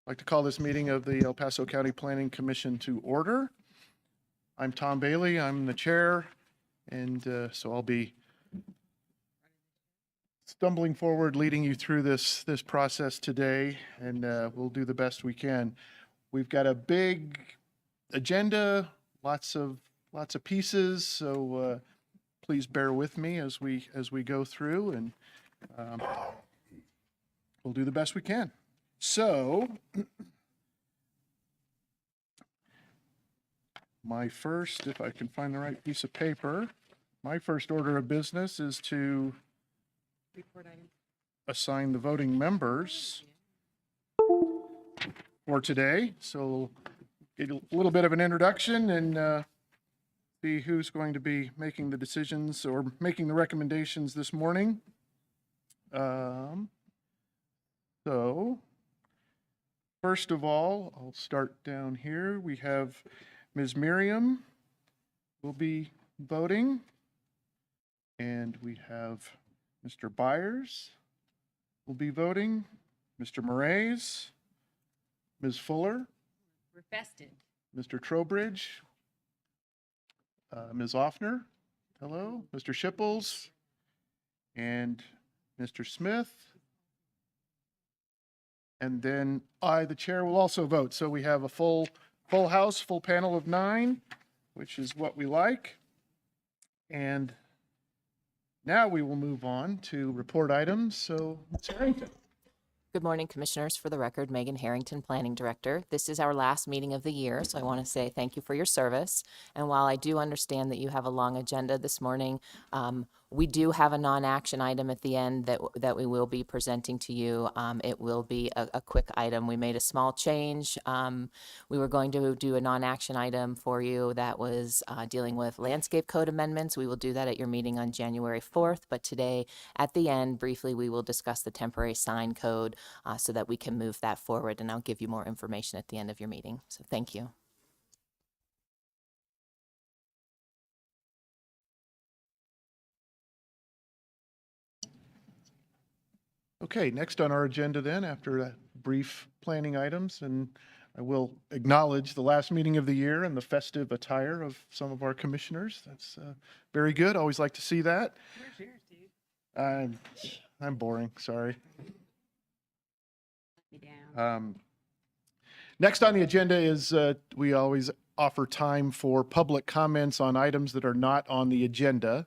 I'd like to call this meeting of the El Paso County Planning Commission to order. I'm Tom Bailey, I'm the chair, and so I'll be stumbling forward, leading you through this process today, and we'll do the best we can. We've got a big agenda, lots of pieces, so please bear with me as we go through, and we'll do the best we can. So, my first, if I can find the right piece of paper, my first order of business is to assign the voting members for today. So, get a little bit of an introduction and see who's going to be making the decisions or making the recommendations this morning. So, first of all, I'll start down here. We have Ms. Miriam will be voting, and we have Mr. Byers will be voting, Mr. Moraes, Ms. Fuller, We're festive. Mr. Trowbridge, Ms. Offner, hello, Mr. Shipples, and Mr. Smith. And then I, the chair, will also vote. So we have a full house, full panel of 9, which is what we like. And now we will move on to report items. So, Ms. Harrington. Good morning, Commissioners. For the record, Megan Harrington, Planning Director. This is our last meeting of the year, so I want to say thank you for your service. And while I do understand that you have a long agenda this morning, we do have a non-action item at the end that we will be presenting to you. It will be a quick item. We made a small change. We were going to do a non-action item for you that was dealing with landscape code amendments. We will do that at your meeting on January 4th, but today at the end, briefly, we will discuss the temporary sign code so that we can move that forward, and I'll give you more information at the end of your meeting. So thank you. Okay, next on our agenda then, after that brief planning items, and I will acknowledge the last meeting of the year and the festive attire of some of our commissioners. That's very good. Always like to see that. Where's yours, dude? I'm boring, sorry. Me down. Next on the agenda is we always offer time for public comments on items that are not on the agenda.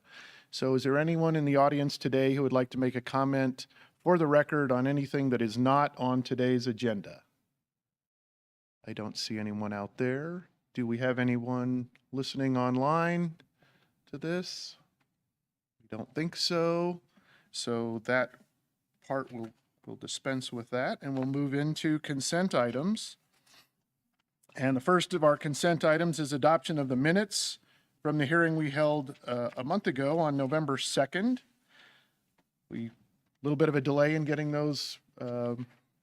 So is there anyone in the audience today who would like to make a comment for the record on anything that is not on today's agenda? I don't see anyone out there. Do we have anyone listening online to this? We don't think so. So that part we'll dispense with that, and we'll move into consent items. And the first of our consent items is adoption of the minutes from the hearing we held a month ago on November 2nd. A little bit of a delay in getting those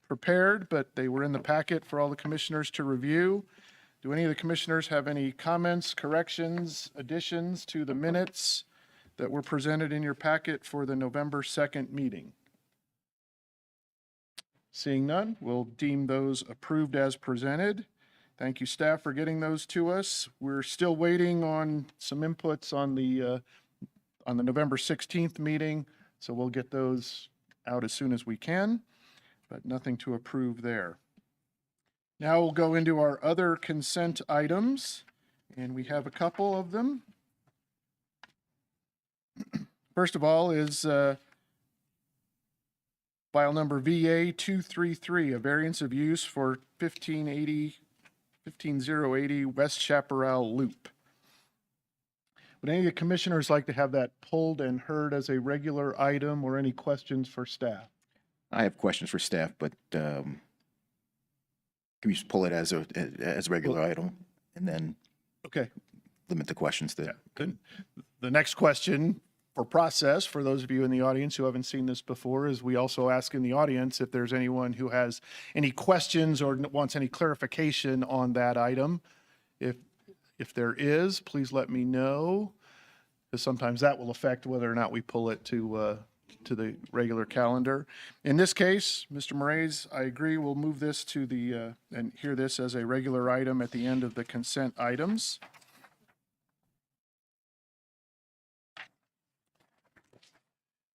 prepared, but they were in the packet for all the commissioners to review. Do any of the commissioners have any comments, corrections, additions to the minutes that were presented in your packet for the November 2nd meeting? Seeing none, we'll deem those approved as presented. Thank you, staff, for getting those to us. We're still waiting on some inputs on the November 16th meeting, so we'll get those out as soon as we can, but nothing to approve there. Now we'll go into our other consent items, and we have a couple of them. First of all is file number VA 233, a variance of use for 15080 West Chaparral Loop. Would any of the commissioners like to have that pulled and heard as a regular item, or any questions for staff? I have questions for staff, but can we just pull it as a regular item and then Okay. limit the questions to? Good. The next question for process, for those of you in the audience who haven't seen this before, is we also ask in the audience if there's anyone who has any questions or wants any clarification on that item. If there is, please let me know, because sometimes that will affect whether or not we pull it to to the regular calendar. In this case, Mr. Moraes, I agree, we'll move this to the, and hear this as a regular item at the end of the consent items.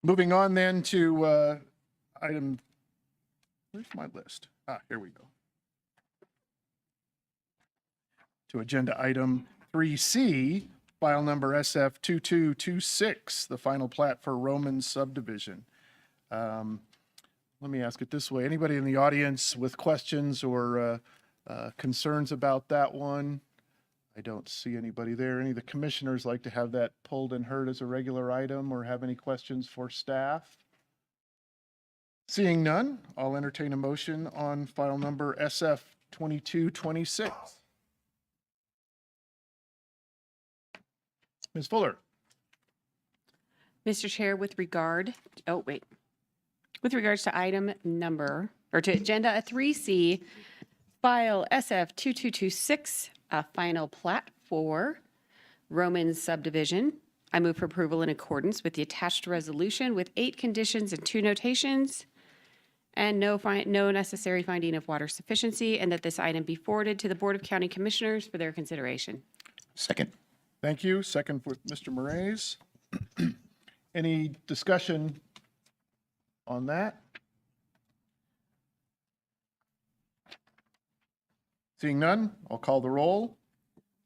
Moving on then to item, where's my list? Here we go. To agenda item 3C, file number SF2226, the final plat for Roman subdivision. Let me ask it this way. Anybody in the audience with questions or concerns about that one? I don't see anybody there. Any of the commissioners like to have that pulled and heard as a regular item or have any questions for staff? Seeing none, I'll entertain a motion on file number SF2226. Ms. Fuller. Mr. Chair, with regards to item number, or to agenda 3C, file SF 2226, a final plat for Roman subdivision, I move for approval in accordance with the attached resolution with 8 conditions and 2 notations, and no necessary finding of water sufficiency, and that this item be forwarded to the Board of County Commissioners for their consideration. Second. Thank you. Second with Mr. Moraes. Any discussion on that? Seeing none, I'll call the roll.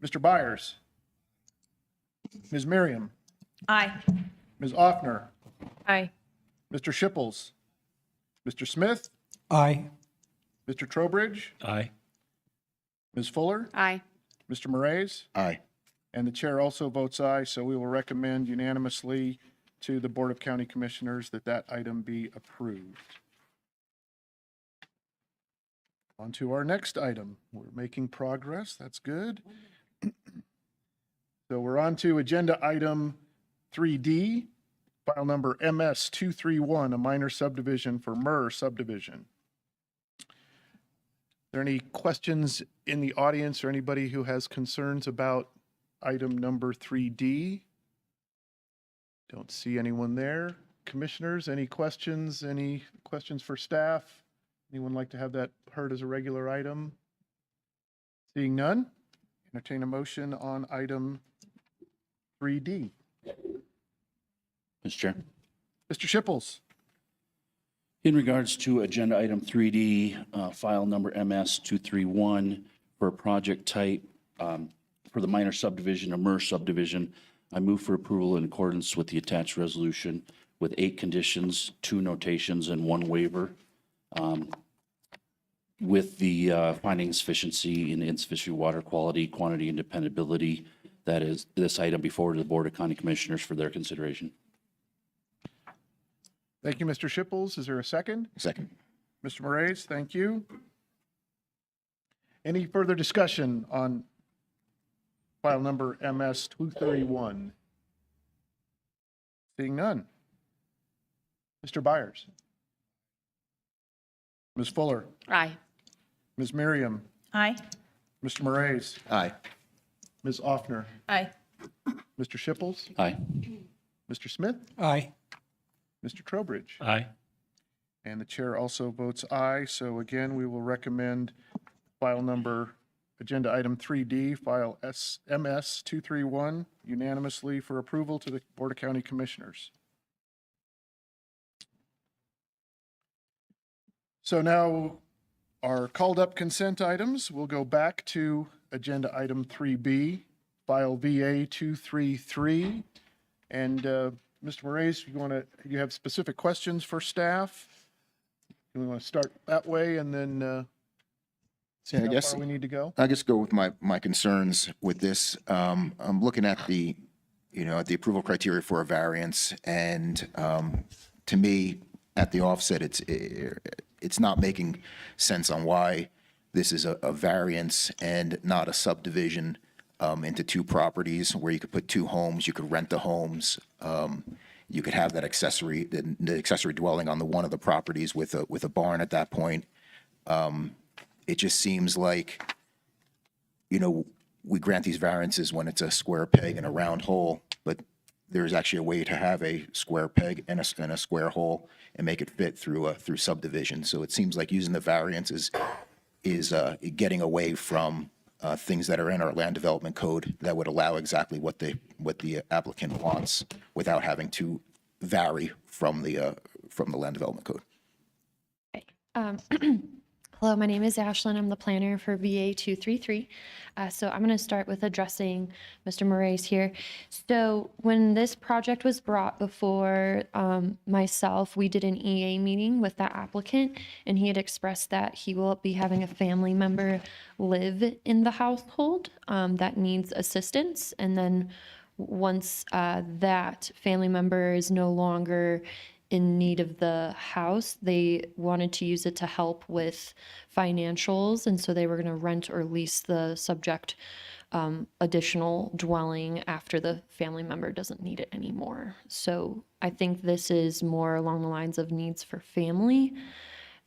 Mr. Byers. Ms. Miriam. Aye. Ms. Offner. Aye. Mr. Shipples. Mr. Smith. Aye. Mr. Trowbridge. Aye. Ms. Fuller. Aye. Mr. Moraes. Aye. And the chair also votes aye, so we will recommend unanimously to the Board of County Commissioners that that item be approved. On to our next item. We're making progress. That's good. So we're on to agenda item 3D, file number MS-231, a minor subdivision for Murr subdivision. Are there any questions in the audience or anybody who has concerns about item number 3D? Don't see anyone there. Commissioners, any questions? Any questions for staff? Anyone like to have that heard as a regular item? Seeing none, entertain a motion on item 3D. Mr. Chair. Mr. Shipples. In regards to agenda item 3D, file number MS-231 for project type for the minor subdivision, a Murr subdivision, I move for approval in accordance with the attached resolution with 8 conditions, 2 notations, and 1 waiver. With the finding sufficiency in insufficient water quality, quantity, and dependability, that is this item before the Board of County Commissioners for their consideration. Thank you, Mr. Shipples. Is there a second? Second. Mr. Moraes, thank you. Any further discussion on file number MS-231? Seeing none. Mr. Byers. Ms. Fuller. Aye. Ms. Miriam. Aye. Mr. Moraes. Aye. Ms. Offner. Aye. Mr. Shipples. Aye. Mr. Smith. Aye. Mr. Trowbridge. Aye. And the chair also votes aye. So again, we will recommend file number, agenda item 3D, file MS-231 unanimously for approval to the Board of County Commissioners. So now our called up consent items, we'll go back to agenda item 3B, file VA-233. And Mr. Moraes, you have specific questions for staff? Do we want to start that way and then see Yeah, I how guess- far we need to go? I just go with my concerns with this. I'm looking at the approval criteria for a variance, and to me, at the offset, it's not making sense on why this is a variance and not a subdivision into 2 properties where you could put 2 homes, you could rent the homes, you could have that the accessory dwelling on the one of the properties with a barn at that point. It just seems like, we grant these variances when it's a square peg in a round hole, but there's actually a way to have a square peg and a square hole and make it fit through subdivision. So it seems like using the variance is getting away from things that are in our land development code that would allow exactly what the applicant wants without having to vary from the land development code. Hello, my name is Ashlyn. I'm the planner for VA 233. So I'm going to start with addressing Mr. Moraes here. So when this project was brought before myself, we did an EA meeting with that applicant, and he had expressed that he will be having a family member live in the household that needs assistance. And then once that family member is no longer in need of the house, they wanted to use it to help with financials, and so they were going to rent or lease the subject additional dwelling after the family member doesn't need it anymore. So I think this is more along the lines of needs for family.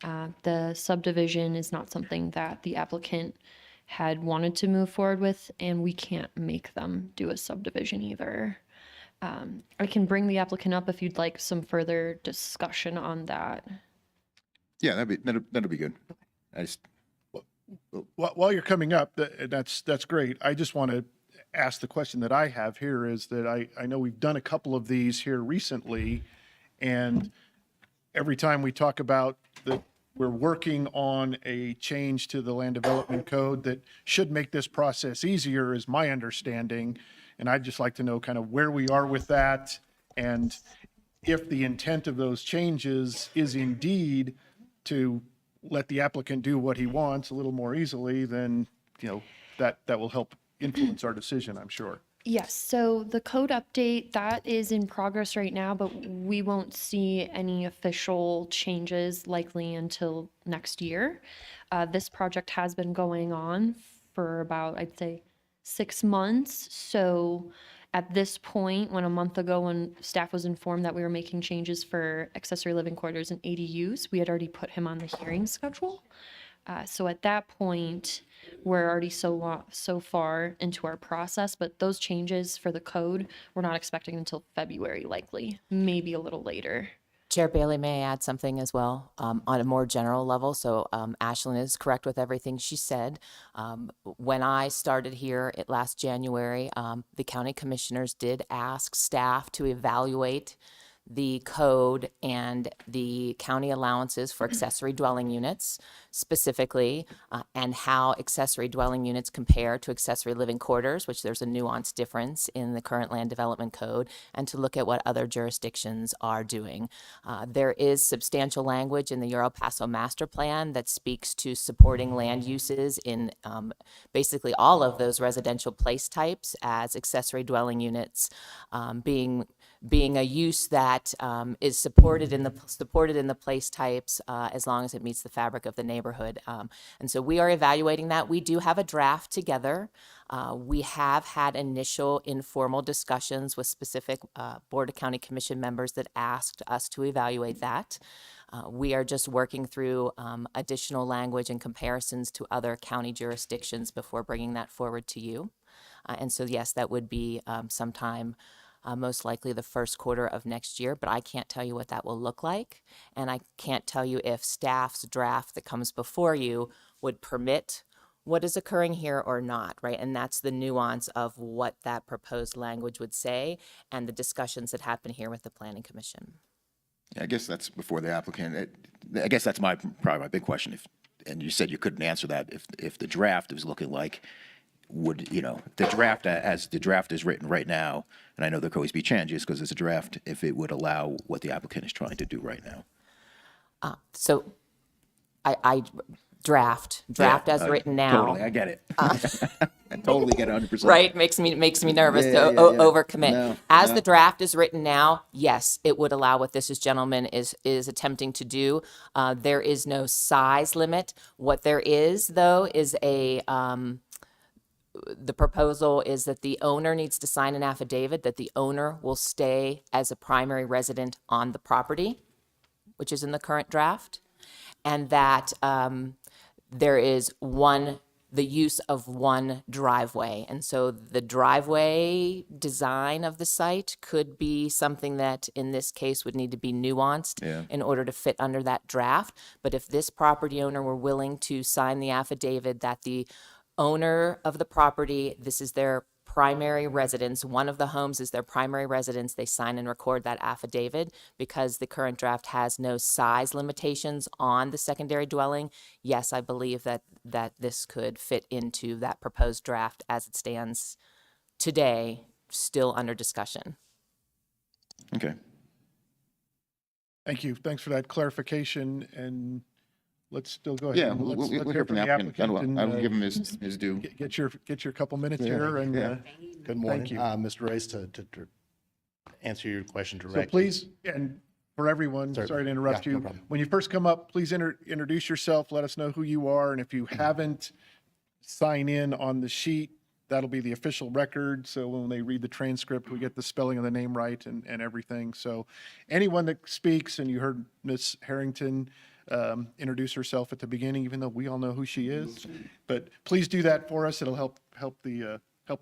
The subdivision is not something that the applicant had wanted to move forward with, and we can't make them do a subdivision either. I can bring the applicant up if you'd like some further discussion on that. Yeah, that'd be good. I just, While you're coming up, that's great. I just want to ask the question that I have here is that I know we've done a couple of these here recently, and every time we talk about that we're working on a change to the land development code that should make this process easier, is my understanding. And I'd just like to know kind of where we are with that, and if the intent of those changes is indeed to let the applicant do what he wants a little more easily, then, that will help influence our decision, I'm sure. Yes, so the code update, that is in progress right now, but we won't see any official changes likely until next year. This project has been going on for about, I'd say, 6 months. So at this point, when a month ago, when staff was informed that we were making changes for accessory living quarters and ADUs, we had already put him on the hearing schedule. So at that point, we're already so far into our process, but those changes for the code, we're not expecting until February likely, maybe a little later. Chair Bailey, may I add something as well on a more general level? So Ashlyn is correct with everything she said. When I started here last January, the county commissioners did ask staff to evaluate the code and the county allowances for accessory dwelling units specifically, and how accessory dwelling units compare to accessory living quarters, which there's a nuanced difference in the current land development code, and to look at what other jurisdictions are doing. There is substantial language in the Euro Paso Master Plan that speaks to supporting land uses in basically all of those residential place types as accessory dwelling units, being a use that is supported in the place types as long as it meets the fabric of the neighborhood. And so we are evaluating that. We do have a draft together. We have had initial informal discussions with specific Board of County Commission members that asked us to evaluate that. We are just working through additional language and comparisons to other county jurisdictions before bringing that forward to you. And so, yes, that would be sometime most likely the first quarter of next year, but I can't tell you what that will look like. And I can't tell you if staff's draft that comes before you would permit what is occurring here or not, right? And that's the nuance of what that proposed language would say and the discussions that happen here with the Planning Commission. I guess that's before the applicant. I guess that's probably my big question. And you said you couldn't answer that. If the draft was looking like, would, the draft as the draft is written right now, and I know there could always be changes because it's a draft, if it would allow what the applicant is trying to do right now. So I draft as written now. Totally, I get it. I totally get it 100%. Right, makes me nervous to overcommit. No, As no. the draft is written now, yes, it would allow what this gentleman is attempting to do. There is no size limit. What there is, though, is the proposal is that the owner needs to sign an affidavit that the owner will stay as a primary resident on the property, which is in the current draft, and that there is one the use of one driveway. And so the driveway design of the site could be something that in this case would need to be nuanced in order to fit under that draft. But if this property owner were willing to sign the affidavit that the owner of the property, this is their primary residence, one of the homes is their primary residence, they sign and record that affidavit because the current draft has no size limitations on the secondary dwelling. Yes, I believe that this could fit into that proposed draft as it stands today, still under discussion. Okay. Thank you. Thanks for that clarification, and let's still go ahead. Yeah, and we'll let's hear hear from the applicant. and, I will give him his due. Get your couple minutes here, and Good morning, you. Mr. Rice, to answer your question so directly. please, and for everyone, sorry to interrupt Yeah, no you. problem. When you first come up, please introduce yourself, let us know who you are, and if you haven't, sign in on the sheet. That'll be the official record, so when they read the transcript, we get the spelling of the name right and everything. So anyone that speaks, and you heard Ms. Harrington introduce herself at the beginning, even though we all know who she is, but please do that for us. It'll help the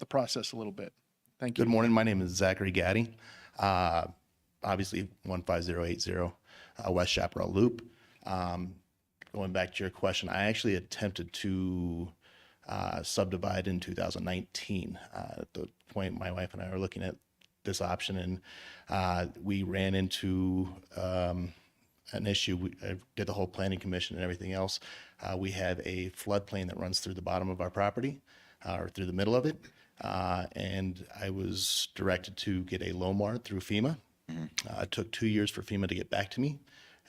process a little bit. Thank you. Good morning, my name is Zachary Gaddy, obviously 15080 West Chaparral Loop. Going back to your question, I actually attempted to subdivide in 2019. At the point my wife and I were looking at this option, and we ran into an issue. I did the whole planning commission and everything else. We have a floodplain that runs through the bottom of our property, or through the middle of it. And I was directed to get a LOMAR through FEMA. It took 2 years for FEMA to get back to me.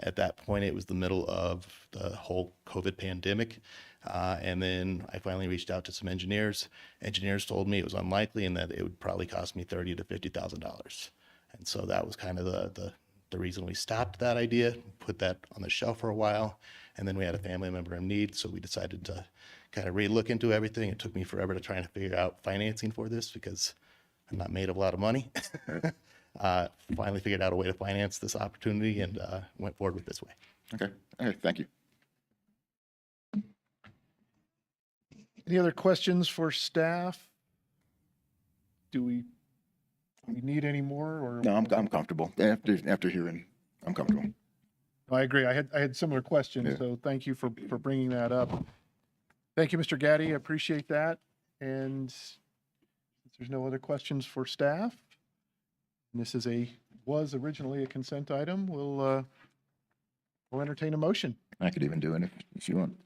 At that point, it was the middle of the whole COVID pandemic. And then I finally reached out to some engineers. Engineers told me it was unlikely and that it would probably cost me $30,000 to $50,000. And so that was kind of the reason we stopped that idea, put that on the shelf for a while. And then we had a family member in need, so we decided to kind of re-look into everything. It took me forever to try to figure out financing for this because I'm not made of a lot of money. Finally figured out a way to finance this opportunity and went forward with this way. Okay. Thank you. Any other questions for staff? Do we need any more, or? No, I'm comfortable. After hearing, I'm comfortable. I agree. I had similar questions, so thank you for bringing that up. Thank you, Mr. Gaddy. I appreciate that. And if there's no other questions for staff, and this was originally a consent item, we'll entertain a motion. I could even do it if you want.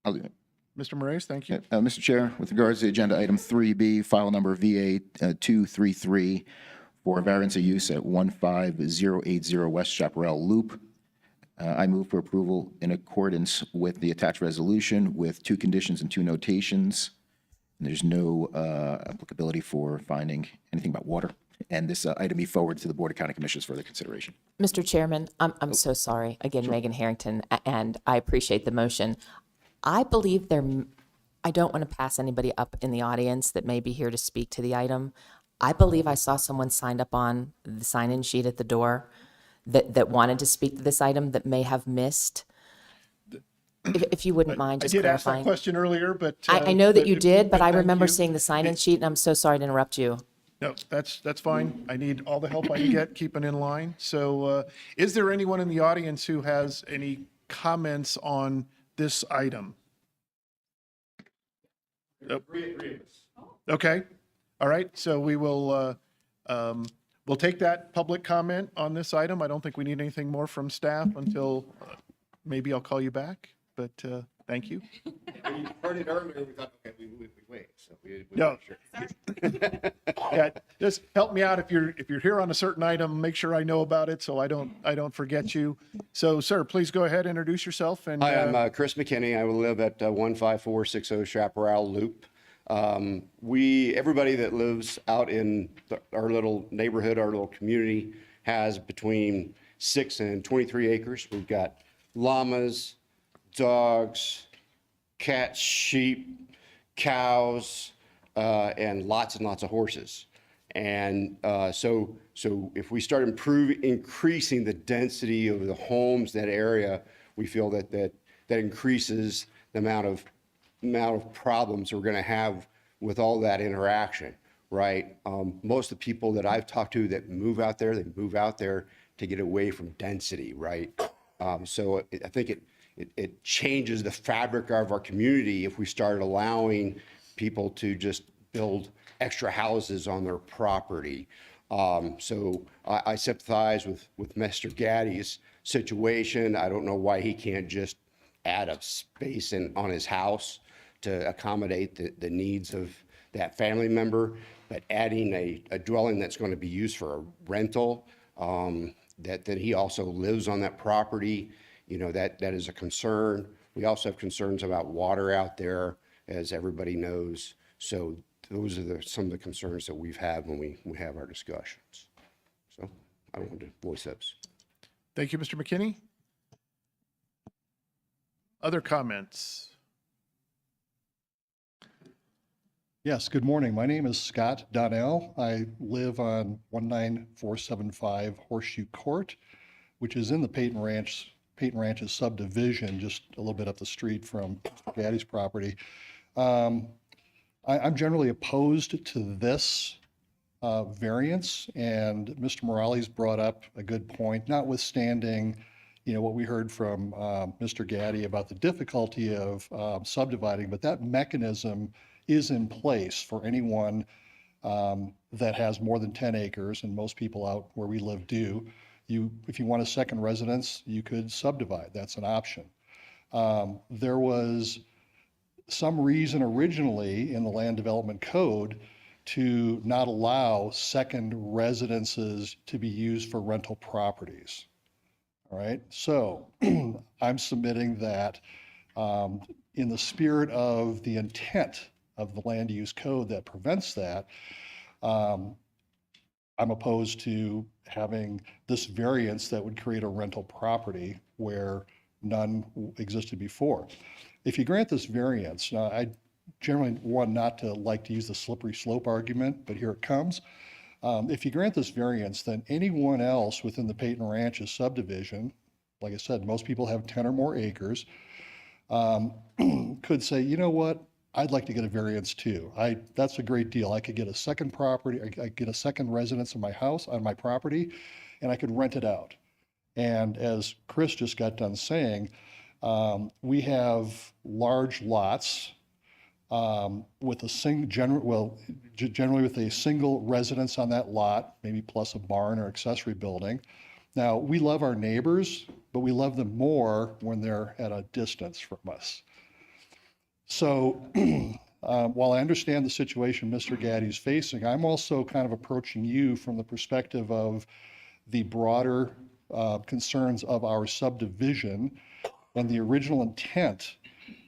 I'll do it. Mr. Moraes, thank you. Mr. Chair, with regards to agenda item 3B, file number VA 233 for variance of use at 15080 West Chaparral Loop, I move for approval in accordance with the attached resolution with 2 conditions and 2 notations. And there's no applicability for finding anything about water. And this item be forwarded to the Board of County Commissioners for their consideration. Mr. Chairman, I'm so sorry. Again, Megan Harrington, and I appreciate the motion. I believe I don't want to pass anybody up in the audience that may be here to speak to the item. I believe I saw someone signed up on the sign-in sheet at the door that wanted to speak to this item that may have missed. If you wouldn't mind I just did ask that clarifying. question earlier, but. I know that you did, but I thank remember you. seeing the sign-in sheet, and I'm so sorry to interrupt you. No, that's fine. I need all the help I can get, keeping in line. So is there anyone in the audience who has any comments on this item? Nope. Okay, all right, so we will, we'll take that public comment on this item. I don't think we need anything more from staff until maybe I'll call you back, but thank you. When you heard it earlier, we thought, okay, we wait, so we No. weren't sure. Yeah, just help me out if you're here on a certain item, make sure I know about it so I don't forget you. So, sir, please go ahead, introduce yourself and. Hi, I'm Chris McKinney. I live at 15460 Chaparral Loop. Everybody that lives out in our little neighborhood, our little community, has between 6 and 23 acres. We've got llamas, dogs, cats, sheep, cows, and lots of horses. And so if we start increasing the density of the homes in that area, we feel that increases the amount of amount of problems we're going to have with all that interaction, right? Most of the people that I've talked to that move out there, they move out there to get away from density, right? So I think it changes the fabric of our community if we start allowing people to just build extra houses on their property. So I sympathize with Mr. Gaddy's situation. I don't know why he can't just add a space on his house to accommodate the needs of that family member, but adding a dwelling that's going to be used for a rental, that he also lives on that property, that is a concern. We also have concerns about water out there, as everybody knows. So those are some of the concerns that we've had when we have our discussions. So I wanted to voice those. Thank you, Mr. McKinney. Other comments? Yes, good morning. My name is Scott Donnell. I live on 19475 Horseshoe Court, which is in the Peyton Ranches subdivision, just a little bit up the street from Mr. Gaddy's property. I'm generally opposed to this variance, and Mr. Morales brought up a good point, notwithstanding, what we heard from Mr. Gaddy about the difficulty of subdividing, but that mechanism is in place for anyone that has more than 10 acres, and most people out where we live do. If you want a second residence, you could subdivide. That's an option. There was some reason originally in the Land Development Code to not allow second residences to be used for rental properties. All right, so I'm submitting that in the spirit of the intent of the land use code that prevents that, I'm opposed to having this variance that would create a rental property where none existed before. If you grant this variance, now I generally want not to like to use the slippery slope argument, but here it comes. If you grant this variance, then anyone else within the Peyton Ranches subdivision, like I said, most people have 10 or more acres, could say, you know what, I'd like to get a variance too. That's a great deal. I could get a second property, I get a second residence in my house, on my property, and I could rent it out. And as Chris just got done saying, we have large lots with a generally with a single residence on that lot, maybe plus a barn or accessory building. Now, we love our neighbors, but we love them more when they're at a distance from us. So while I understand the situation Mr. Gaddy's facing, I'm also kind of approaching you from the perspective of the broader concerns of our subdivision and the original intent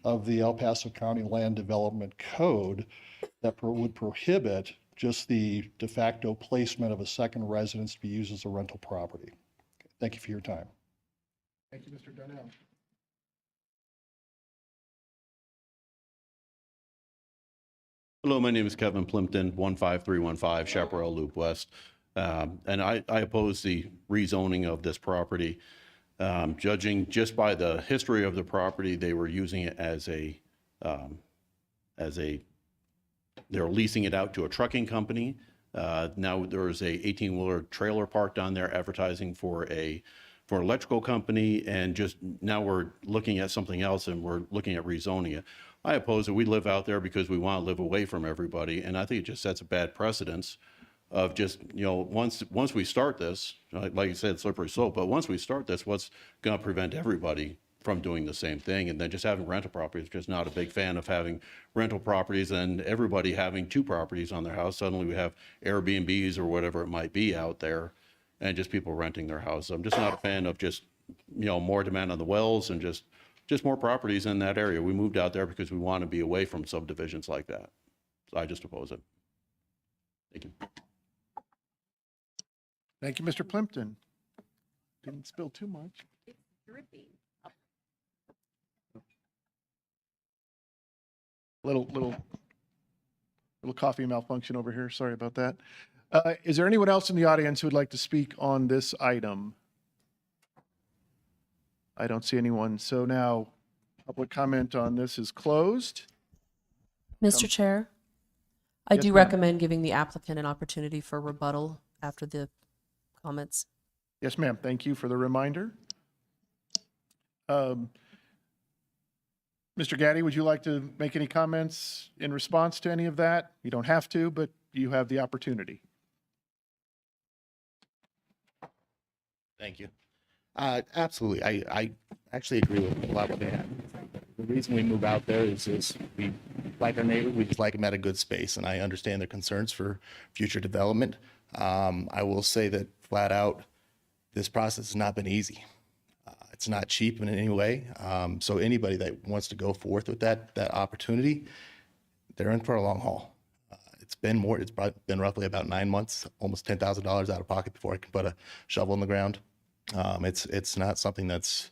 of the El Paso County Land Development Code that would prohibit just the de facto placement of a second residence to be used as a rental property. Thank you for your time. Thank you, Mr. Donnell. Hello, my name is Kevin Plimpton, 15315 Chaparral Loop West. And I oppose the rezoning of this property. Judging just by the history of the property, they were using it they're leasing it out to a trucking company. Now there's a 18-wheeler trailer park down there advertising for an electrical company, and just now we're looking at something else and we're looking at rezoning it. I oppose it. We live out there because we want to live away from everybody, and I think it just sets a bad precedence of just, once we start this, like you said, slippery slope, but once we start this, what's going to prevent everybody from doing the same thing? And then just having rental properties, just not a big fan of having rental properties and everybody having two properties on their house. Suddenly we have Airbnbs or whatever it might be out there and just people renting their house. I'm just not a fan of just, more demand on the wells and just more properties in that area. We moved out there because we want to be away from subdivisions like that. So I just oppose it. Thank you. Thank you, Mr. Plimpton. Didn't spill too much. It's dripping. Little coffee malfunction over here. Sorry about that. Is there anyone else in the audience who would like to speak on this item? I don't see anyone. So now public comment on this is closed. Mr. Chair, I Yes, do ma'am. recommend giving the applicant an opportunity for rebuttal after the comments. Yes, ma'am. Thank you for the reminder. Mr. Gaddy, would you like to make any comments in response to any of that? You don't have to, but you have the opportunity. Thank you. Absolutely. I actually agree with a lot of that. The reason we move out there is we like our neighbor, we just like them at a good space, and I understand their concerns for future development. I will say that flat out, this process has not been easy. It's not cheap in any way. So anybody that wants to go forth with that opportunity, they're in for a long haul. It's probably been roughly about 9 months, almost $10,000 out of pocket before I can put a shovel in the ground. It's not something that's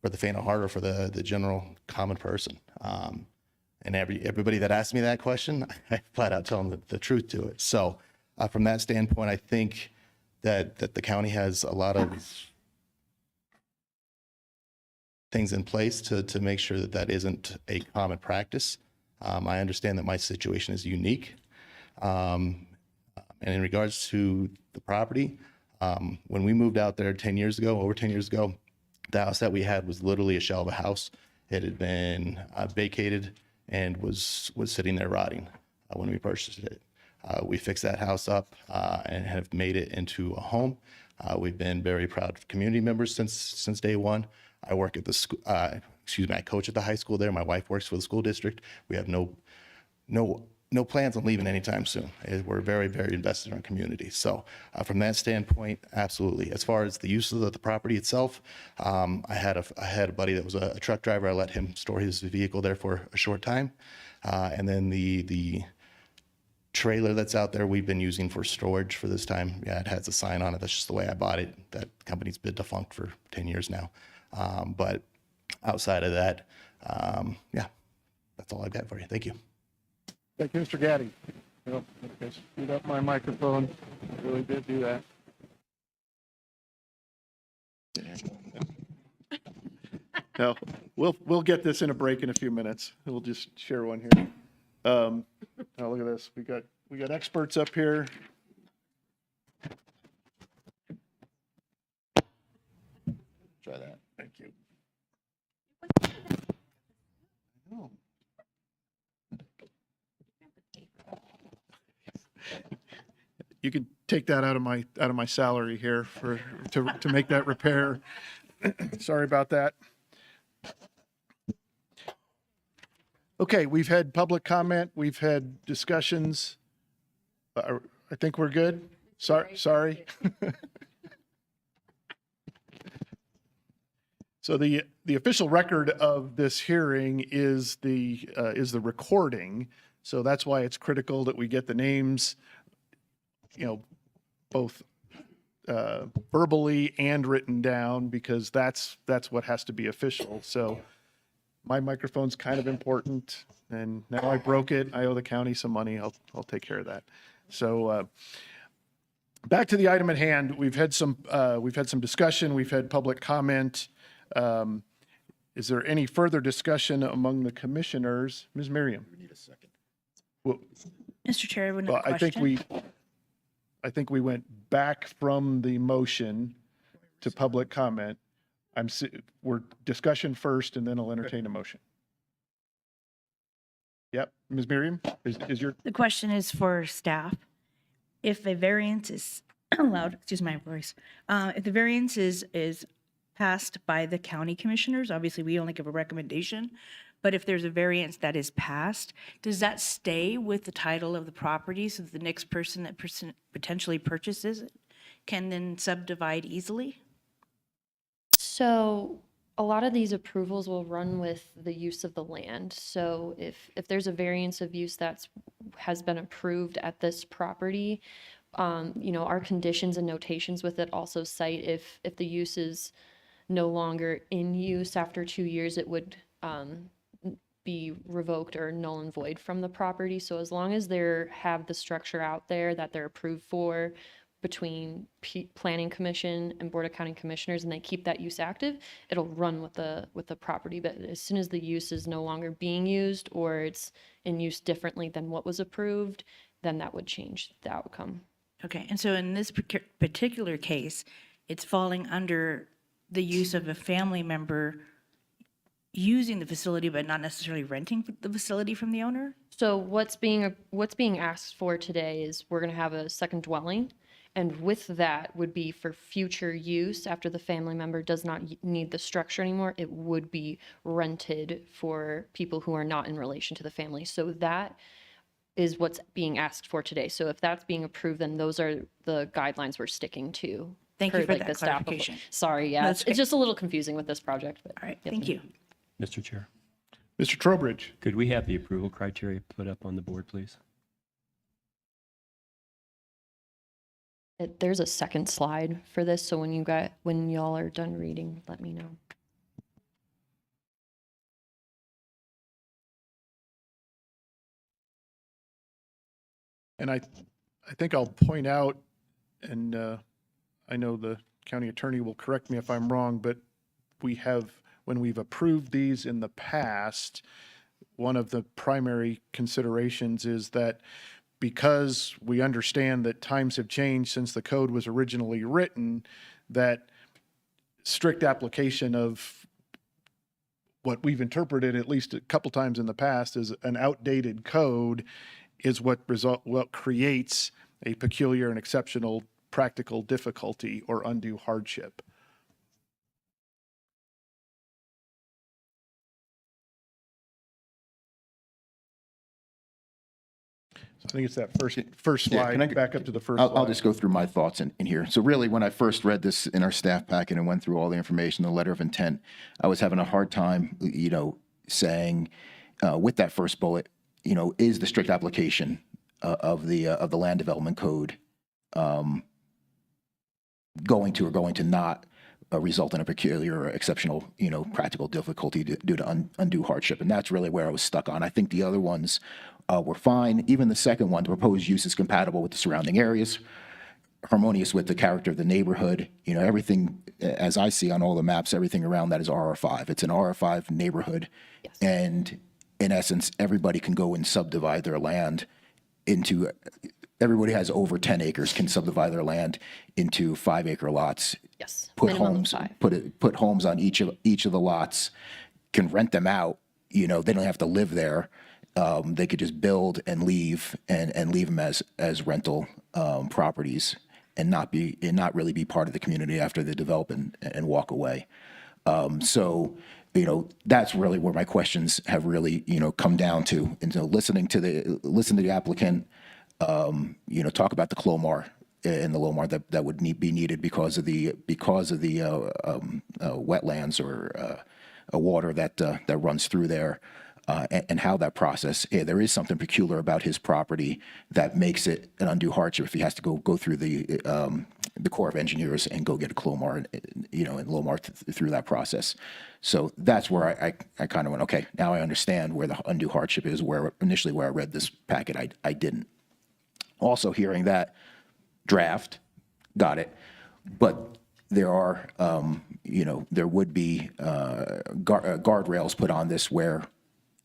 for the faint of heart or for the general common person. And everybody that asks me that question, I flat out tell them the truth to it. So from that standpoint, I think that the county has a lot of things in place to make sure that isn't a common practice. I understand that my situation is unique. And in regards to the property, when we moved out there over 10 years ago, the house that we had was literally a shell of a house. It had been vacated and was sitting there rotting when we purchased it. We fixed that house up and have made it into a home. We've been very proud community members since day one. I work at the school, I coach at the high school there. My wife works for the school district. We have no plans on leaving anytime soon. We're very, very invested in our community. So from that standpoint, absolutely. As far as the use of the property itself, I had a buddy that was a truck driver. I let him store his vehicle there for a short time. And then the trailer that's out there we've been using for storage for this time. Yeah, it has a sign on it. That's just the way I bought it. That company's been defunct for 10 years now. But outside of that, yeah, that's all I've got for you. Thank you. Thank you, Mr. Gaddy. Well, I screwed up my microphone. I really did do that. No, we'll get this in a break in a few minutes. We'll just share one here. Now look at this. We got experts up here. Try that. Thank you. Oh. You can take that out of my salary here to make that repair. Sorry about that. Okay, we've had public comment, we've had discussions. I think we're good. Sorry. So the official record of this hearing is the recording. So that's why it's critical that we get the names, both verbally and written down, because that's what has to be official. So my microphone's kind of important, and now I broke it. I owe the county some money. I'll take care of that. So back to the item at hand. We've had some discussion. We've had public comment. Is there any further discussion among the commissioners? Ms. Miriam? We need a second. Well, Mr. Chair, I have well, a question. I think we went back from the motion to public comment. We're discussion first, and then I'll entertain a motion. Yep, Ms. Miriam, is your, The question is for staff. If a variance is allowed, excuse my voice, if the variance is passed by the county commissioners, obviously we only give a recommendation, but if there's a variance that is passed, does that stay with the title of the property so that the next person that potentially purchases it can then subdivide easily? So a lot of these approvals will run with the use of the land. So if there's a variance of use has been approved at this property, our conditions and notations with it also cite if the use is no longer in use after 2 years, it would be revoked or null and void from the property. So as long as they have the structure out there that they're approved for, between Planning Commission and Board of County Commissioners, and they keep that use active, it'll run with the property. But as soon as the use is no longer being used or it's in use differently than what was approved, then that would change the outcome. Okay, and so in this particular case, it's falling under the use of a family member using the facility but not necessarily renting the facility from the owner? So what's being asked for today is we're going to have a second dwelling, and with that would be for future use after the family member does not need the structure anymore. It would be rented for people who are not in relation to the family. So that is what's being asked for today. So if that's being approved, then those are the guidelines we're sticking to. Thank you per, for like, that the staff report. clarification. Sorry, yeah, That's it's just a little confusing with this project. But All right, yep. thank you. Mr. Chair, Mr. Trowbridge. could we have the approval criteria put up on the board, please? There's a second slide for this, so when y'all are done reading, let me know. And I think I'll point out, and I know the county attorney will correct me if I'm wrong, but when we've approved these in the past, one of the primary considerations is that because we understand that times have changed since the code was originally written, that strict application of what we've interpreted at least a couple times in the past as an outdated code is what creates a peculiar and exceptional practical difficulty or undue hardship. So I think it's that first Yeah, slide, can I- back up to the first I'll slide. just go through my thoughts in here. So really, when I first read this in our staff packet and went through all the information, the letter of intent, I was having a hard time, saying with that first bullet, is the strict application of the land development code going to not result in a peculiar or exceptional, practical difficulty due to undue hardship. And that's really where I was stuck on. I think the other ones were fine. Even the second one, the proposed use is compatible with the surrounding areas, harmonious with the character of the neighborhood. Everything, as I see on all the maps, everything around that is RR5. It's an RR5 neighborhood. Yes. And in essence, everybody can go and subdivide their land into, everybody has over 10 acres can subdivide their land into 5-acre lots. Yes. Put minimum of homes, 5. put homes on each of the lots, can rent them out. They don't have to live there. They could just build and leave and leave them as rental properties and not really be part of the community after they develop and walk away. So that's really where my questions have really come down to. And so listening to the applicant, talk about the CLOMAR and the LOMAR that would be needed because of the wetlands or water that runs through there. And how that process, there is something peculiar about his property that makes it an undue hardship if he has to go through the Corps of Engineers and go get a CLOMAR, and LOMAR through that process. So that's where I kind of went, okay, now I understand where the undue hardship is, where initially where I read this packet, I didn't. Also hearing that draft, got it, but there are, there would be guardrails put on this where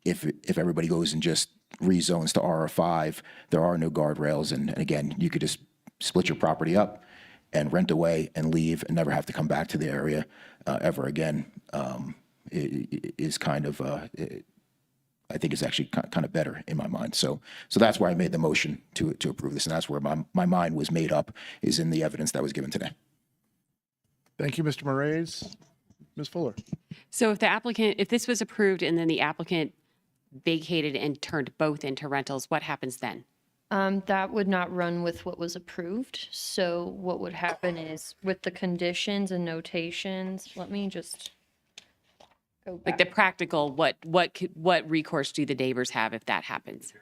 if everybody goes and just rezones to RR5, there are no guardrails. And again, you could just split your property up and rent away and leave and never have to come back to the area ever again. It is kind of, I think it's actually kind of better in my mind. So that's where I made the motion to approve this. And that's where my mind was made up, is in the evidence that was given today. Thank you, Mr. Moraes. Ms. Fuller. So if this was approved and then the applicant vacated and turned both into rentals, what happens then? That would not run with what was approved. So what would happen is with the conditions and notations, let me just go back. Like the practical, what recourse do the neighbors have if that happens?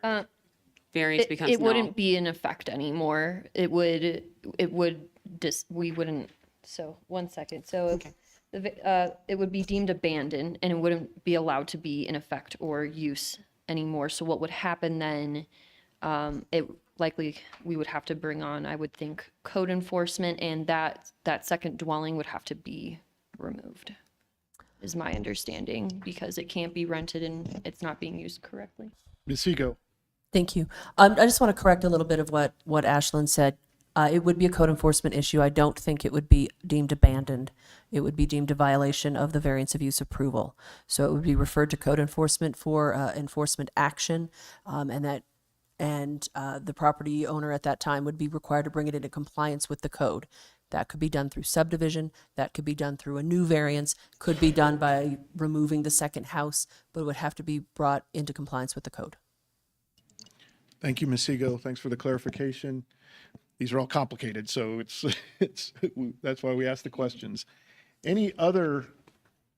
Variance becomes It null. wouldn't be in effect anymore. We wouldn't, so 1 second. So it would be deemed abandoned and it wouldn't be allowed to be in effect or use anymore. So what would happen then, likely we would have to bring on, I would think, code enforcement, and that second dwelling would have to be removed, is my understanding, because it can't be rented and it's not being used correctly. Ms. Seego. Thank you. I just want to correct a little bit of what Ashlyn said. It would be a code enforcement issue. I don't think it would be deemed abandoned. It would be deemed a violation of the variance of use approval. So it would be referred to code enforcement for enforcement action, and the property owner at that time would be required to bring it into compliance with the code. That could be done through subdivision, that could be done through a new variance, could be done by removing the second house, but it would have to be brought into compliance with the code. Thank you, Ms. Seego. Thanks for the clarification. These are all complicated, so that's why we ask the questions. Any other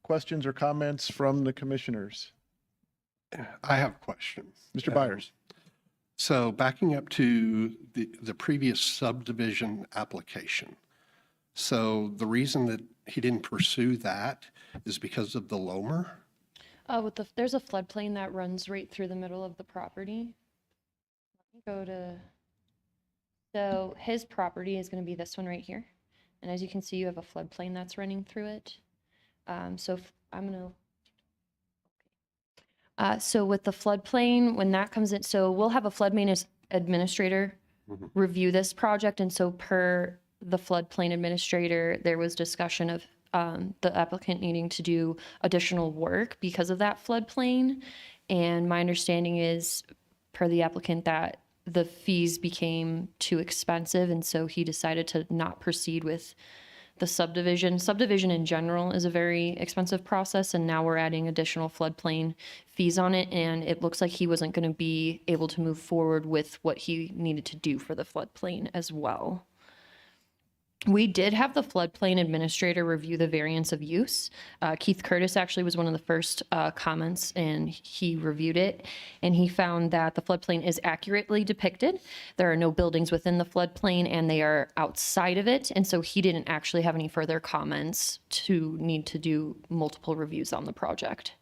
questions or comments from the commissioners? I have a question. Mr. Byers. So backing up to the previous subdivision application. So the reason that he didn't pursue that is because of the Lomer? There's a floodplain that runs right through the middle of the property. So his property is going to be this one right here. And as you can see, you have a floodplain that's running through it. So with the floodplain, when that comes in, so we'll have a floodplain administrator review this project. And so per the floodplain administrator, there was discussion of the applicant needing to do additional work because of that floodplain. And my understanding is, per the applicant, that the fees became too expensive, and so he decided to not proceed with the subdivision. Subdivision in general is a very expensive process, and now we're adding additional floodplain fees on it, and it looks like he wasn't going to be able to move forward with what he needed to do for the floodplain as well. We did have the floodplain administrator review the variance of use. Keith Curtis actually was one of the first comments, and he reviewed it, and he found that the floodplain is accurately depicted. There are no buildings within the floodplain, and they are outside of it, and so he didn't actually have any further comments to need to do multiple reviews on the project.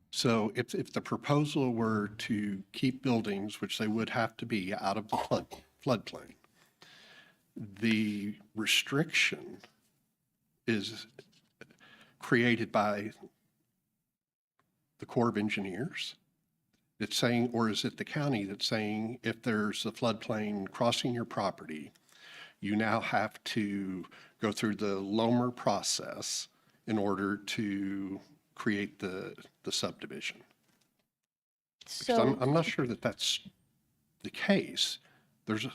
So if the proposal were to keep buildings, which they would have to be, out of the floodplain, the restriction is created by the Corps of Engineers? It's saying, or is it the county that's saying, if there's a floodplain crossing your property, you now have to go through the Lomer process in order to create the subdivision? Because I'm not sure that that's the case.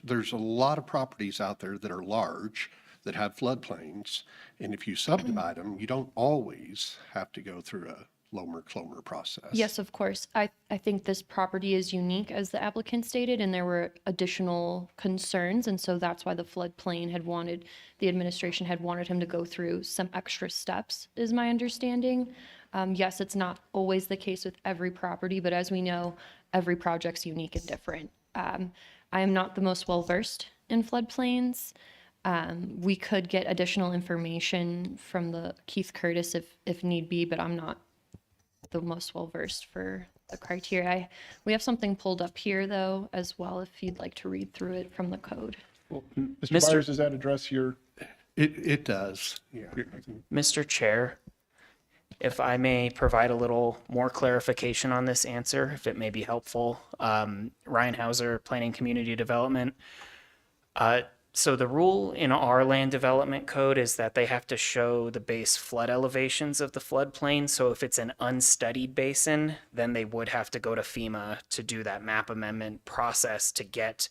There's a lot of properties out there that are large, that have floodplains, and if you subdivide them, you don't always have to go through a Lomer-Clomer process. Yes, of course. I think this property is unique, as the applicant stated, and there were additional concerns, and so that's why the floodplain the administration had wanted him to go through some extra steps, is my understanding. Yes, it's not always the case with every property, but as we know, every project's unique and different. I am not the most well-versed in floodplains. We could get additional information from the Keith Curtis if need be, but I'm not the most well-versed for the criteria. We have something pulled up here, though, as well, if you'd like to read through it from the code. Well, Mr. Byers, does that address your? It does, yeah. Mr. Chair, if I may provide a little more clarification on this answer, if it may be helpful. Ryan Hauser, Planning Community Development. So the rule in our land development code is that they have to show the base flood elevations of the floodplain. So if it's an unstudied basin, then they would have to go to FEMA to do that map amendment process to get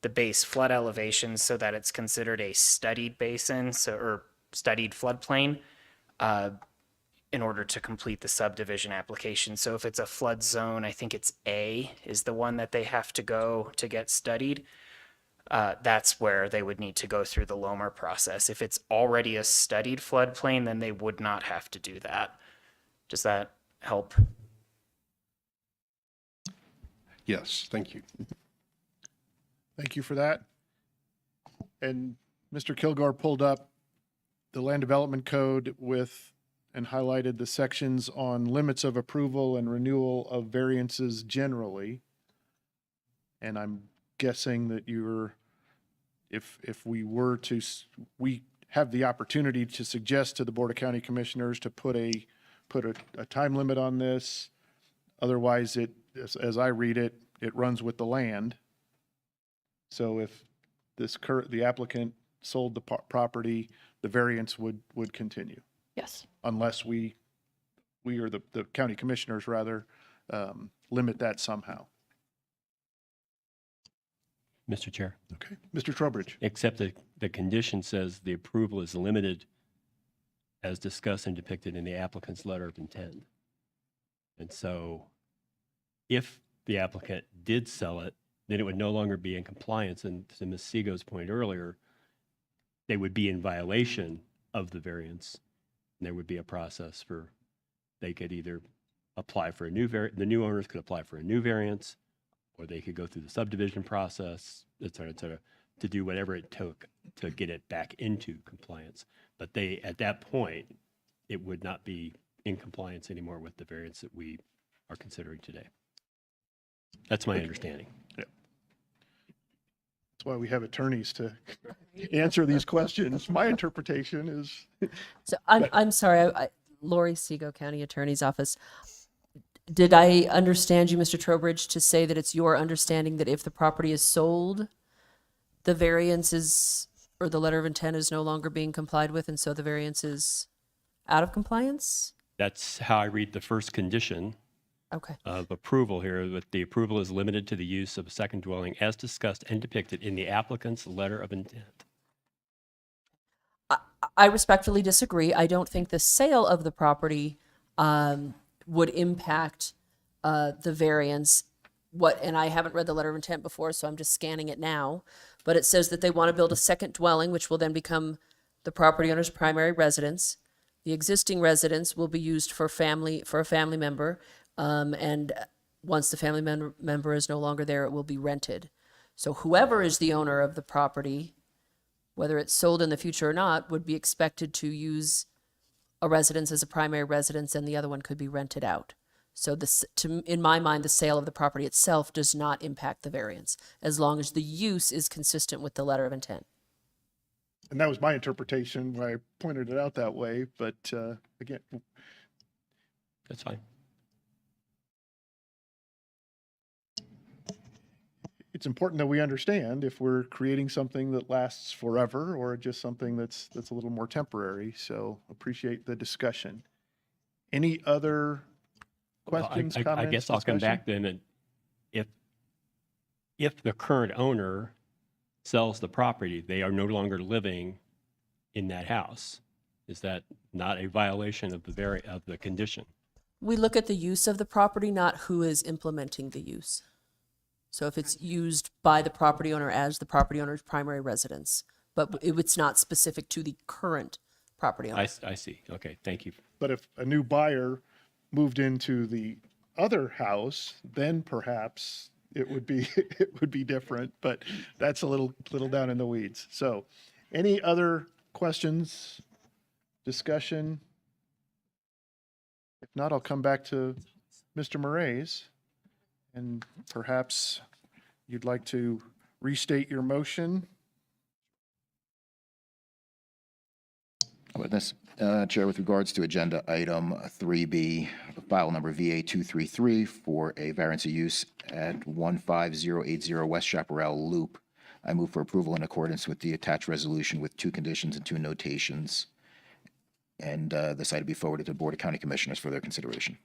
the base flood elevations so that it's considered a studied basin, or studied floodplain, in order to complete the subdivision application. So if it's a flood zone, I think it's A is the one that they have to go to get studied. That's where they would need to go through the Lomer process. If it's already a studied floodplain, then they would not have to do that. Does that help? Yes, thank you. Thank you for that. And Mr. Kilgore pulled up the land development code and highlighted the sections on limits of approval and renewal of variances generally. And I'm guessing that if we were to, we have the opportunity to suggest to the Board of County Commissioners to put a time limit on this. Otherwise, as I read it, it runs with the land. So if the applicant sold the property, the variance would continue Yes. unless we or the county commissioners rather, limit that somehow. Mr. Chair, Okay. Mr. Trowbridge. except the condition says the approval is limited as discussed and depicted in the applicant's letter of intent. And so if the applicant did sell it, then it would no longer be in compliance. And to Ms. Sego's point earlier, they would be in violation of the variance. And there would be a process for, they could either apply for a new the new owners could apply for a new variance, or they could go through the subdivision process, et cetera, to do whatever it took to get it back into compliance. But they, at that point, it would not be in compliance anymore with the variance that we are considering today. That's my understanding. Yeah. That's why we have attorneys to answer these questions. My interpretation is, So I'm sorry, Lori Seago, County Attorney's Office. Did I understand you, Mr. Trowbridge, to say that it's your understanding that if the property is sold, the variance is, or the letter of intent is no longer being complied with, and so the variance is out of compliance? That's how I read the first condition Okay. of approval here, that the approval is limited to the use of a second dwelling as discussed and depicted in the applicant's letter of intent. I respectfully disagree. I don't think the sale of the property would impact the variance. And I haven't read the letter of intent before, so I'm just scanning it now. But it says that they want to build a second dwelling, which will then become the property owner's primary residence. The existing residence will be used for a family member, and once the family member is no longer there, it will be rented. So whoever is the owner of the property, whether it's sold in the future or not, would be expected to use a residence as a primary residence, and the other one could be rented out. So in my mind, the sale of the property itself does not impact the variance, as long as the use is consistent with the letter of intent. and that was my interpretation when I pointed it out that way. But again, That's fine. it's important that we understand if we're creating something that lasts forever or just something that's a little more temporary. So appreciate the discussion. Any other questions, Well, comments? I guess I'll come discussion? back then. And if the current owner sells the property, they are no longer living in that house. Is that not a violation of the condition? We look at the use of the property, not who is implementing the use. So if it's used by the property owner as the property owner's primary residence, but it's not specific to the current property owner. I see. Okay, thank you. But if a new buyer moved into the other house, then perhaps it would be different, but that's a little down in the weeds. So any other questions, discussion? If not, I'll come back to Mr. Moraes, and perhaps you'd like to restate your motion. Witness, Chair, with regards to agenda item 3B, file number VA233 for a variance of use at 15080 West Chaparral Loop, I move for approval in accordance with the attached resolution with 2 conditions and 2 notations. And this item be forwarded to the Board of County Commissioners for their consideration.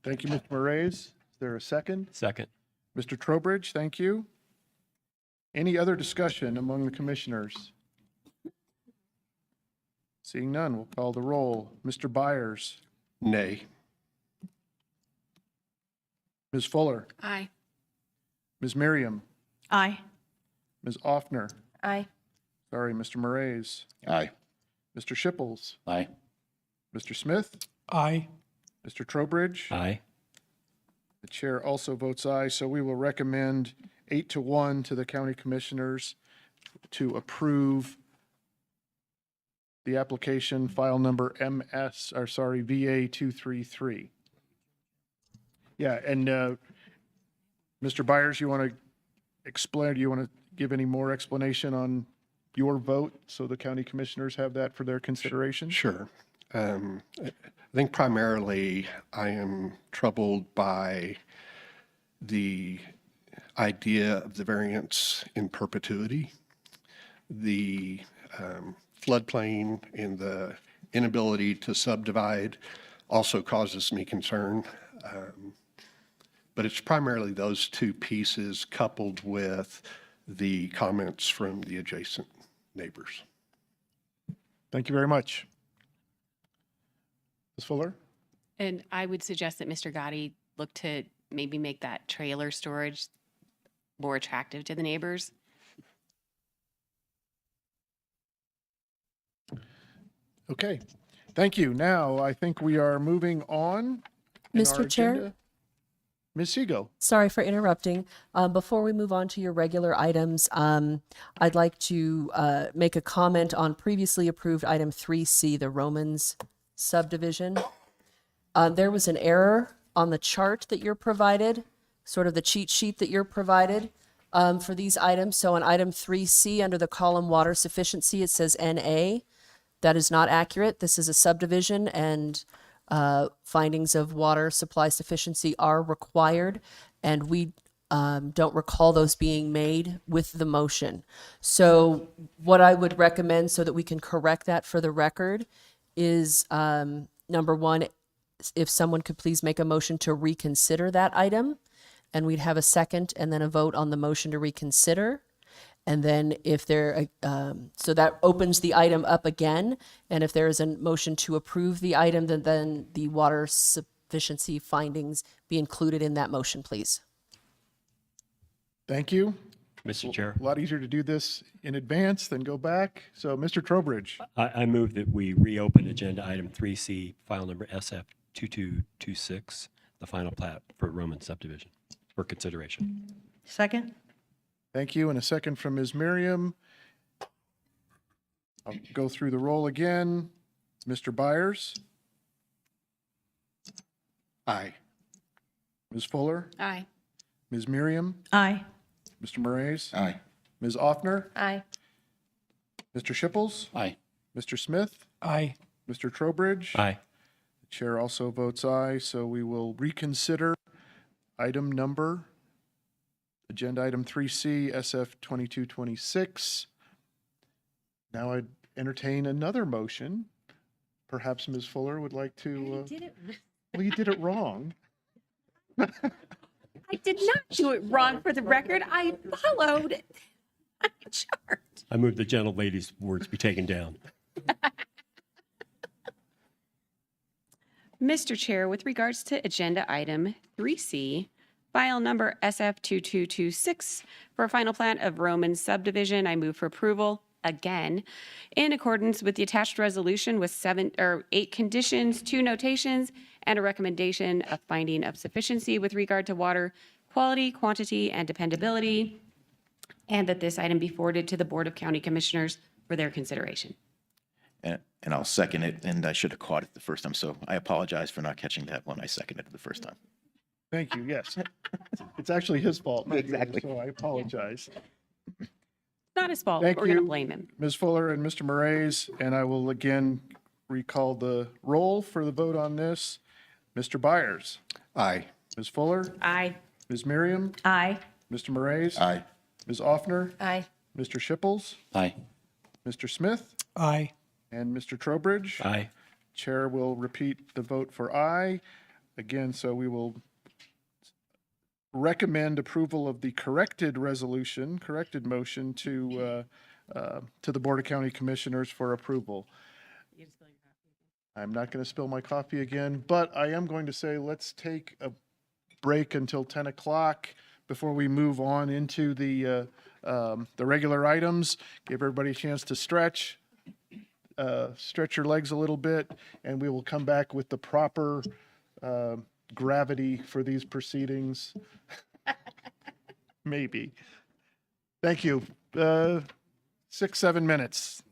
Thank you, Mr. Moraes. Is there a second? Second. Mr. Trowbridge, thank you. Any other discussion among the commissioners? Seeing none, we'll call the roll. Mr. Byers, Nay. Ms. Fuller, Aye. Ms. Miriam, Aye. Ms. Offner, Aye. sorry, Mr. Moraes, Aye. Mr. Shipples, Aye. Mr. Smith, Aye. Mr. Trowbridge. Aye. The chair also votes aye, so we will recommend 8-1 to the county commissioners to approve the application file number VA233. Yeah, and Mr. Byers, you want to explain, do you want to give any more explanation on your vote so the county commissioners have that for their consideration? Sure. I think primarily I am troubled by the idea of the variance in perpetuity. The floodplain and the inability to subdivide also causes me concern. But it's primarily those two pieces coupled with the comments from the adjacent neighbors. Thank you very much. Ms. Fuller? And I would suggest that Mr. Gotti look to maybe make that trailer storage more attractive to the neighbors. Okay, thank you. Now, I think we are moving on. in our Mr. Chair? agenda. Ms. Segal. Sorry for interrupting. Before we move on to your regular items, I'd like to make a comment on previously approved item 3C, the Romans subdivision. There was an error on the chart that you're provided, sort of the cheat sheet that you're provided for these items. So on item 3C, under the column water sufficiency, it says NA. That is not accurate. This is a subdivision, and findings of water supply sufficiency are required, and we don't recall those being made with the motion. So what I would recommend, so that we can correct that for the record, is number one, if someone could please make a motion to reconsider that item, and we'd have a second and then a vote on the motion to reconsider. And then if there, so that opens the item up again. And if there is a motion to approve the item, then the water sufficiency findings be included in that motion, please. Thank you. Mr. Chair, A lot easier to do this in advance than go back. So, Mr. Trowbridge, I move that we reopen agenda item 3C, file number SF2226, the final plat for Roman subdivision for consideration. Second? thank you. And a second from Ms. Miriam. I'll go through the roll again. Mr. Byers, Aye. Ms. Fuller, Aye. Ms. Miriam, Aye. Mr. Moraes, Aye. Ms. Offner, Aye. Mr. Shipples, Aye. Mr. Smith, Aye. Mr. Trowbridge. Aye. The chair also votes aye, so we will reconsider item number, agenda item 3C, SF 2226. Now I'd entertain another motion. Perhaps Ms. Fuller would like to, well, you did it wrong. I did not do it wrong for the record. I followed my chart. I move the gentlelady's words be taken down. Mr. Chair, with regards to agenda item 3C, file number SF2226 for a final plat of Roman subdivision, I move for approval again in accordance with the attached resolution with 8 conditions, 2 notations, and a recommendation of finding of sufficiency with regard to water quality, quantity, and dependability, and that this item be forwarded to the Board of County Commissioners for their consideration. And I'll second it, and I should have caught it the first time, so I apologize for not catching that when I seconded it the first time. Thank you, yes. It's actually his fault, not yours, Exactly. so I apologize. Not his fault. Thank We're going to you. blame him. Ms. Fuller and Mr. Moraes, and I will again recall the roll for the vote on this. Mr. Byers, Aye. Ms. Fuller, Aye. Ms. Miriam, Aye. Mr. Moraes, Aye. Ms. Offner, Aye. Mr. Shipples, Aye. Mr. Smith, Aye. and Mr. Trowbridge. Aye. Chair will repeat the vote for aye. Again, so we will recommend approval of the corrected resolution, corrected motion to the Board of County Commissioners for approval. I'm not going to spill my coffee again, but I am going to say let's take a break until 10 o'clock before we move on into the regular items. Give everybody a chance to stretch your legs a little bit, and we will come back with the proper gravity for these proceedings. Maybe. Thank you. 6-7 minutes.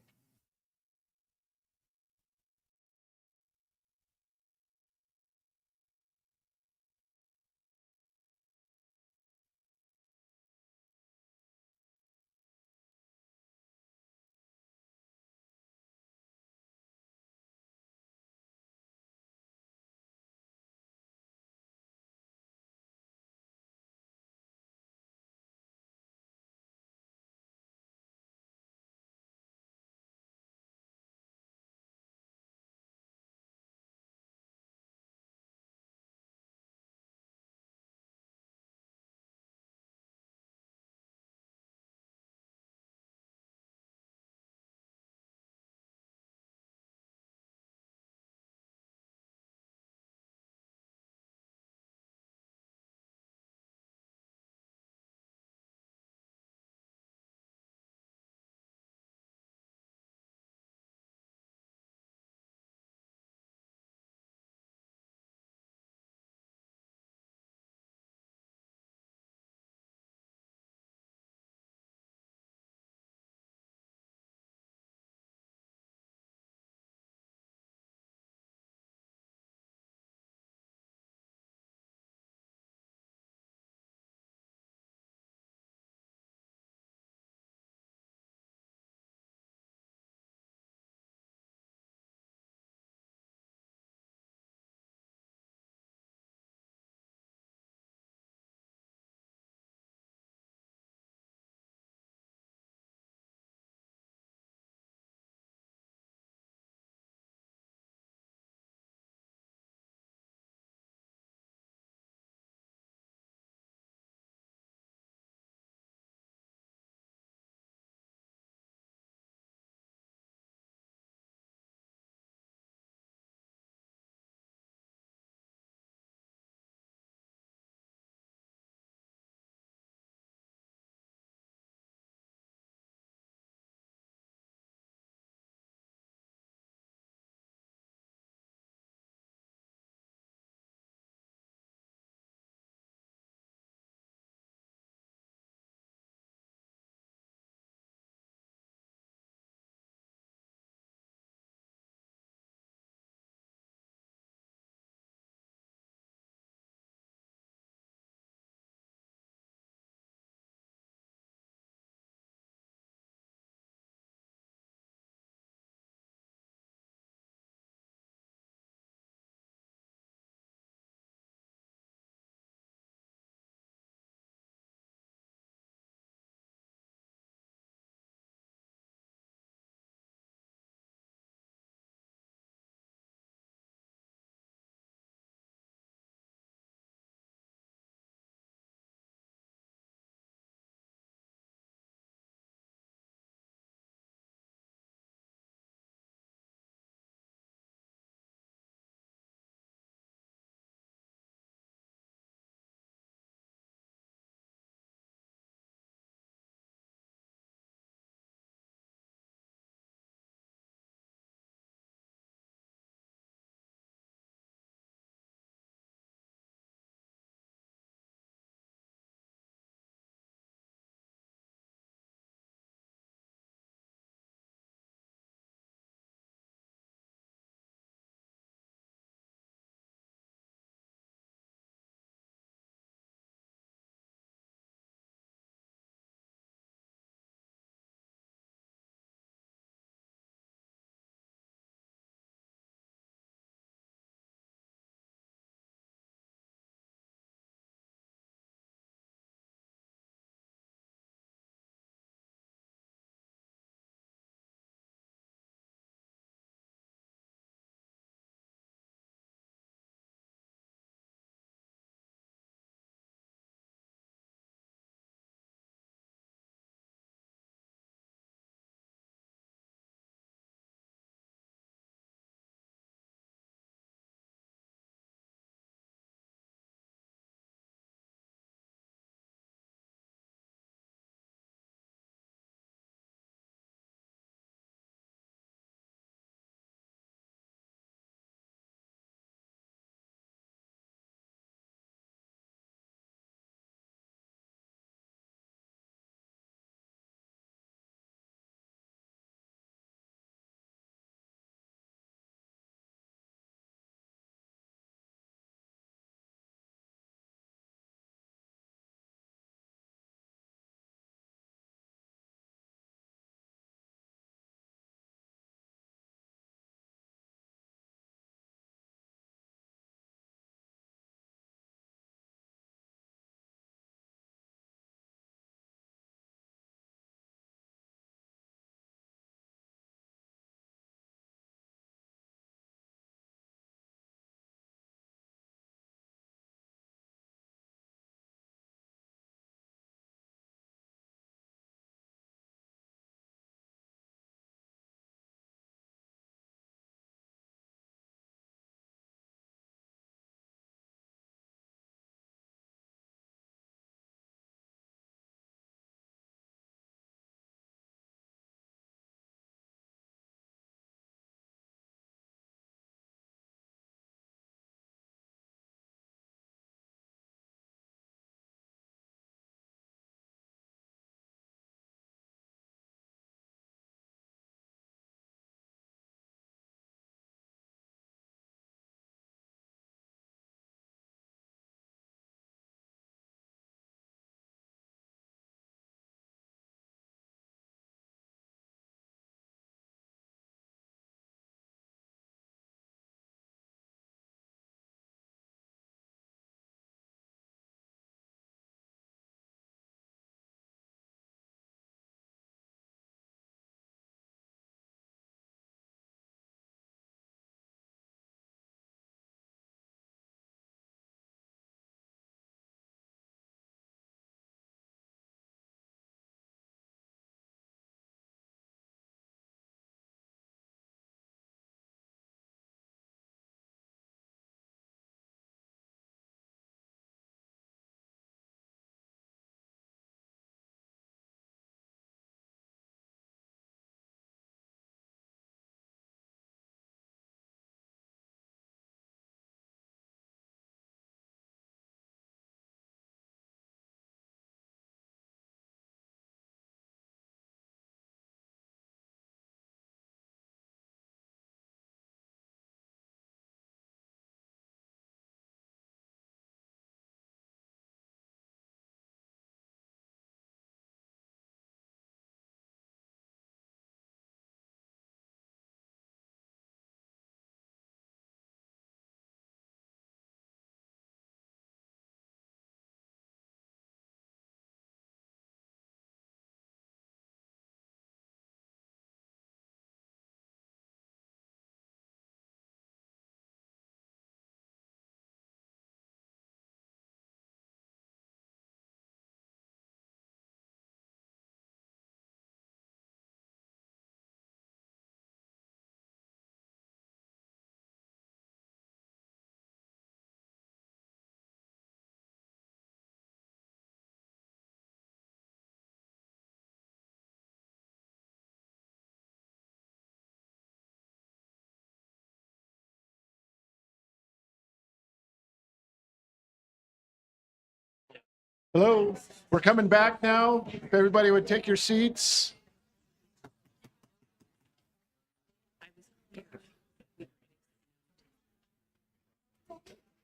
Hello, we're coming back now. If everybody would take your seats.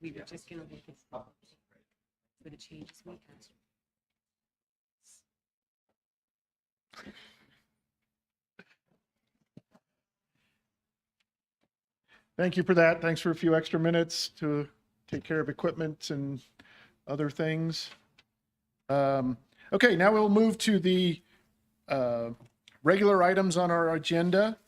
We were just going to look at for the changes we asked. Thank you for that. Thanks for a few extra minutes to take care of equipment and other things. Okay, now we'll move to the regular items on our agenda.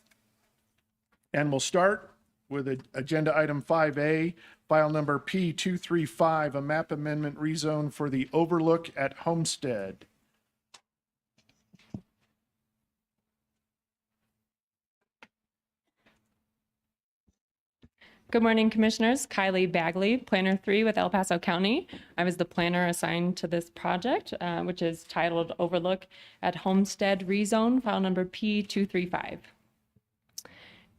And we'll start with agenda item 5A, file number P235, a map amendment rezone for the Overlook at Homestead. Good morning, Commissioners. Kylie Bagley, Planner 3 with El Paso County. I was the planner assigned to this project, which is titled Overlook at Homestead Rezone, file number P235.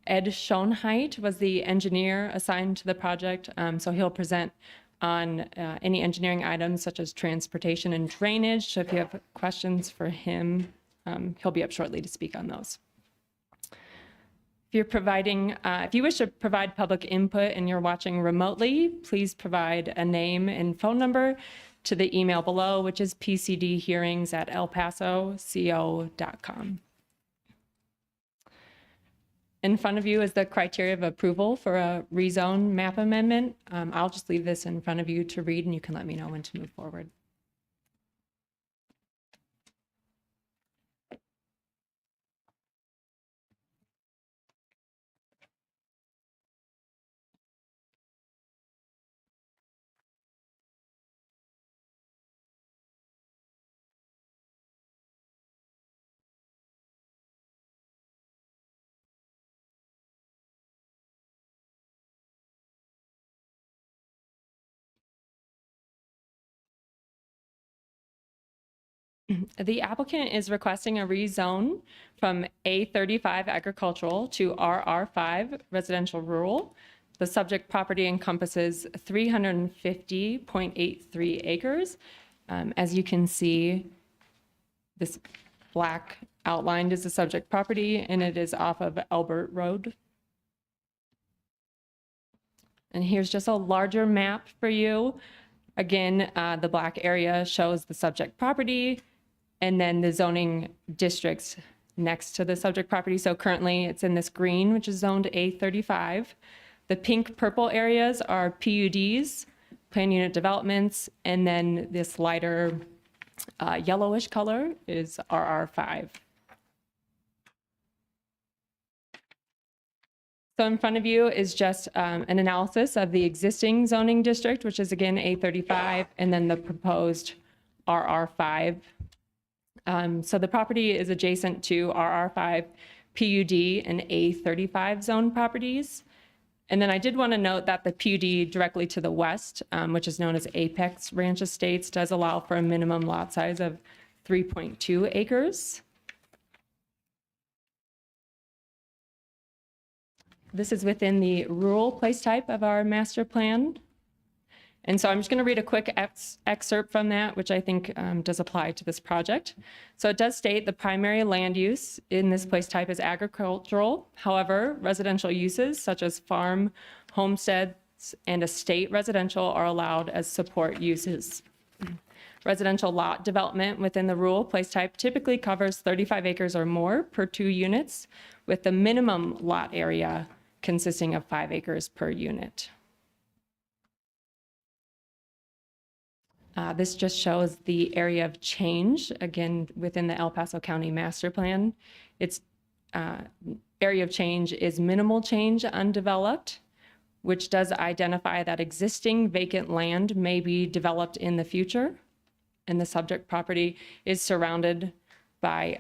Ed Schoenheit was the engineer assigned to the project, so he'll present on any engineering items such as transportation and drainage. So if you have questions for him, he'll be up shortly to speak on those. If you wish to provide public input and you're watching remotely, please provide a name and phone number to the email below, which is pcdhearings@elpasoco.com. In front of you is the criteria of approval for a rezone map amendment. I'll just leave this in front of you to read and you can let me know when to move forward. The applicant is requesting a rezone from A35 agricultural to RR5 residential rural. The subject property encompasses 350.83 acres. As you can see, this black outlined is the subject property and it is off of Albert Road. And here's just a larger map for you. Again, the black area shows the subject property and then the zoning districts next to the subject property. So currently it's in this green, which is zoned A35. The pink purple areas are PUDs, plan unit developments, and then this lighter yellowish color is RR5. So in front of you is just an analysis of the existing zoning district, which is again A35, and then the proposed RR5. So the property is adjacent to RR5 PUD and A35 zone properties. And then I did want to note that the PUD directly to the west, which is known as Apex Ranch Estates, does allow for a minimum lot size of 3.2 acres. This is within the rural place type of our master plan. And so I'm just going to read a quick excerpt from that, which I think does apply to this project. So it does state the primary land use in this place type is agricultural. However, residential uses such as farm, homesteads, and estate residential are allowed as support uses. Residential lot development within the rural place type typically covers 35 acres or more per 2 units, with the minimum lot area consisting of 5 acres per unit. This just shows the area of change, again, within the El Paso County Master Plan. Its area of change is minimal change undeveloped, which does identify that existing vacant land may be developed in the future. And the subject property is surrounded by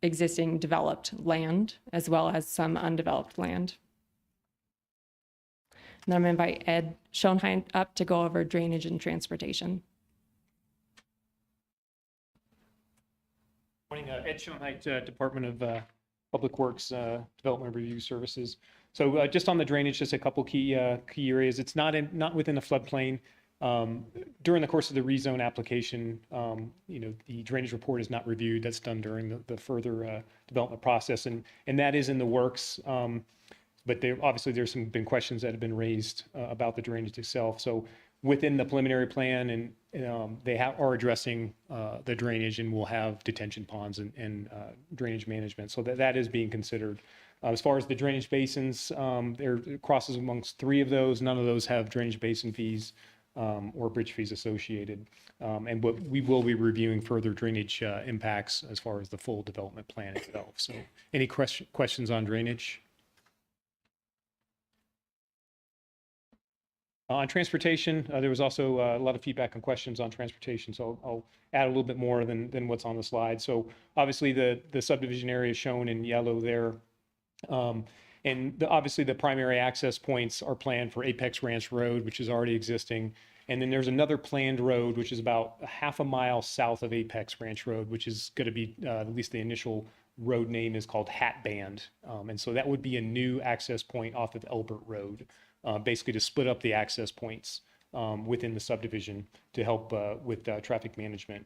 existing developed land, as well as some undeveloped land. And then I'm going to invite Ed Schoenheit up to go over drainage and transportation. Morning, Ed Schoenheit, Department of Public Works Development Review Services. So just on the drainage, just a couple key areas. It's not within the floodplain. During the course of the rezone application, the drainage report is not reviewed. That's done during the further development process, and that is in the works. But obviously there's been questions that have been raised about the drainage itself. So within the preliminary plan, and they are addressing the drainage, and will have detention ponds and drainage management. So that is being considered. As far as the drainage basins, there crosses amongst 3 of those. None of those have drainage basin fees or bridge fees associated. And we will be reviewing further drainage impacts as far as the full development plan itself. So any questions on drainage? On transportation, there was also a lot of feedback and questions on transportation, so I'll add a little bit more than what's on the slide. So obviously the subdivision area is shown in yellow there. And obviously the primary access points are planned for Apex Ranch Road, which is already existing. And then there's another planned road, which is about a half a mile south of Apex Ranch Road, which is going to be, at least the initial road name is called Hat Band. And so that would be a new access point off of Elbert Road, basically to split up the access points within the subdivision to help with traffic management.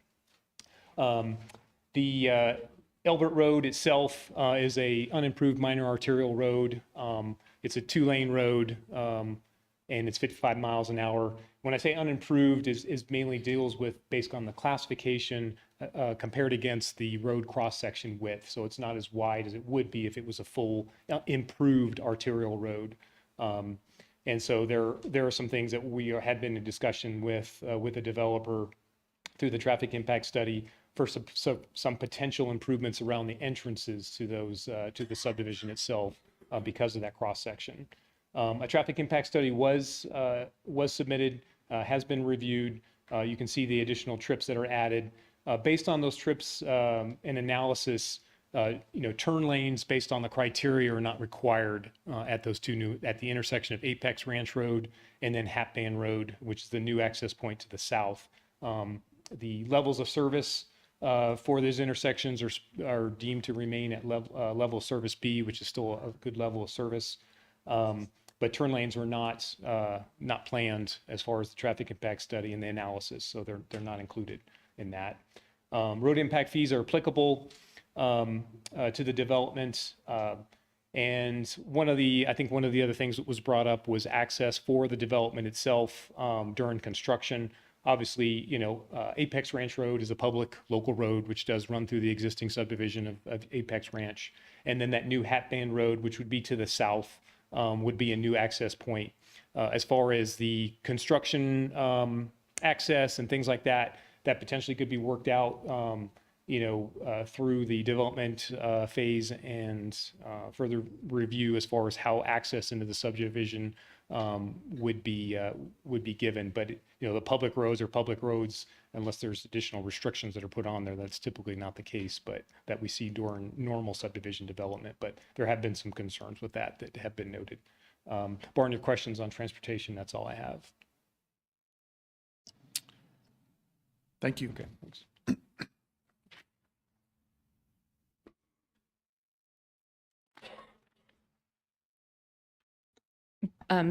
The Elbert Road itself is a unimproved minor arterial road. It's a 2-lane road, and it's 55 miles an hour. When I say unimproved, is mainly deals with based on the classification compared against the road cross-section width. So it's not as wide as it would be if it was a full improved arterial road. And so there are some things that we had been in discussion with the developer through the traffic impact study for some potential improvements around the entrances to those to the subdivision itself because of that cross section. A traffic impact study was submitted, has been reviewed. You can see the additional trips that are added. Based on those trips and analysis, turn lanes based on the criteria are not required at the intersection of Apex Ranch Road and then Hat Band Road, which is the new access point to the south. The levels of service for those intersections are deemed to remain at level of service B, which is still a good level of service. But turn lanes were not planned as far as the traffic impact study and the analysis, so they're not included in that. Road impact fees are applicable to the development. And I think one of the other things that was brought up was access for the development itself during construction. Obviously, Apex Ranch Road is a public local road, which does run through the existing subdivision of Apex Ranch. And then that new Hat Band Road, which would be to the south, would be a new access point. As far as the construction access and things like that, that potentially could be worked out through the development phase and further review as far as how access into the subdivision would be given. But the public roads are public roads unless there's additional restrictions that are put on there. That's typically not the case, but that we see during normal subdivision development. But there have been some concerns with that have been noted. Barring your questions on transportation, that's all I have. Thank you. Okay, thanks.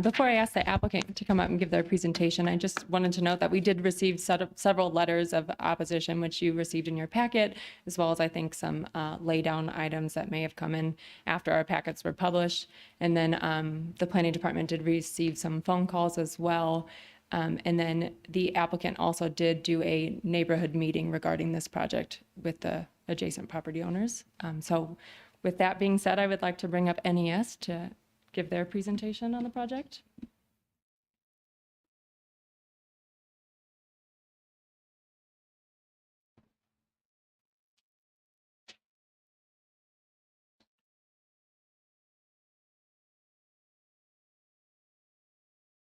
Before I ask the applicant to come up and give their presentation, I just wanted to note that we did receive several letters of opposition, which you received in your packet, as well as I think some lay-down items that may have come in after our packets were published. And then the planning department did receive some phone calls as well. And then the applicant also did do a neighborhood meeting regarding this project with the adjacent property owners. So with that being said, I would like to bring up NES to give their presentation on the project.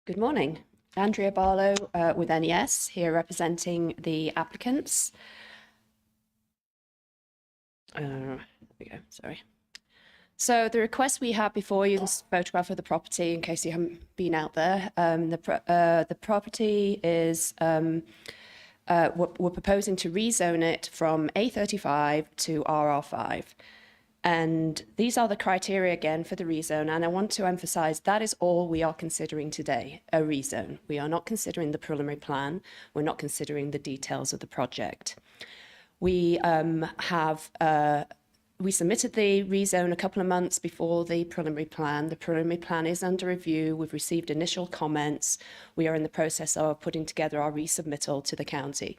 Good morning. Andrea Barlow with NES, here representing the applicants. There we go, sorry. So the request we have before you, this photograph of the property, in case you haven't been out there. The property is, we're proposing to rezone it from A35 to RR5. And these are the criteria again for the rezone. And I want to emphasize that is all we are considering today, a rezone. We are not considering the preliminary plan. We're not considering the details of the project. We we submitted the rezone a couple of months before the preliminary plan. The preliminary plan is under review. We've received initial comments. We are in the process of putting together our resubmittal to the county.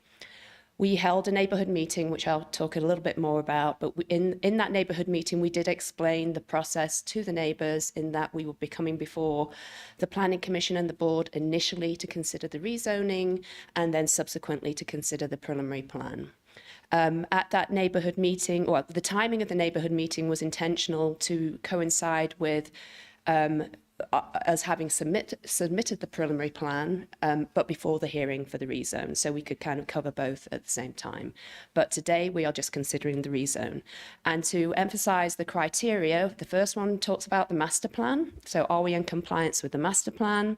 We held a neighbourhood meeting, which I'll talk a little bit more about, but in that neighbourhood meeting, we did explain the process to the neighbours in that we would be coming before the Planning Commission and the board initially to consider the rezoning and then subsequently to consider the preliminary plan. At that neighbourhood meeting, or the timing of the neighbourhood meeting was intentional to coincide with us having submitted the preliminary plan, but before the hearing for the rezone, so we could kind of cover both at the same time. But today we are just considering the rezone. And to emphasise the criteria, the first one talks about the master plan. So are we in compliance with the master plan?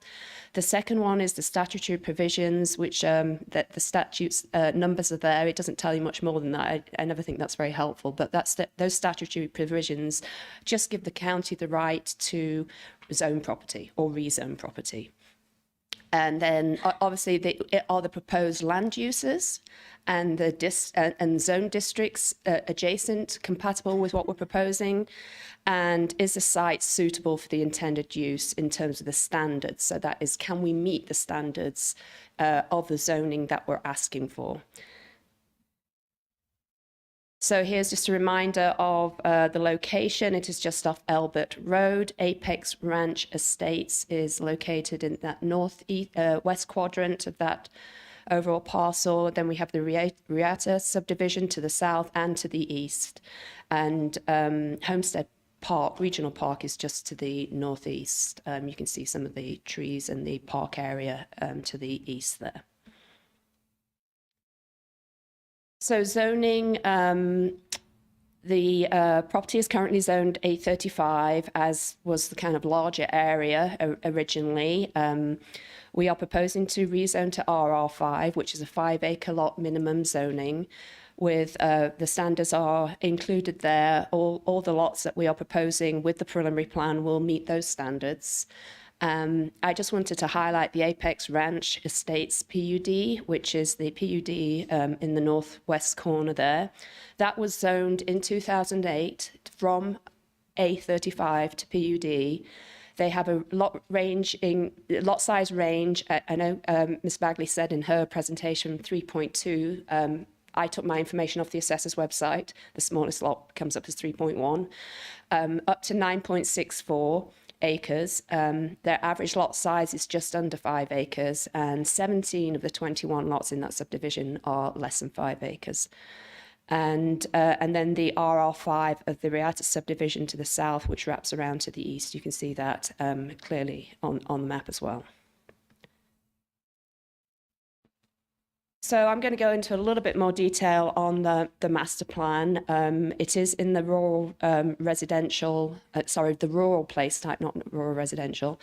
The second one is the statutory provisions, which that the statutes numbers are there. It doesn't tell you much more than that. I never think that's very helpful, but those statutory provisions just give the county the right to zone property or rezone property. And then obviously it are the proposed land uses and the and zone districts adjacent, compatible with what we're proposing, and is the site suitable for the intended use in terms of the standards? So that is, can we meet the standards of the zoning that we're asking for? So here's just a reminder of the location. It is just off Elbert Road. Apex Ranch Estates is located in that west quadrant of that overall parcel. Then we have the Riata subdivision to the south and to the east. And Homestead Park, Regional Park, is just to the northeast. You can see some of the trees in the park area to the east there. So zoning, the property is currently zoned A35, as was the kind of larger area originally. We are proposing to rezone to RR5, which is a 5-acre lot minimum zoning, with the standards are included there. All the lots that we are proposing with the preliminary plan will meet those standards. I just wanted to highlight the Apex Ranch Estates PUD, which is the PUD in the northwest corner there. That was zoned in 2008 from A35 to PUD. They have a lot size range. I know Ms. Bagley said in her presentation 3.2. I took my information off the assessor's website. The smallest lot comes up as 3.1, up to 9.64 acres. Their average lot size is just under 5 acres, and 17 of the 21 lots in that subdivision are less than 5 acres. And then the RR5 of the Riata subdivision to the south, which wraps around to the east. You can see that clearly on the map as well. So I'm going to go into a little bit more detail on the master plan. It is in the rural residential, the rural place type, not rural residential,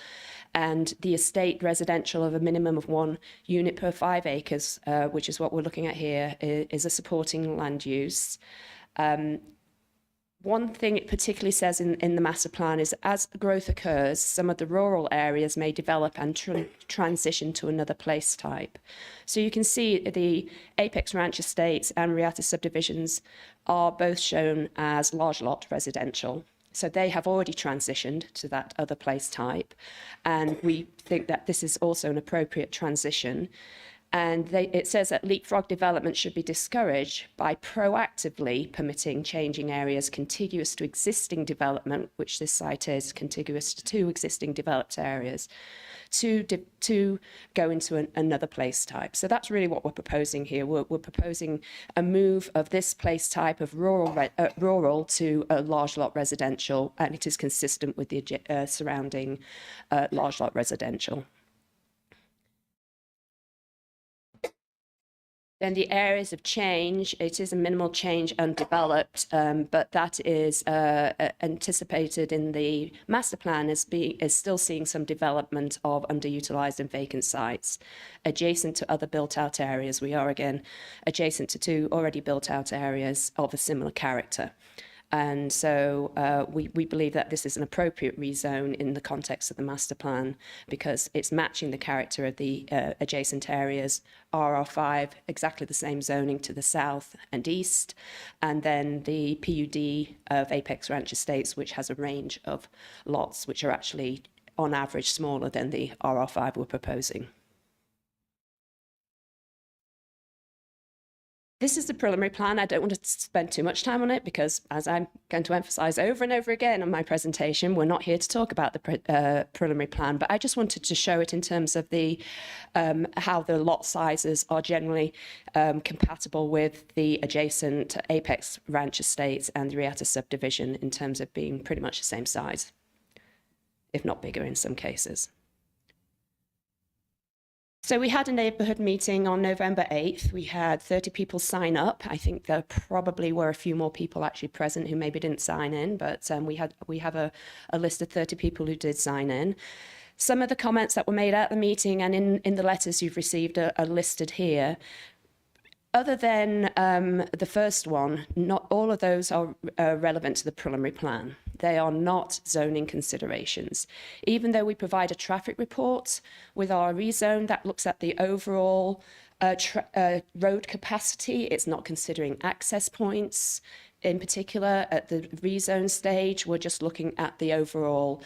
and the estate residential of a minimum of 1 unit per 5 acres, which is what we're looking at here, is a supporting land use. One thing it particularly says in the master plan is as growth occurs, some of the rural areas may develop and transition to another place type. So you can see the Apex Ranch Estates and Riata subdivisions are both shown as large lot residential. So they have already transitioned to that other place type. And we think that this is also an appropriate transition. And it says that leapfrog development should be discouraged by proactively permitting changing areas contiguous to existing development, which this site is contiguous to 2 existing developed areas, to go into another place type. So that's really what we're proposing here. We're proposing a move of this place type of rural to a large lot residential, and it is consistent with the surrounding large lot residential. Then the areas of change, it is a minimal change undeveloped, but that is anticipated in the master plan as still seeing some development of underutilized and vacant sites adjacent to other built out areas. We are again adjacent to 2 already built out areas of a similar character. And so we believe that this is an appropriate rezone in the context of the master plan because it's matching the character of the adjacent areas, RR5, exactly the same zoning to the south and east, and then the PUD of Apex Ranch Estates, which has a range of lots which are actually on average smaller than the RR5 we're proposing. This is the preliminary plan. I don't want to spend too much time on it because, as I'm going to emphasize over and over again on my presentation, we're not here to talk about the preliminary plan, but I just wanted to show it in terms of the how the lot sizes are generally compatible with the adjacent Apex Ranch Estates and the Riata subdivision in terms of being pretty much the same size, if not bigger in some cases. So we had a neighbourhood meeting on November 8th. We had 30 people sign up. I think there probably were a few more people actually present who maybe didn't sign in, but we have a list of 30 people who did sign in. Some of the comments that were made at the meeting and in the letters you've received are listed here. Other than the first one, not all of those are relevant to the preliminary plan. They are not zoning considerations. Even though we provide a traffic report with our rezone that looks at the overall road capacity, it's not considering access points. In particular, at the rezone stage, we're just looking at the overall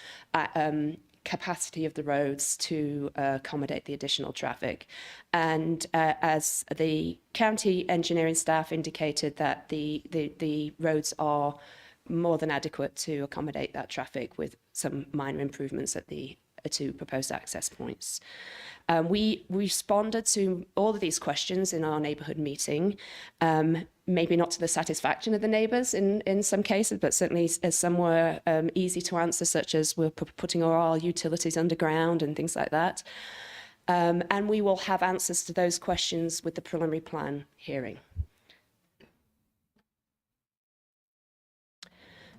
capacity of the roads to accommodate the additional traffic. And as the county engineering staff indicated that the roads are more than adequate to accommodate that traffic with some minor improvements at the two proposed access points. We responded to all of these questions in our neighbourhood meeting, maybe not to the satisfaction of the neighbours in some cases, but certainly some were easy to answer, such as we're putting all our utilities underground and things like that. And we will have answers to those questions with the preliminary plan hearing.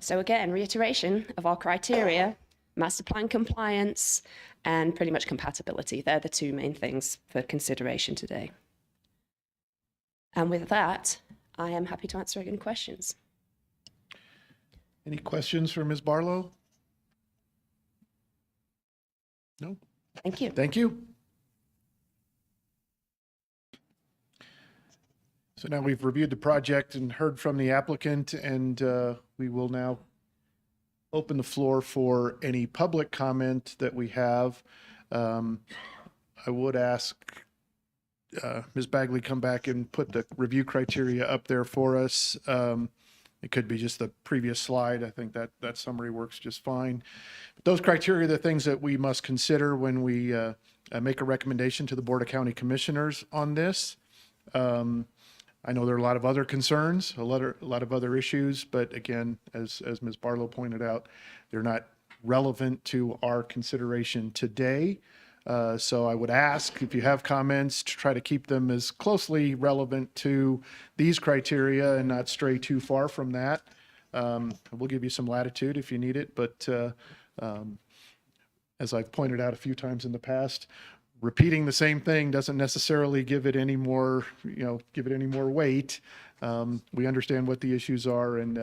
So again, reiteration of our criteria: master plan compliance and pretty much compatibility. They're the two main things for consideration today. And with that, I am happy to answer any questions. Any questions for Ms. Barlow? No? Thank you. Thank you. So now we've reviewed the project and heard from the applicant, and we will now open the floor for any public comment that we have. I would ask Ms. Bagley come back and put the review criteria up there for us. It could be just the previous slide. I think that summary works just fine. But those criteria are the things that we must consider when we make a recommendation to the Board of County Commissioners on this. I know there are a lot of other concerns, a lot of other issues, but again, as Ms. Barlow pointed out, they're not relevant to our consideration today. So I would ask if you have comments to try to keep them as closely relevant to these criteria and not stray too far from that. We'll give you some latitude if you need it, but as I've pointed out a few times in the past, repeating the same thing doesn't necessarily give it any more, give it any more weight. We understand what the issues are, and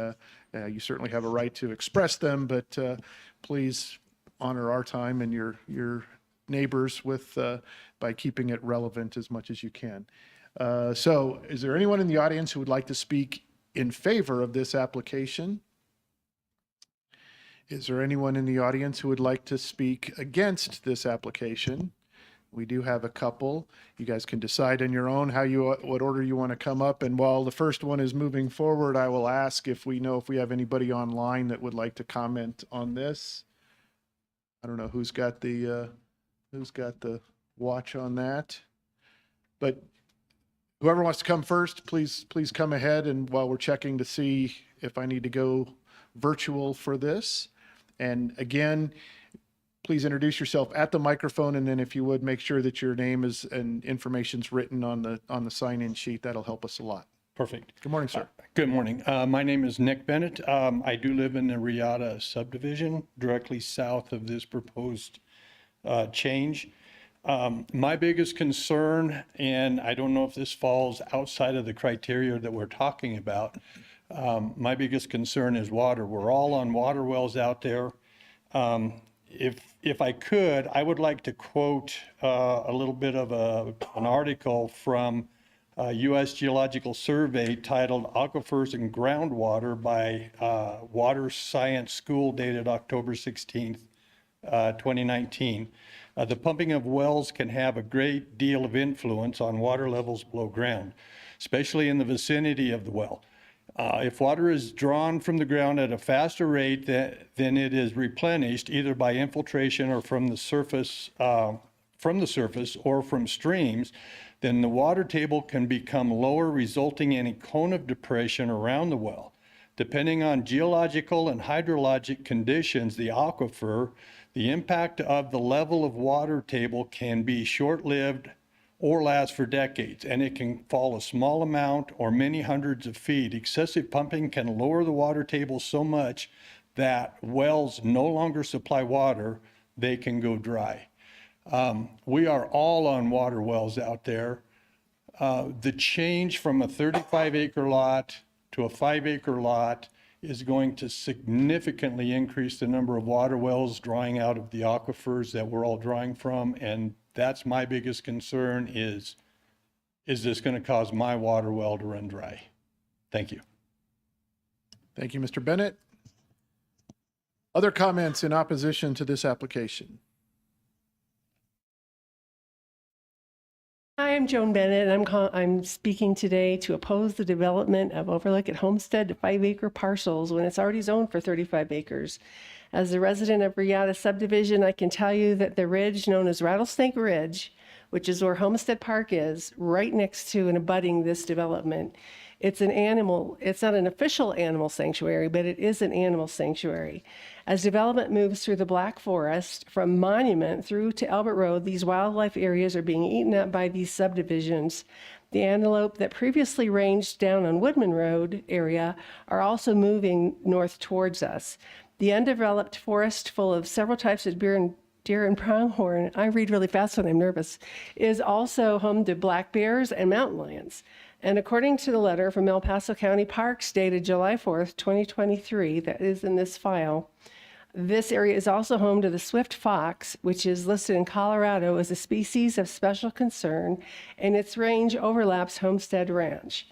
you certainly have a right to express them, but please honor our time and your neighbors with by keeping it relevant as much as you can. So is there anyone in the audience who would like to speak in favor of this application? Is there anyone in the audience who would like to speak against this application? We do have a couple. You guys can decide on your own what order you want to come up. And while the first one is moving forward, I will ask if we have anybody online that would like to comment on this. I don't know who's got the watch on that, but whoever wants to come first, please come ahead. And while we're checking to see if I need to go virtual for this, and again, please introduce yourself at the microphone, and then if you would, make sure that your name and information's written on the sign-in sheet. That'll help us a lot. Perfect. Good morning, sir. Good morning. My name is Nick Bennett. I do live in the Riata subdivision, directly south of this proposed change. My biggest concern, and I don't know if this falls outside of the criteria that we're talking about, My biggest concern is water. We're all on water wells out there. If I could, I would like to quote a little bit of an article from U.S. Geological Survey titled Aquifers and Groundwater by Water Science School, dated October 16th, 2019. The pumping of wells can have a great deal of influence on water levels below ground, especially in the vicinity of the well. If water is drawn from the ground at a faster rate than it is replenished, either by infiltration or from the surface or from streams, then the water table can become lower, resulting in a cone of depression around the well. Depending on geological and hydrologic conditions, the aquifer, the impact of the level of water table can be short-lived or last for decades, and it can fall a small amount or many hundreds of feet. Excessive pumping can lower the water table so much that wells no longer supply water, they can go dry. We are all on water wells out there. The change from a 35-acre lot to a 5-acre lot is going to significantly increase the number of water wells drawing out of the aquifers that we're all drawing from, and that's my biggest concern is this going to cause my water well to run dry? Thank you. Thank you, Mr. Bennett. Other comments in opposition to this application? Hi, I'm Joan Bennett, and I'm speaking today to oppose the development of Overlook at Homestead to 5-acre parcels when it's already zoned for 35 acres. As a resident of Riata subdivision, I can tell you that the ridge known as Rattlesnake Ridge, which is where Homestead Park is, right next to and abutting this development, it's not an official animal sanctuary, but it is an animal sanctuary. As development moves through the Black Forest, from Monument through to Albert Road, these wildlife areas are being eaten up by these subdivisions. The antelope that previously ranged down on Woodman Road area are also moving north towards us. The undeveloped forest, full of several types of deer and pronghorn, I read really fast when I'm nervous, is also home to black bears and mountain lions. And according to the letter from El Paso County Parks dated July 4th, 2023, that is in this file, this area is also home to the swift fox, which is listed in Colorado as a species of special concern, and its range overlaps Homestead Ranch.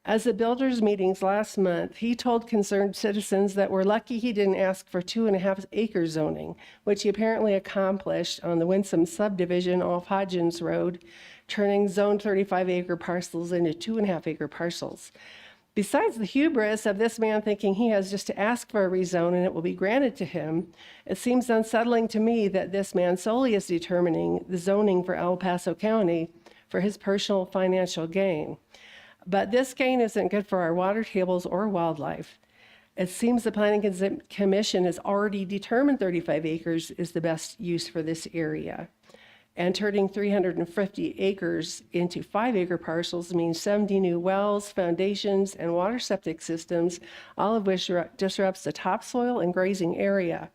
As the builders' meetings last month, he told concerned citizens that we're lucky he didn't ask for 2.5-acre zoning, which he apparently accomplished on the Winsome subdivision off Hodgins Road, turning zoned 35-acre parcels into 2.5-acre parcels. Besides the hubris of this man thinking he has just to ask for a rezone and it will be granted to him, it seems unsettling to me that this man solely is determining the zoning for El Paso County for his personal financial gain. But this gain isn't good for our water tables or wildlife. It seems the Planning Commission has already determined 35 acres is the best use for this area. And turning 350 acres into 5-acre parcels means 70 new wells, foundations, and water septic systems, all of which disrupts the topsoil and grazing area.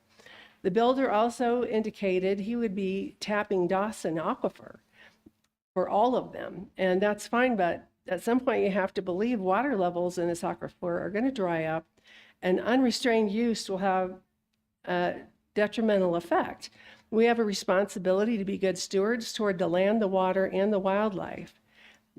The builder also indicated he would be tapping Dawson Aquifer for all of them, and that's fine, but at some point you have to believe water levels in this aquifer are going to dry up, and unrestrained use will have a detrimental effect. We have a responsibility to be good stewards toward the land, the water, and the wildlife.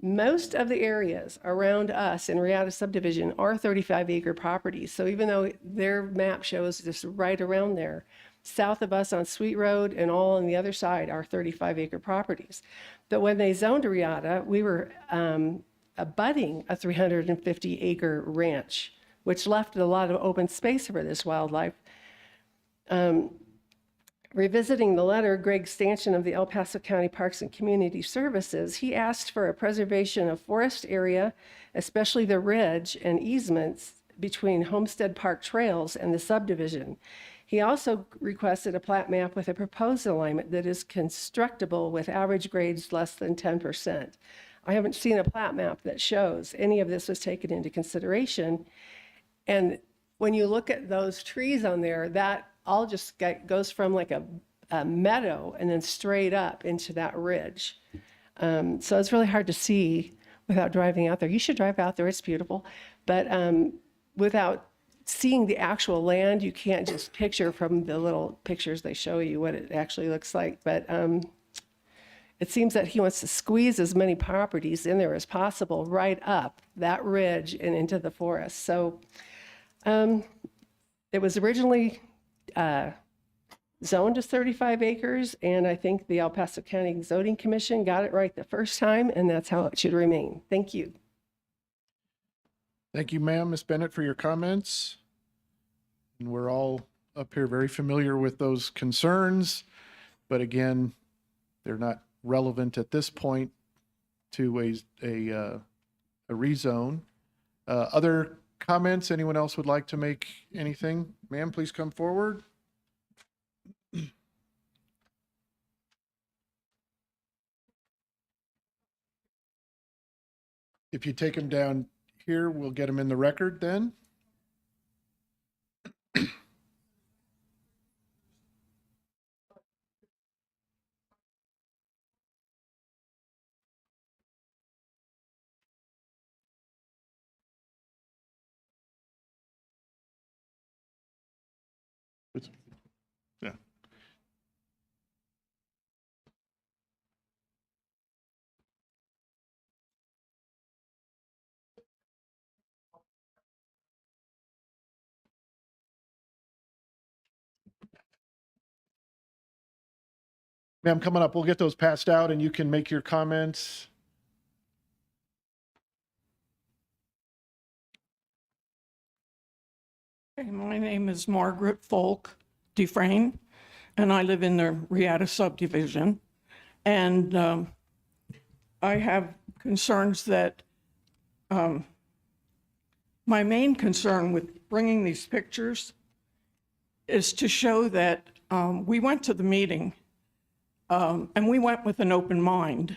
Most of the areas around us in Riata subdivision are 35-acre properties. So even though their map shows just right around there, south of us on Sweet Road and all on the other side are 35-acre properties. But when they zoned Riata, we were abutting a 350-acre ranch, which left a lot of open space for this wildlife. Revisiting the letter, Greg Stanchion of the El Paso County Parks and Community Services, he asked for a preservation of forest area, especially the ridge and easements between Homestead Park trails and the subdivision. He also requested a plat map with a proposed alignment that is constructible with average grades less than 10%. I haven't seen a plat map that shows any of this was taken into consideration. And when you look at those trees on there, that all just goes from like a meadow and then straight up into that ridge. So it's really hard to see without driving out there. You should drive out there, it's beautiful. But without seeing the actual land, you can't just picture from the little pictures they show you what it actually looks like. But it seems that he wants to squeeze as many properties in there as possible right up that ridge and into the forest. So it was originally zoned as 35 acres, and I think the El Paso County Zoning Commission got it right the first time, and that's how it should remain. Thank you. Thank you, ma'am, Ms. Bennett, for your comments. And we're all up here very familiar with those concerns, but again, they're not relevant at this point to a rezone. Other comments? Anyone else would like to make anything? Ma'am, please come forward. If you take them down here, we'll get them in the record then. Yeah. Ma'am, coming up, we'll get those passed out and you can make your comments. Okay, my name is Margaret Folk Dufresne, and I live in the Riata subdivision. And I have concerns that my main concern with bringing these pictures is to show that we went to the meeting and we went with an open mind.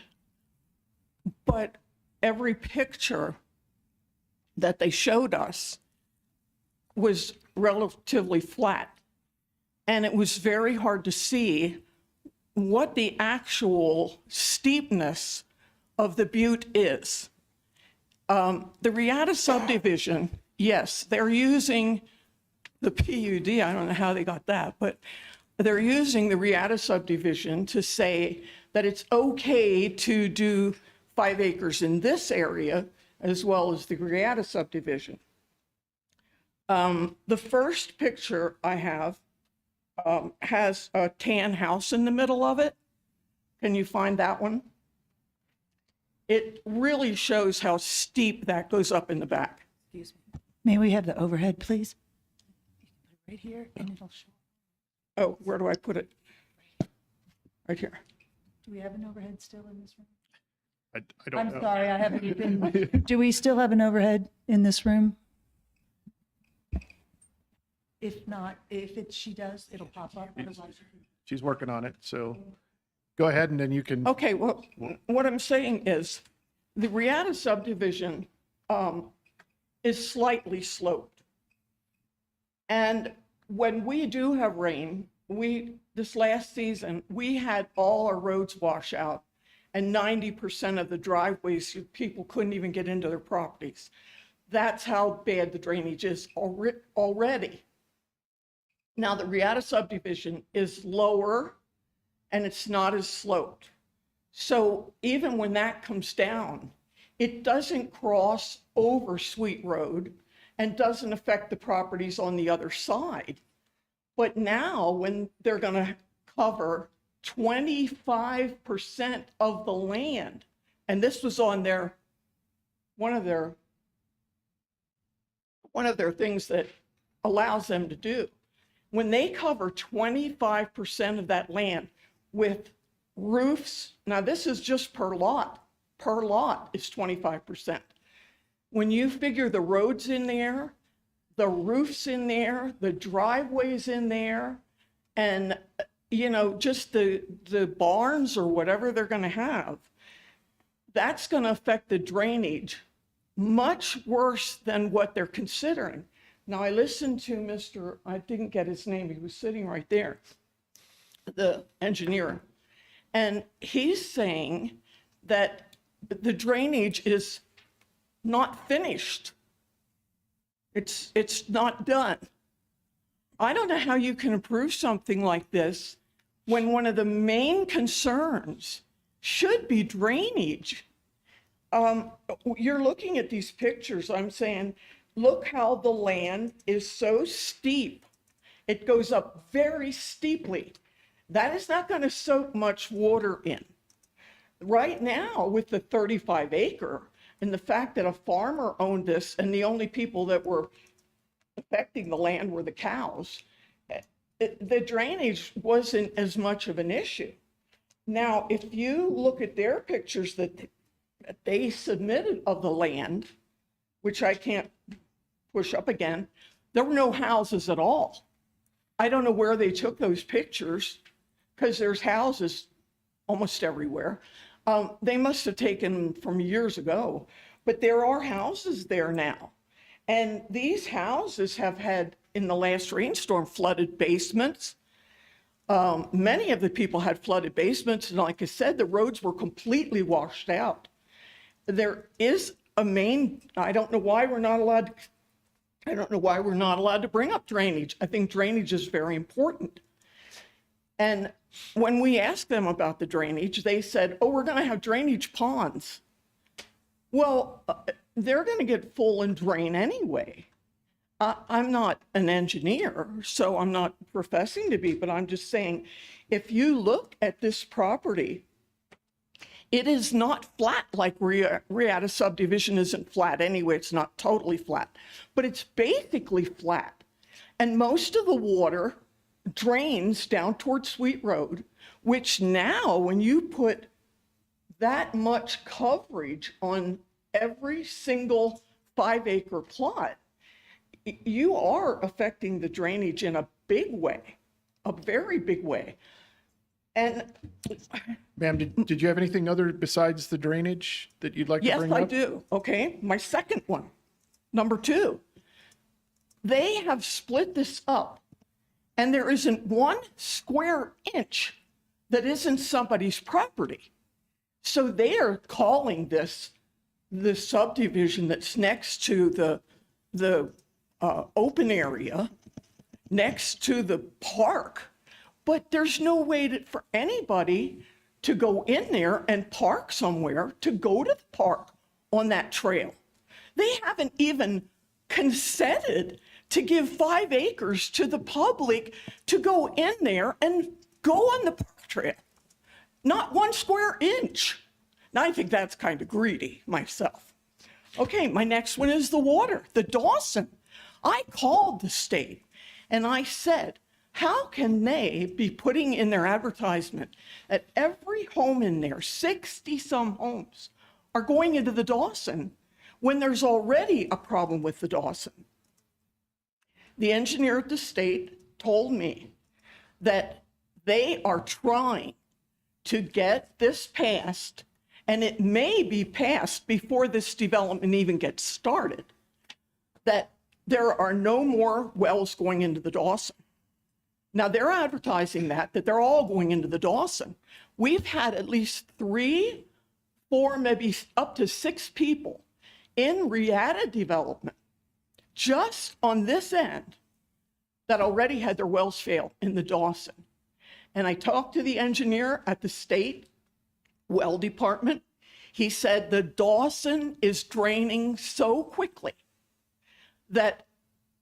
But every picture that they showed us was relatively flat. And it was very hard to see what the actual steepness of the butte is. The Riata subdivision, yes, they're using the PUD, I don't know how they got that, but they're using the Riata subdivision to say that it's okay to do 5 acres in this area as well as the Riata subdivision. The first picture I have has a tan house in the middle of it. Can you find that one? It really shows how steep that goes up in the back. Excuse me. May we have the overhead, please? Right here, and it'll show. Oh, where do I put it? Right here. Do we have an overhead still in this room? I don't know. I'm sorry, I haven't even. Do we still have an overhead in this room? If not, she does, it'll pop up. Otherwise, She's working on it, so go ahead and then you can. Okay, well, what I'm saying is the Riata subdivision is slightly sloped. And when we do have rain, this last season, we had all our roads wash out and 90% of the driveways, people couldn't even get into their properties. That's how bad the drainage is already. Now, the Riata subdivision is lower and it's not as sloped. So even when that comes down, it doesn't cross over Sweet Road and doesn't affect the properties on the other side. But now when they're going to cover 25% of the land, and this was on one of their things that allows them to do. When they cover 25% of that land with roofs, now this is just per lot is 25%. When you figure the roads in there, the roofs in there, the driveways in there, and just the barns or whatever they're going to have, that's going to affect the drainage much worse than what they're considering. Now, I listened to I didn't get his name, he was sitting right there, the engineer, and he's saying that the drainage is not finished. It's not done. I don't know how you can approve something like this when one of the main concerns should be drainage. You're looking at these pictures, I'm saying, look how the land is so steep. It goes up very steeply. That is not going to soak much water in. Right now, with the 35 acre, and the fact that a farmer owned this and the only people that were affecting the land were the cows, the drainage wasn't as much of an issue. Now, if you look at their pictures that they submitted of the land, which I can't push up again, there were no houses at all. I don't know where they took those pictures because there's houses almost everywhere. They must have taken them from years ago, but there are houses there now. And these houses have had, in the last rainstorm, flooded basements. Many of the people had flooded basements. And like I said, the roads were completely washed out. There is a main, I don't know why we're not allowed to bring up drainage. I think drainage is very important. And when we asked them about the drainage, they said, oh, we're going to have drainage ponds. Well, they're going to get full and drain anyway. I'm not an engineer, so I'm not professing to be, but I'm just saying, if you look at this property, it is not flat like Riata subdivision isn't flat anyway. It's not totally flat, but it's basically flat. And most of the water drains down towards Sweet Road, which now when you put that much coverage on every single 5 acre plot, you are affecting the drainage in a big way, a very big way. And Ma'am, did you have anything other besides the drainage that you'd like to bring up? Yes, I do. Okay, my second one, number 2. They have split this up and there isn't 1 square inch that isn't somebody's property. So they are calling this the subdivision that's next to the open area, next to the park. But there's no way for anybody to go in there and park somewhere to go to the park on that trail. They haven't even consented to give 5 acres to the public to go in there and go on the park trail. Not 1 square inch. Now, I think that's kind of greedy myself. Okay, my next one is the water, the Dawson. I called the state and I said, how can they be putting in their advertisement that every home in there, 60 some homes, are going into the Dawson when there's already a problem with the Dawson? The engineer at the state told me that they are trying to get this passed, and it may be passed before this development even gets started, that there are no more wells going into the Dawson. Now, they're advertising that they're all going into the Dawson. We've had at least 3, 4, maybe up to 6 people in Riata development just on this end that already had their wells fail in the Dawson. And I talked to the engineer at the state well department. He said the Dawson is draining so quickly that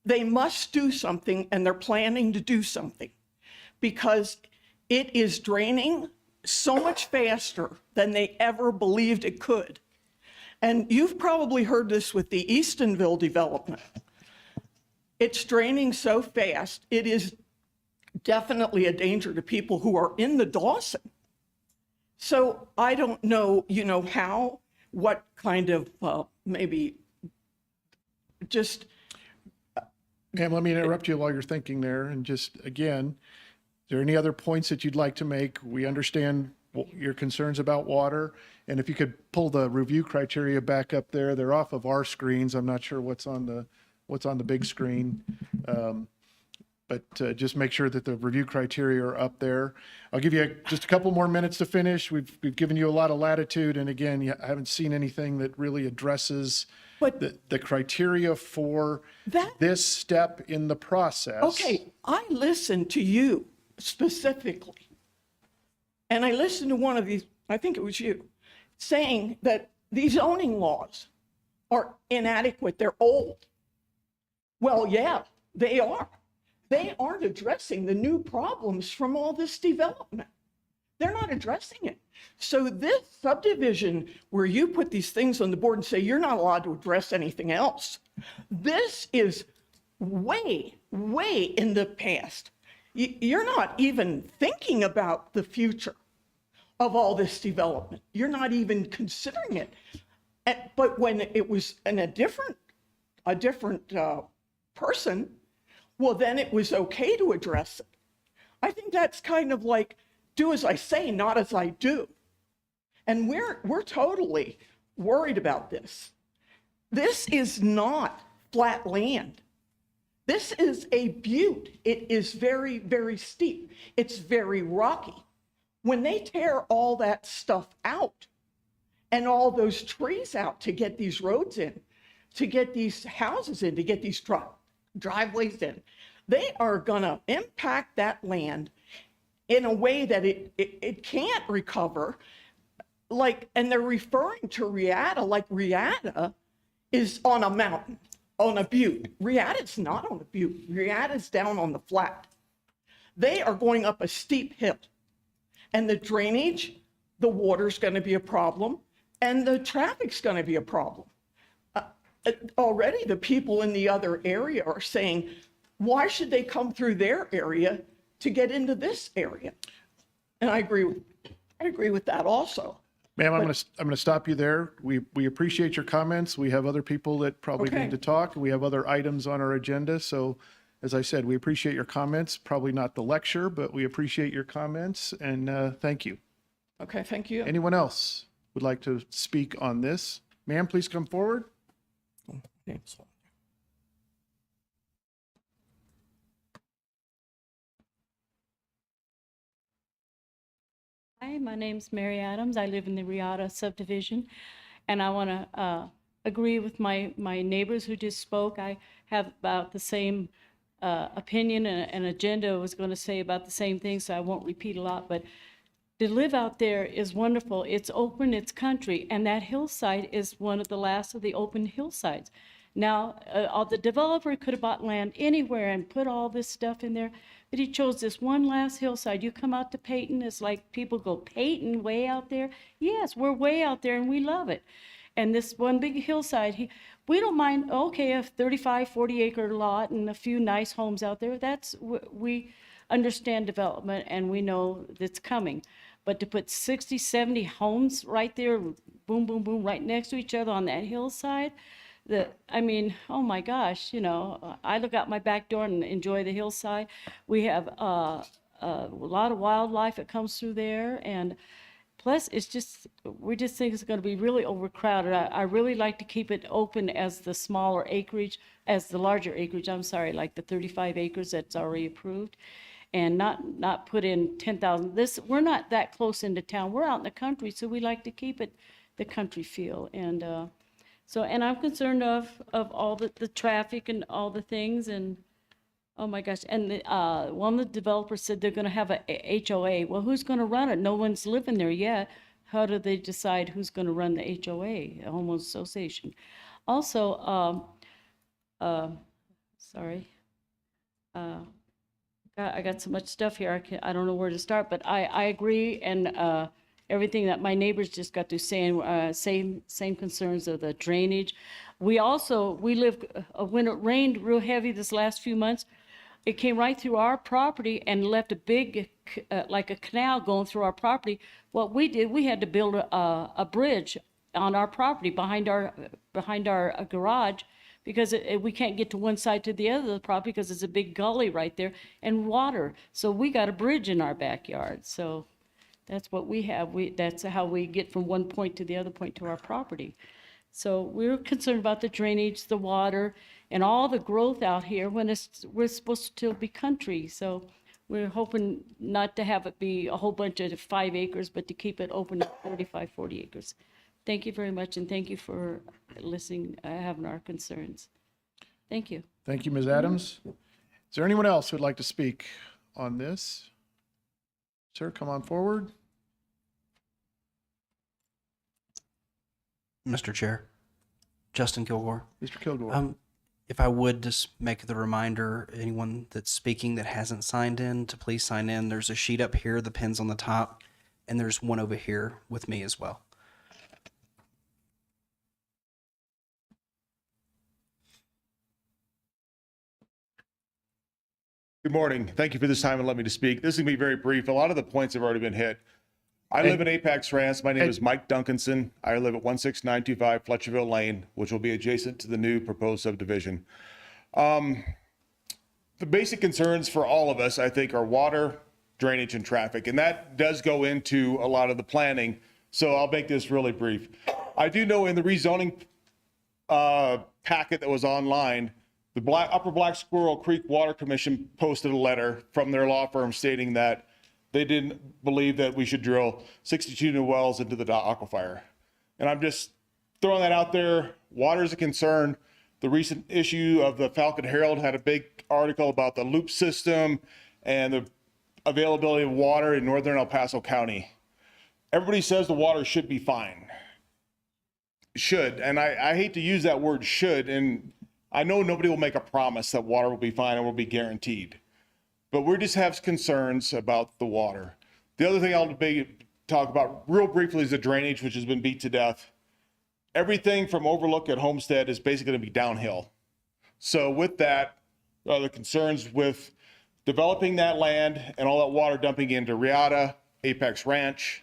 they must do something, and they're planning to do something because it is draining so much faster than they ever believed it could. And you've probably heard this with the Eastonville development. It's draining so fast, it is definitely a danger to people who are in the Dawson. So I don't know, how, what kind of maybe just... Ma'am, let me interrupt you while you're thinking there. And just, again, is there any other points that you'd like to make? We understand your concerns about water. And if you could pull the review criteria back up there, they're off of our screens. I'm not sure what's on the big screen. but just make sure that the review criteria are up there. I'll give you just a couple more minutes to finish. We've given you a lot of latitude, and again, I haven't seen anything that really addresses the criteria for this step in the process. Okay, I listened to you specifically. And I listened to one of these, I think it was you, saying that these zoning laws are inadequate, they're old. Well, yeah, they are. They aren't addressing the new problems from all this development. They're not addressing it. So this subdivision where you put these things on the board and say you're not allowed to address anything else, this is way, way in the past. You're not even thinking about the future of all this development. You're not even considering it. But when it was in a different person, well, then it was okay to address it. I think that's kind of like do as I say, not as I do. And we're totally worried about this. This is not flat land. This is a butte. It is very, very steep. It's very rocky. When they tear all that stuff out and all those trees out to get these roads in, to get these houses in, to get these driveways in, they are gonna impact that land in a way that it can't recover. Like, and they're referring to Riata, like Riata is on a mountain, on a butte. Riata's not on a butte. Riata's down on the flat. They are going up a steep hill. And the drainage, the water's gonna be a problem, and the traffic's gonna be a problem. Already the people in the other area are saying, why should they come through their area to get into this area? And I agree with that also. Ma'am, I'm going to stop you there. We appreciate your comments. We have other people that probably Okay. need to talk. We have other items on our agenda. So as I said, we appreciate your comments. Probably not the lecture, but we appreciate your comments, and thank you. Okay, thank you. Anyone else would like to speak on this? Ma'am, please come forward. Hi, my name's Mary Adams. I live in the Riata subdivision, and I want to agree with my neighbors who just spoke. I have about the same opinion and agenda. I was going to say about the same thing, so I won't repeat a lot, but to live out there is wonderful. It's open, it's country, and that hillside is one of the last of the open hillsides. Now, the developer could have bought land anywhere and put all this stuff in there, but he chose this one last hillside. You come out to Peyton, it's like people go, Peyton, way out there? Yes, we're way out there and we love it. And this one big hillside, we don't mind, okay, a 35, 40 acre lot and a few nice homes out there. We understand development and we know it's coming. But to put 60, 70 homes right there, boom, boom, boom, right next to each other on that hillside, I mean, oh my gosh, I look out my back door and enjoy the hillside. We have a lot of wildlife that comes through there, and plus we just think it's going to be really overcrowded. I really like to keep it open as the larger acreage, I'm sorry, like the 35 acres that's already approved, and not put in 10,000. We're not that close into town. We're out in the country, so we like to keep it the country feel, and I'm concerned of all the traffic and all the things, and oh my gosh. And one of the developers said they're going to have a HOA. Well, who's going to run it? No one's living there yet. How do they decide who's going to run the HOA, a homeowners association? Also, sorry. I got so much stuff here. I don't know where to start, but I agree, and everything that my neighbors just got to saying, same concerns of the drainage. We live, when it rained real heavy this last few months, it came right through our property and left a big, like a canal going through our property. What we did, we had to build a bridge on our property behind our garage, because we can't get to one side to the other of the property because it's a big gully right there and water. So we got a bridge in our backyard. So that's what we have. That's how we get from one point to the other point to our property. So we're concerned about the drainage, the water, and all the growth out here when we're supposed to still be country. So we're hoping not to have it be a whole bunch of 5 acres, but to keep it open at 35, 40 acres. Thank you very much, and thank you for listening, having our concerns. Thank you. Thank you, Ms. Adams. Is there anyone else who'd like to speak on this? Sir, come on forward. Mr. Chair, Justin Kilgore. Mr. Kilgore. If I would just make the reminder, anyone that's speaking that hasn't signed in, to please sign in. There's a sheet up here, the pen's on the top, and there's one over here with me as well. Good morning. Thank you for this time and let me to speak. This is going to be very brief. A lot of the points have already been hit. I live in Apex Ranch. My name is Mike Duncanson. I live at 16925 Fletcherville Lane, which will be adjacent to the new proposed subdivision. The basic concerns for all of us, I think, are water, drainage, and traffic. And that does go into a lot of the planning. So I'll make this really brief. I do know in the rezoning packet that was online, the Upper Black Squirrel Creek Water Commission posted a letter from their law firm stating that they didn't believe that we should drill 62 new wells into the aquifer. And I'm just throwing that out there. Water is a concern. The recent issue of the Falcon Herald had a big article about the loop system and the availability of water in northern El Paso County. Everybody says the water should be fine. Should, and I hate to use that word should, and I know nobody will make a promise that water will be fine and will be guaranteed. But we just have concerns about the water. The other thing I'll talk about real briefly is the drainage, which has been beat to death. Everything from Overlook at Homestead is basically going to be downhill. So with that, the concerns with developing that land and all that water dumping into Riata, Apex Ranch,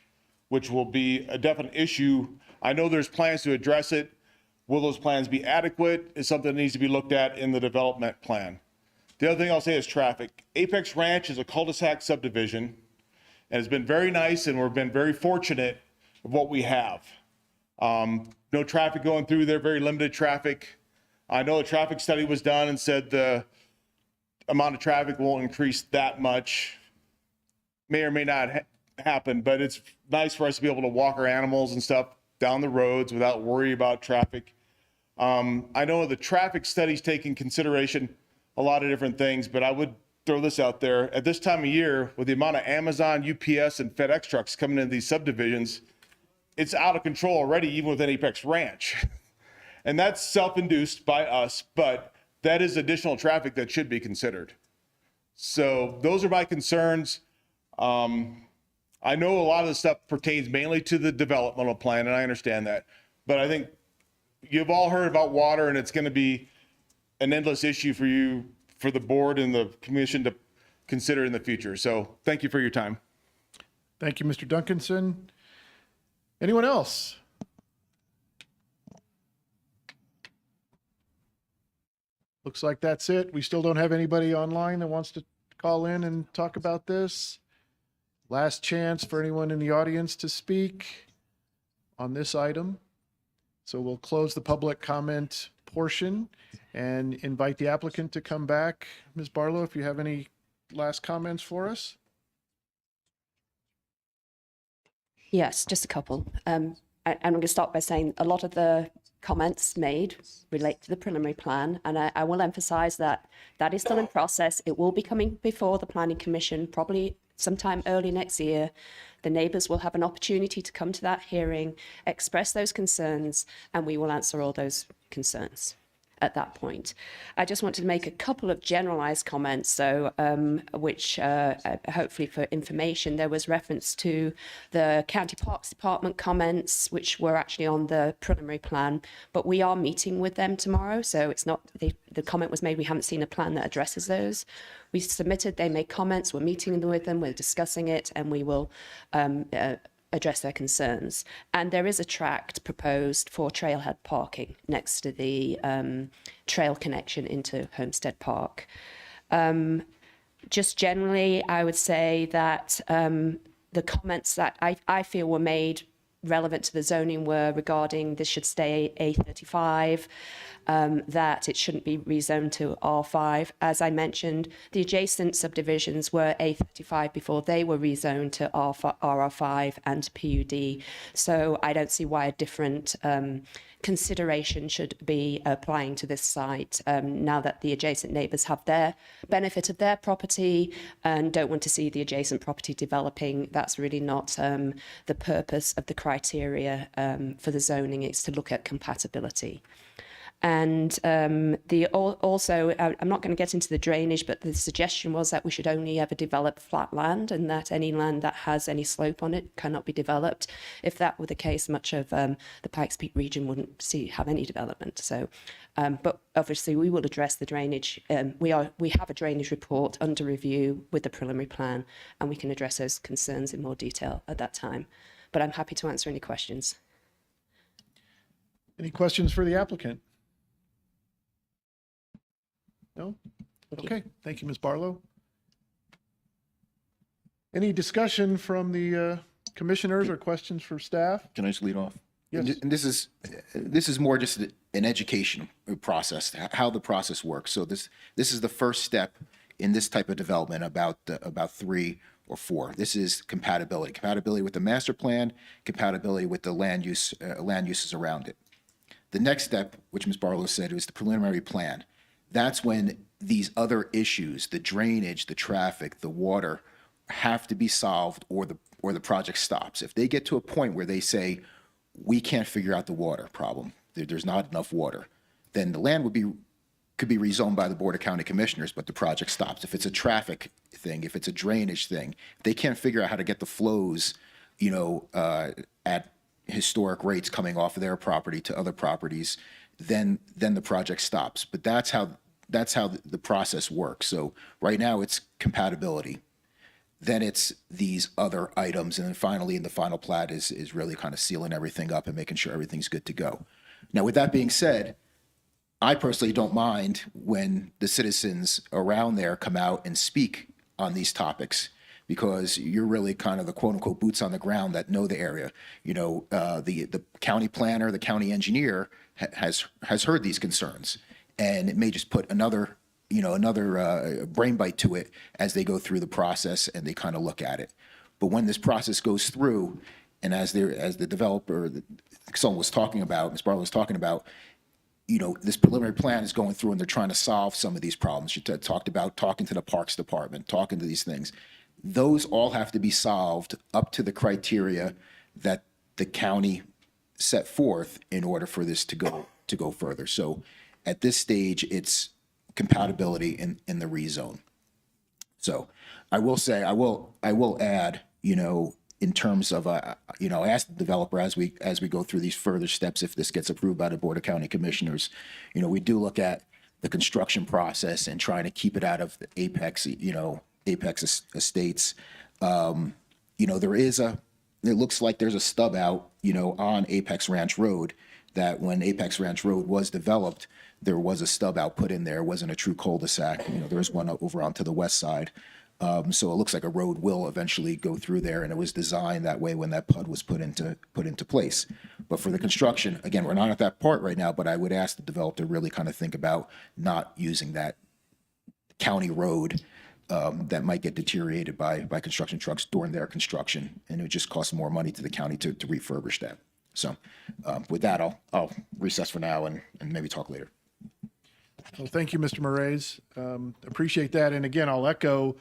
which will be a definite issue. I know there's plans to address it. Will those plans be adequate is something that needs to be looked at in the development plan. The other thing I'll say is traffic. Apex Ranch is a cul-de-sac subdivision and has been very nice, and we've been very fortunate of what we have. No traffic going through there, very limited traffic. I know a traffic study was done and said the amount of traffic won't increase that much. May or may not happen, but it's nice for us to be able to walk our animals and stuff down the roads without worry about traffic. I know the traffic studies take in consideration a lot of different things, but I would throw this out there. At this time of year, with the amount of Amazon, UPS, and FedEx trucks coming into these subdivisions, it's out of control already, even within Apex Ranch. And that's self-induced by us, but that is additional traffic that should be considered. So those are my concerns. I know a lot of the stuff pertains mainly to the developmental plan, and I understand that. But I think you've all heard about water, and it's going to be an endless issue for you, for the board and the commission to consider in the future. So thank you for your time. Thank you, Mr. Duncanson. Anyone else? Looks like that's it. We still don't have anybody online that wants to call in and talk about this. Last chance for anyone in the audience to speak on this item. So we'll close the public comment portion and invite the applicant to come back. Ms. Barlow, if you have any last comments for us? Yes, just a couple. And I'm going to start by saying a lot of the comments made relate to the preliminary plan, and I will emphasize that that is still in process. It will be coming before the Planning Commission probably sometime early next year. The neighbours will have an opportunity to come to that hearing, express those concerns, and we will answer all those concerns at that point. I just wanted to make a couple of generalized comments, so which hopefully for information, there was reference to the County Parks Department comments, which were actually on the preliminary plan, but we are meeting with them tomorrow, so it's not, the comment was made, we haven't seen a plan that addresses those. We submitted, they made comments, we're meeting with them, we're discussing it, and we will address their concerns. And there is a tract proposed for trailhead parking next to the trail connection into Homestead Park. Just generally, I would say that the comments that I feel were made relevant to the zoning were regarding this should stay A35, that it shouldn't be rezoned to R5. As I mentioned, the adjacent subdivisions were A35 before they were rezoned to RR5 and PUD. So I don't see why a different consideration should be applying to this site now that the adjacent neighbours have their benefit of their property and don't want to see the adjacent property developing. That's really not the purpose of the criteria for the zoning. It's to look at compatibility. And also, I'm not going to get into the drainage, but the suggestion was that we should only ever develop flat land and that any land that has any slope on it cannot be developed. If that were the case, much of the Pikes Peak region wouldn't have any development. So, but obviously we will address the drainage. We have a drainage report under review with the preliminary plan, and we can address those concerns in more detail at that time. But I'm happy to answer any questions. Any questions for the applicant? No? Okay, thank you, Ms. Barlow. Any discussion from the commissioners or questions for staff? Can I just lead off? Yes. And this is more just an education process, how the process works. So this is the first step in this type of development about 3 or 4. This is compatibility with the master plan, compatibility with the land uses around it. The next step, which Ms. Barlow said, was the preliminary plan. That's when these other issues, the drainage, the traffic, the water, have to be solved or the project stops. If they get to a point where they say, we can't figure out the water problem, there's not enough water, then the land could be rezoned by the Board of County Commissioners, but the project stops. If it's a traffic thing, if it's a drainage thing, if they can't figure out how to get the flows, at historic rates coming off of their property to other properties, then the project stops. But that's how the process works. So right now it's compatibility. Then it's these other items. And then finally, in the final plat is really kind of sealing everything up and making sure everything's good to go. Now, with that being said, I personally don't mind when the citizens around there come out and speak on these topics, because you're really kind of the quote unquote boots on the ground that know the area. The county planner, the county engineer has heard these concerns, and it may just put another brain bite to it as they go through the process and they kind of look at it. But when this process goes through, and as the developer, someone was talking about, Ms. Barlow was talking about, this preliminary plan is going through and they're trying to solve some of these problems. She talked about talking to the Parks Department, talking to these things. Those all have to be solved up to the criteria that the county set forth in order for this to go further. So at this stage, it's compatibility in the rezone. So I will say, I will add, in terms of, I asked the developer as we go through these further steps, if this gets approved by the Board of County Commissioners, we do look at the construction process and trying to keep it out of the Apex Estates. It looks like there's a stub out, on Apex Ranch Road, that when Apex Ranch Road was developed, there was a stub out put in there. It wasn't a true cul-de-sac. There was one over onto the west side. So it looks like a road will eventually go through there, and it was designed that way when that PUD was put into place. But for the construction, again, we're not at that part right now, but I would ask the developer to really kind of think about not using that county road that might get deteriorated by construction trucks during their construction, and it would just cost more money to the county to refurbish that. So with that, I'll recess for now and maybe talk later. Well, thank you, Mr. Moraes. Appreciate that. And again, I'll echo,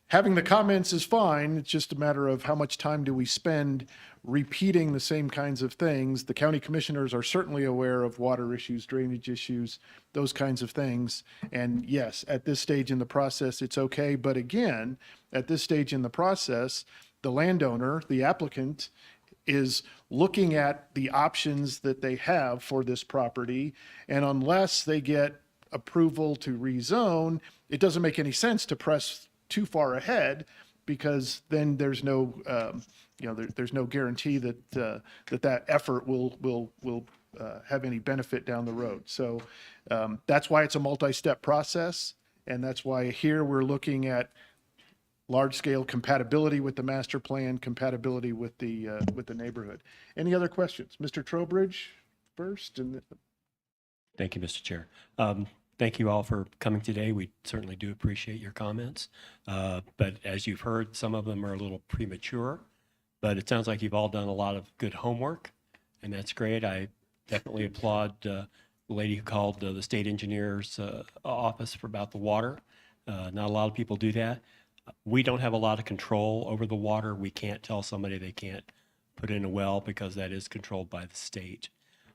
having the comments is fine. It's just a matter of how much time do we spend repeating the same kinds of things. The county commissioners are certainly aware of water issues, drainage issues, those kinds of things. And yes, at this stage in the process, it's okay. But again, at this stage in the process, the landowner, the applicant, is looking at the options that they have for this property. And unless they get approval to rezone, it doesn't make any sense to press too far ahead, because then there's no, there's no guarantee that that effort will have any benefit down the road. So that's why it's a multi-step process, and that's why here we're looking at large-scale compatibility with the master plan, compatibility with the neighborhood. Any other questions? Mr. Trowbridge first, and Thank you, Mr. Chair. Thank you all for coming today. We certainly do appreciate your comments. But as you've heard, some of them are a little premature, but it sounds like you've all done a lot of good homework, and that's great. I definitely applaud the lady who called the state engineer's office about the water. Not a lot of people do that. We don't have a lot of control over the water. We can't tell somebody they can't put in a well because that is controlled by the state.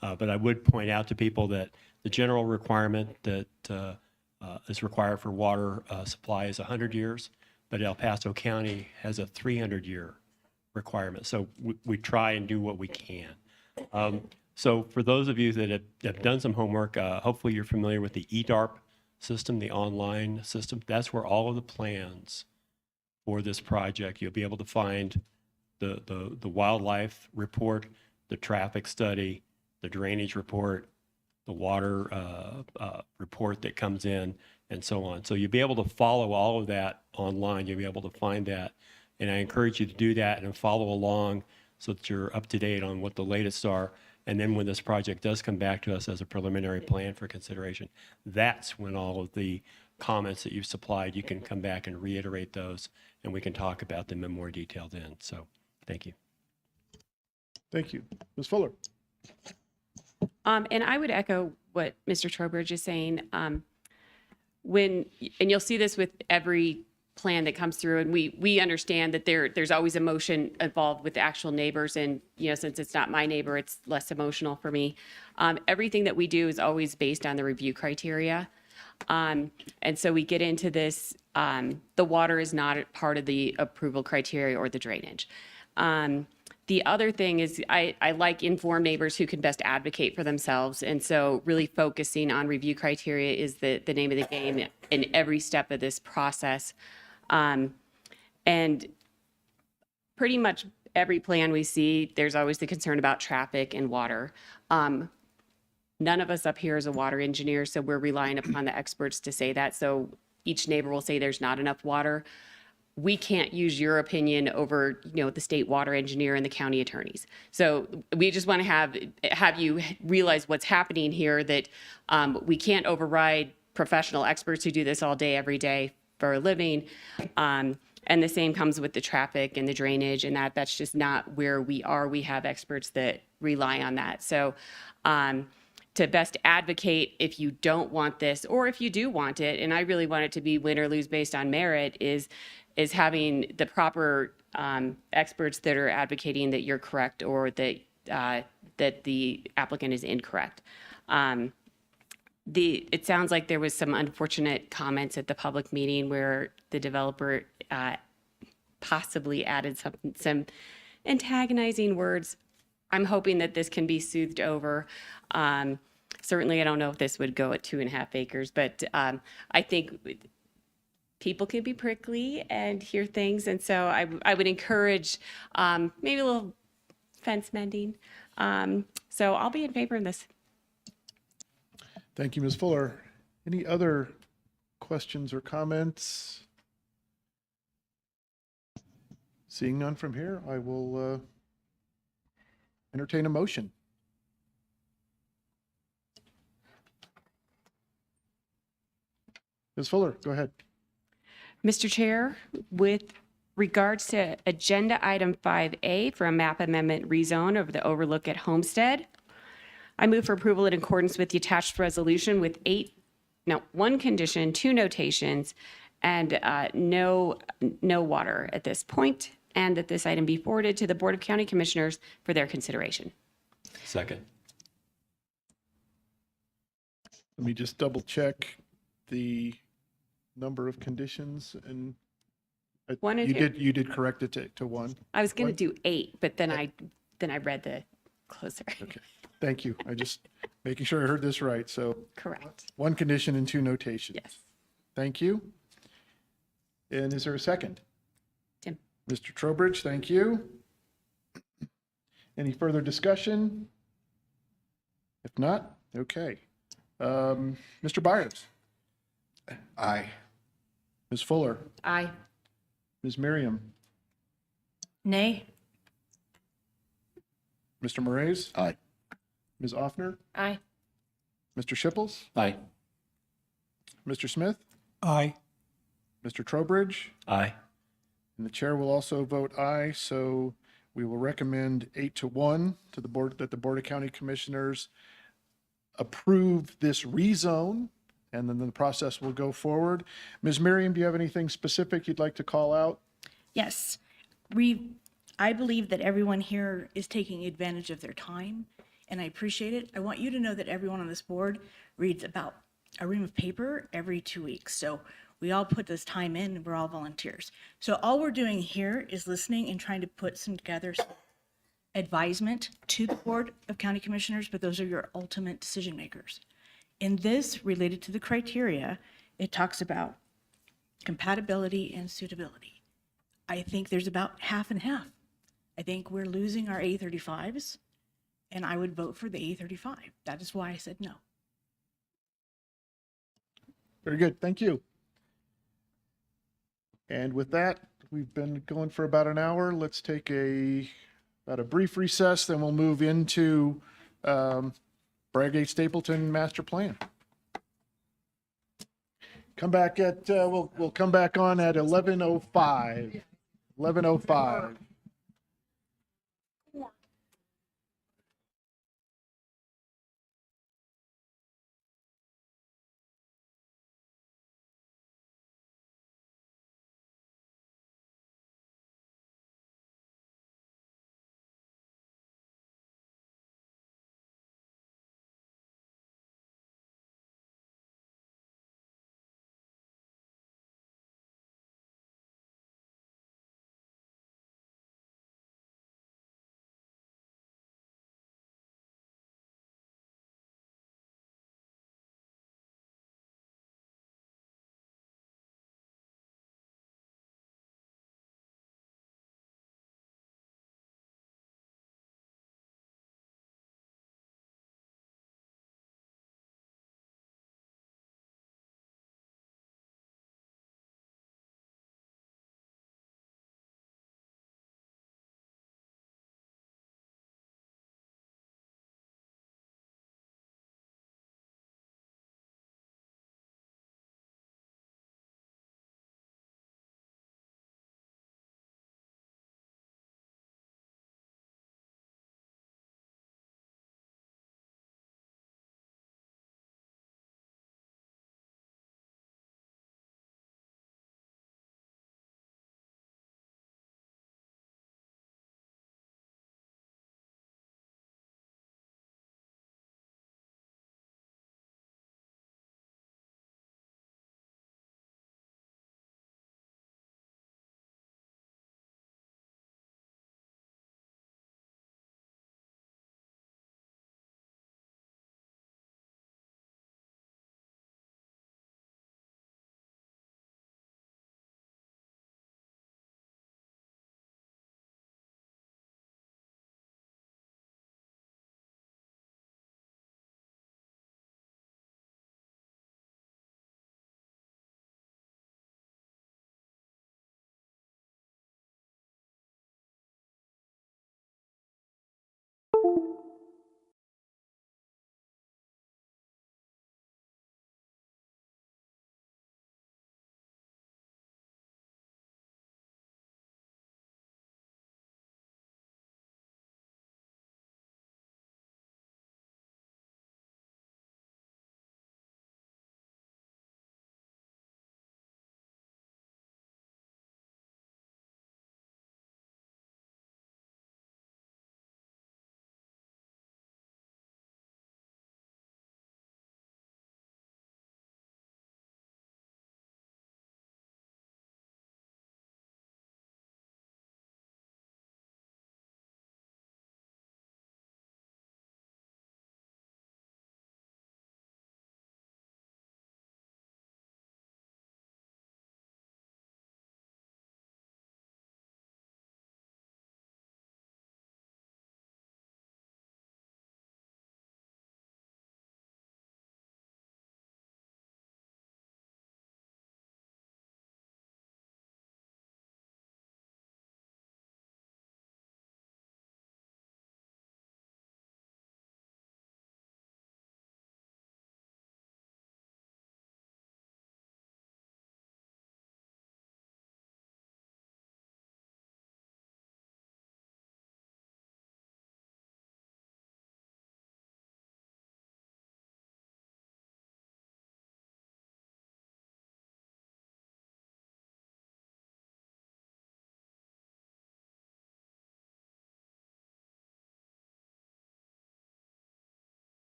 But I would point out to people that the general requirement that is required for water supply is 100 years, but El Paso County has a 300-year requirement. So we try and do what we can. So for those of you that have done some homework, hopefully you're familiar with the EDARP system, the online system. That's where all of the plans for this project, you'll be able to find the wildlife report, the traffic study, the drainage report, the water report that comes in, and so on. So you'll be able to follow all of that online. You'll be able to find that. And I encourage you to do that and follow along so that you're up to date on what the latest are. And then when this project does come back to us as a preliminary plan for consideration, that's when all of the comments that you've supplied, you can come back and reiterate those, and we can talk about them in more detail then. So thank you. thank you. Ms. Fuller? And I would echo what Mr. Trowbridge is saying. And you'll see this with every plan that comes through, and we understand that there's always emotion involved with the actual neighbors, and since it's not my neighbor, it's less emotional for me. Everything that we do is always based on the review criteria. And so we get into this, the water is not part of the approval criteria or the drainage. The other thing is I like informed neighbors who can best advocate for themselves. And so really focusing on review criteria is the name of the game in every step of this process. And pretty much every plan we see, there's always the concern about traffic and water. None of us up here is a water engineer, so we're relying upon the experts to say that. So each neighbor will say there's not enough water. We can't use your opinion over, the state water engineer and the county attorneys. So we just want to have you realize what's happening here, that we can't override professional experts who do this all day, every day for a living. And the same comes with the traffic and the drainage, and that's just not where we are. We have experts that rely on that. So to best advocate if you don't want this, or if you do want it, and I really want it to be win or lose based on merit, is having the proper experts that are advocating that you're correct or that the applicant is incorrect. It sounds like there was some unfortunate comments at the public meeting where the developer possibly added some antagonizing words. I'm hoping that this can be soothed over. Certainly, I don't know if this would go at 2.5 acres, but I think people can be prickly and hear things. And so I would encourage maybe a little fence mending. So I'll be in favor of this. Thank you, Ms. Fuller. Any other questions or comments? Seeing none from here, I will entertain a motion. Ms. Fuller, go ahead. Mr. Chair, with regards to agenda item 5A for a map amendment rezone of the overlook at Homestead, I move for approval in accordance with the attached resolution with one condition, 2 notations, and no water at this point, and that this item be forwarded to the Board of County Commissioners for their consideration. Second. Let me just double check the number of conditions, and 1 and 2. you did correct it to 1. I was going to do 8, but then I read the closer. Okay, thank you. I just making sure I heard this right. So Correct. 1 condition and 2 notations. Yes. Thank you. And is there a second? Tim. Mr. Trowbridge, thank you. Any further discussion? If not, okay. Mr. Byers? Aye. Ms. Fuller? Aye. Ms. Miriam? Nay. Mr. Moraes? Aye. Ms. Offner? Aye. Mr. Shipples? Aye. Mr. Smith? Aye. Mr. Trowbridge? Aye. And the chair will also vote aye, so we will recommend 8-1 to the board, that the Board of County Commissioners approve this rezone, and then the process will go forward. Ms. Miriam, do you have anything specific you'd like to call out? Yes. I believe that everyone here is taking advantage of their time, and I appreciate it. I want you to know that everyone on this board reads about a ream of paper every 2 weeks. So we all put this time in, and we're all volunteers. So all we're doing here is listening and trying to put some together some advisement to the Board of County Commissioners, but those are your ultimate decision makers. In this, related to the criteria, it talks about compatibility and suitability. I think there's about half and half. I think we're losing our A35s, and I would vote for the A35. That is why I said no. Very good, thank you. And with that, we've been going for about an hour. Let's take about a brief recess, then we'll move into Bradgate Stapleton Master Plan. Come back at, we'll come back on at 11:05. 11:05.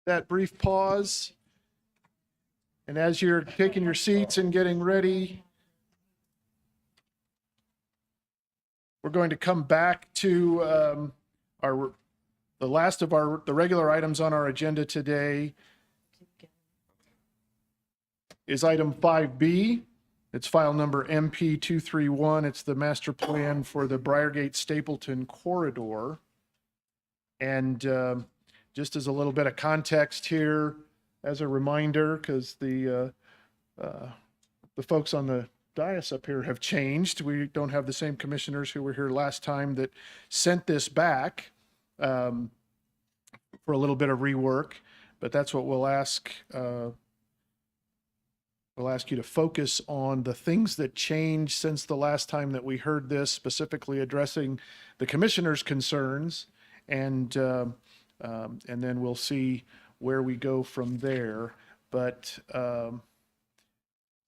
that brief pause. And as you're taking your seats and getting ready, we're going to come back to the last of the regular items on our agenda today is item 5B. It's file number MP 231. It's the master plan for the Briargate Stapleton corridor. And just as a little bit of context here, as a reminder, because the folks on the dais up here have changed. We don't have the same commissioners who were here last time that sent this back for a little bit of rework, but that's what we'll ask. We'll ask you to focus on the things that changed since the last time that we heard this, specifically addressing the commissioner's concerns, and then we'll see where we go from there. But so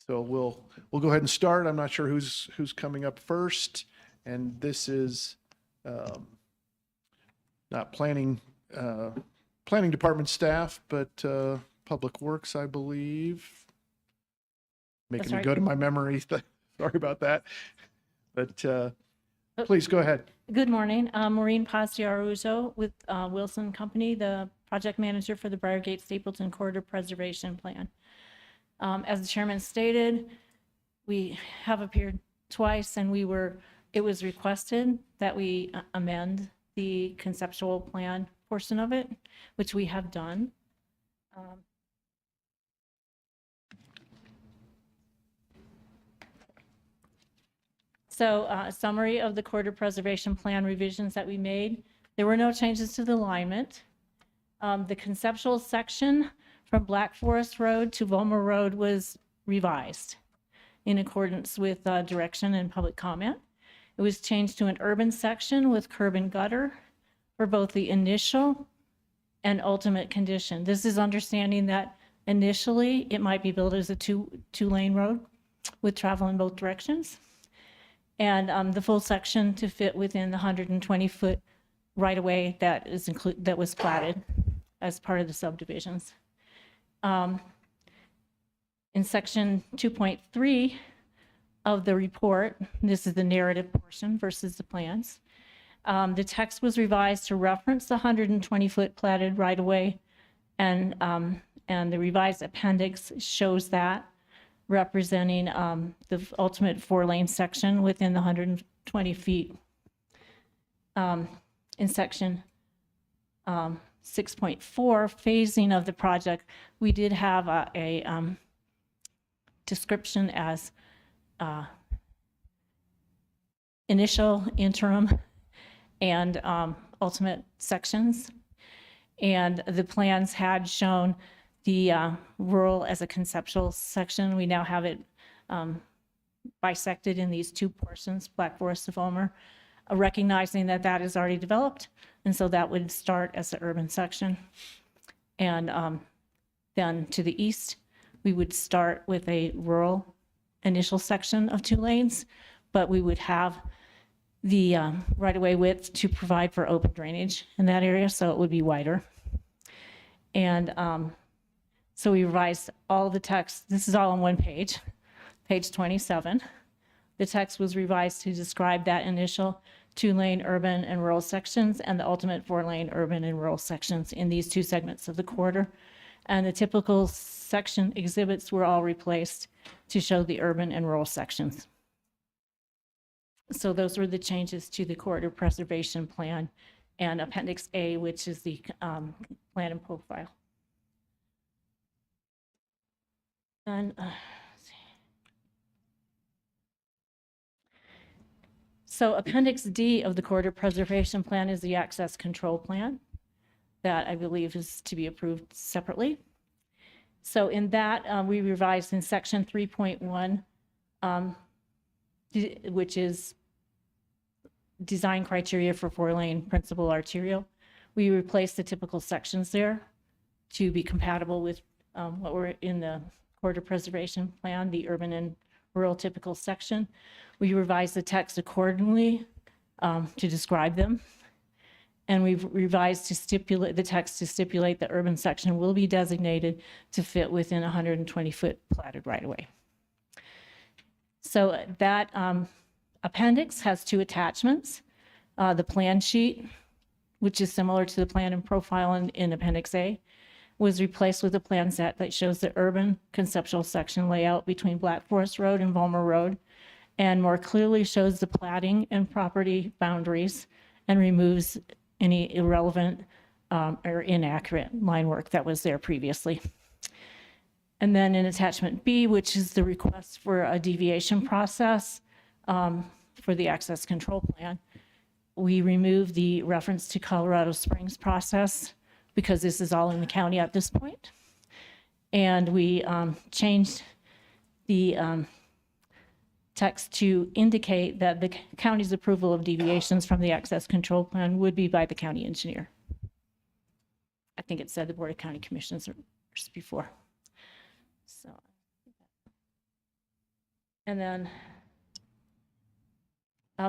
we'll go ahead and start. I'm not sure who's coming up first, and this is not planning department staff, but Public Works, I believe. Making me go to my memory. Sorry about that. But please go ahead. Good morning. Maureen Pastiaruzo with Wilson Company, the project manager for the Briargate Stapleton Corridor Preservation Plan. As the chairman stated, we have appeared twice, and it was requested that we amend the conceptual plan portion of it, which we have done. So a summary of the corridor preservation plan revisions that we made. There were no changes to the alignment. The conceptual section from Black Forest Road to Volmer Road was revised in accordance with direction and public comment. It was changed to an urban section with curb and gutter for both the initial and ultimate condition. This is understanding that initially it might be built as a two-lane road with travel in both directions. And the full section to fit within the 120-foot right-of-way that was platted as part of the subdivisions. In section 2.3 of the report, this is the narrative portion versus the plans, the text was revised to reference the 120-foot platted right-of-way, and the revised appendix shows that, representing the ultimate 4-lane section within the 120 feet. In section 6.4, phasing of the project, we did have a description as initial, interim, and ultimate sections. And the plans had shown the rural as a conceptual section. We now have it bisected in these two portions, Black Forest to Volmer, recognizing that that is already developed. And so that would start as the urban section. And then to the east, we would start with a rural initial section of 2 lanes, but we would have the right-of-way width to provide for open drainage in that area, so it would be wider. And so we revised all the text. This is all on one page, page 27. The text was revised to describe that initial 2-lane urban and rural sections and the ultimate 4-lane urban and rural sections in these 2 segments of the corridor. And the typical section exhibits were all replaced to show the urban and rural sections. So those were the changes to the corridor preservation plan and Appendix A, which is the plan and profile. And let's see. So Appendix D of the corridor preservation plan is the access control plan that I believe is to be approved separately. So in that, we revised in section 3.1, which is design criteria for 4-lane principal arterial. We replaced the typical sections there to be compatible with what were in the corridor preservation plan, the urban and rural typical section. We revised the text accordingly to describe them. And we've revised to stipulate, the text to stipulate the urban section will be designated to fit within 120-foot platted right-of-way. So that appendix has 2 attachments. The plan sheet, which is similar to the plan and profile in Appendix A, was replaced with a plan set that shows the urban conceptual section layout between Black Forest Road and Vollmer Road, and more clearly shows the platting and property boundaries and removes any irrelevant or inaccurate line work that was there previously. And then in attachment B, which is the request for a deviation process for the access control plan, we removed the reference to Colorado Springs process because this is all in the county at this point. And we changed the text to indicate that the county's approval of deviations from the access control plan would be by the county engineer. I think it said the Board of County Commissioners before. So, and then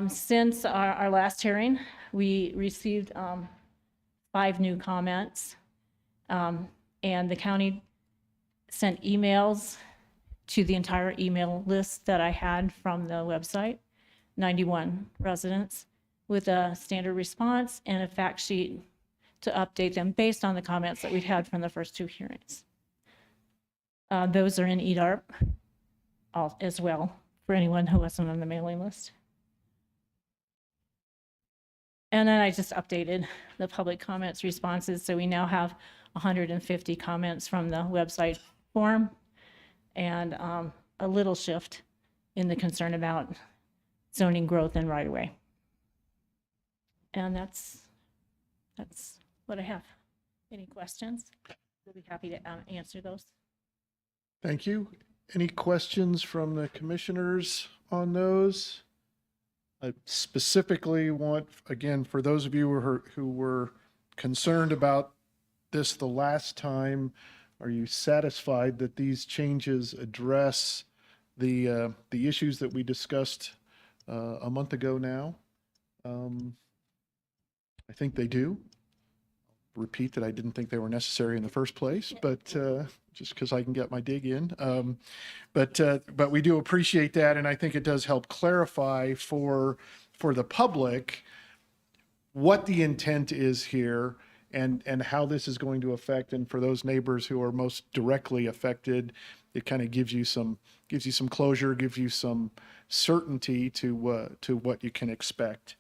since our last hearing, we received 5 new comments, and the county sent emails to the entire email list that I had from the website, 91 residents, with a standard response and a fact sheet to update them based on the comments that we'd had from the first 2 hearings. Those are in EDARP as well, for anyone who wasn't on the mailing list. And then I just updated the public comments responses, so we now have 150 comments from the website form, and a little shift in the concern about zoning growth and right-of-way. And that's what I have. Any questions? We'll be happy to answer those. Thank you. Any questions from the commissioners on those? I specifically want, again, for those of you who were concerned about this the last time, are you satisfied that these changes address the issues that we discussed a month ago now? I think they do. Repeat that I didn't think they were necessary in the first place, but just because I can get my dig in. But we do appreciate that, and I think it does help clarify for the public what the intent is here and how this is going to affect. And for those neighbors who are most directly affected, it kind of gives you some closure, gives you some certainty to what you can expect.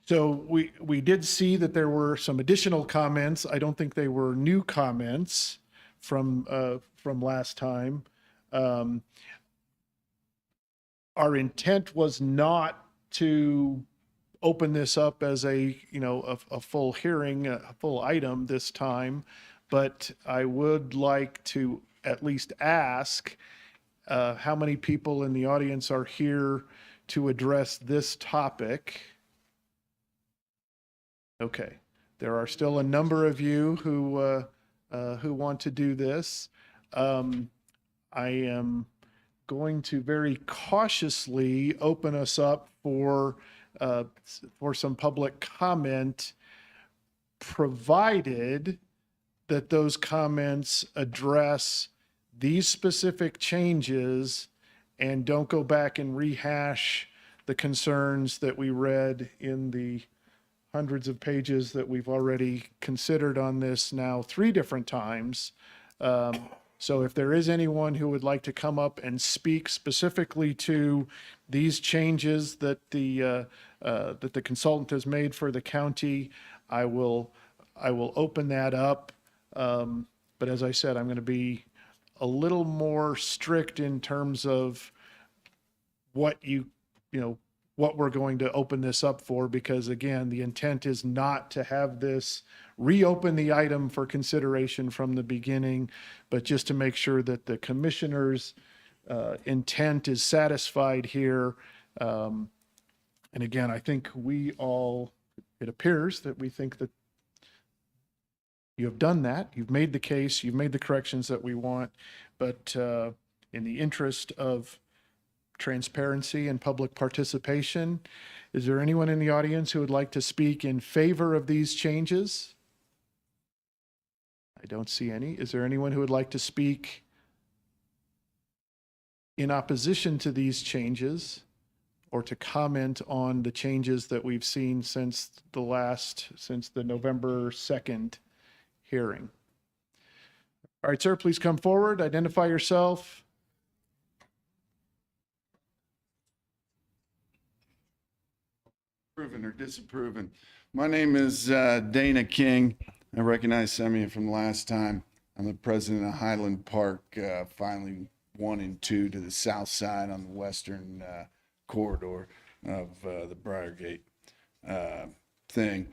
So we did see that there were some additional comments. I don't think they were new comments from last time. Our intent was not to open this up as a full hearing, a full item this time, but I would like to at least ask how many people in the audience are here to address this topic. Okay, there are still a number of you who want to do this. I am going to very cautiously open us up for some public comment, provided that those comments address these specific changes and don't go back and rehash the concerns that we read in the hundreds of pages that we've already considered on this now 3 different times. So if there is anyone who would like to come up and speak specifically to these changes that the consultant has made for the county, I will open that up. But as I said, I'm going to be a little more strict in terms of what what we're going to open this up for, because again, the intent is not to have this reopen the item for consideration from the beginning, but just to make sure that the commissioner's intent is satisfied here. And again, I think it appears that we think that you have done that. You've made the case, you've made the corrections that we want, but in the interest of transparency and public participation. Is there anyone in the audience who would like to speak in favor of these changes? I don't see any. Is there anyone who would like to speak in opposition to these changes or to comment on the changes that we've seen since the November 2nd hearing? All right, sir, please come forward, identify yourself. Approving or disapproving. My name is Dana King. I recognize some of you from last time. I'm the president of Highland Park, finally 1 and 2 to the south side on the western corridor of the Briargate thing.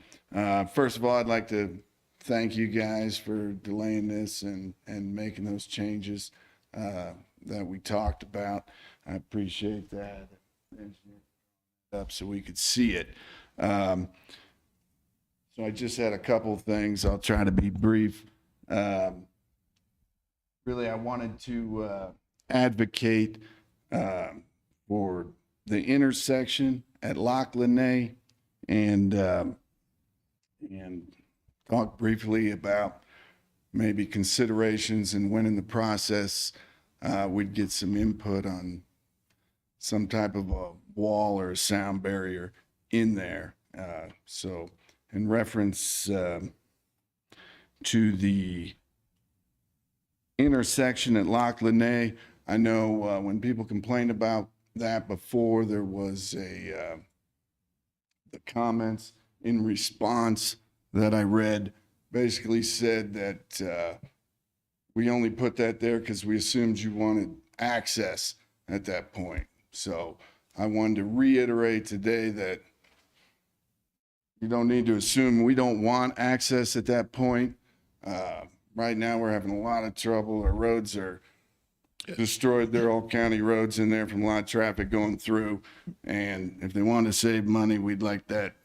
First of all, I'd like to thank you guys for delaying this and making those changes that we talked about. I appreciate that. Up so we could see it. So I just had a couple of things. I'll try to be brief. Really, I wanted to advocate for the intersection at Loch Lene and talk briefly about maybe considerations and when in the process we'd get some input on some type of a wall or a sound barrier in there. So in reference to the intersection at Loch Lene, I know when people complained about that before, there was the comments in response that I read basically said that we only put that there because we assumed you wanted access at that point. So I wanted to reiterate today that you don't need to assume we don't want access at that point. Right now, we're having a lot of trouble. Our roads are destroyed. They're all county roads in there from a lot of traffic going through. And if they want to save money, we'd like that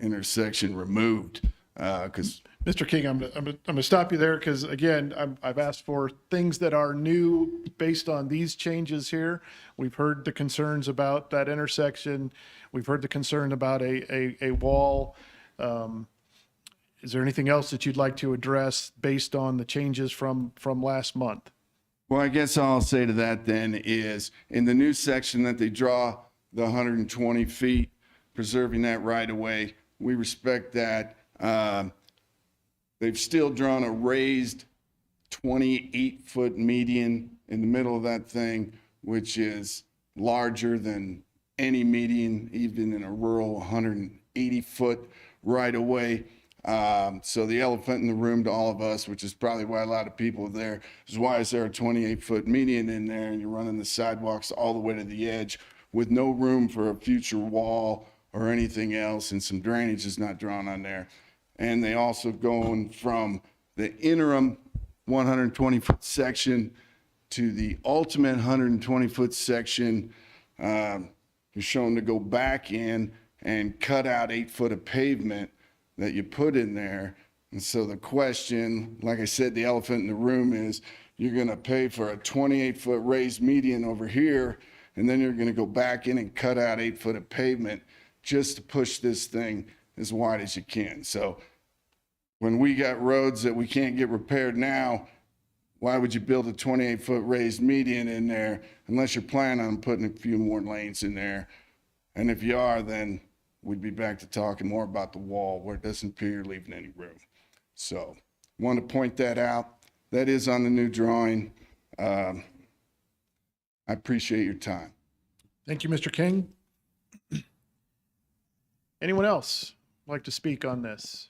intersection removed. Because Mr. King, I'm going to stop you there because, again, I've asked for things that are new based on these changes here. We've heard the concerns about that intersection. We've heard the concern about a wall. Is there anything else that you'd like to address based on the changes from last month? Well, I guess all I'll say to that then is in the new section that they draw the 120 feet, preserving that right of way, we respect that. They've still drawn a raised 28-foot median in the middle of that thing, which is larger than any median, even in a rural 180-foot right of way. So the elephant in the room to all of us, which is probably why a lot of people are there, is why is there a 28-foot median in there and you're running the sidewalks all the way to the edge with no room for a future wall or anything else, and some drainage is not drawn on there. And they also going from the interim 120-foot section to the ultimate 120-foot section. You're shown to go back in and cut out 8 foot of pavement that you put in there. And so the question, like I said, the elephant in the room is you're going to pay for a 28-foot raised median over here, and then you're going to go back in and cut out 8 foot of pavement just to push this thing as wide as you can. So when we got roads that we can't get repaired now, why would you build a 28-foot raised median in there unless you're planning on putting a few more lanes in there? And if you are, then we'd be back to talking more about the wall where it doesn't appear you're leaving any room. So I want to point that out. That is on the new drawing. I appreciate your time. Thank you, Mr. King. Anyone else like to speak on this?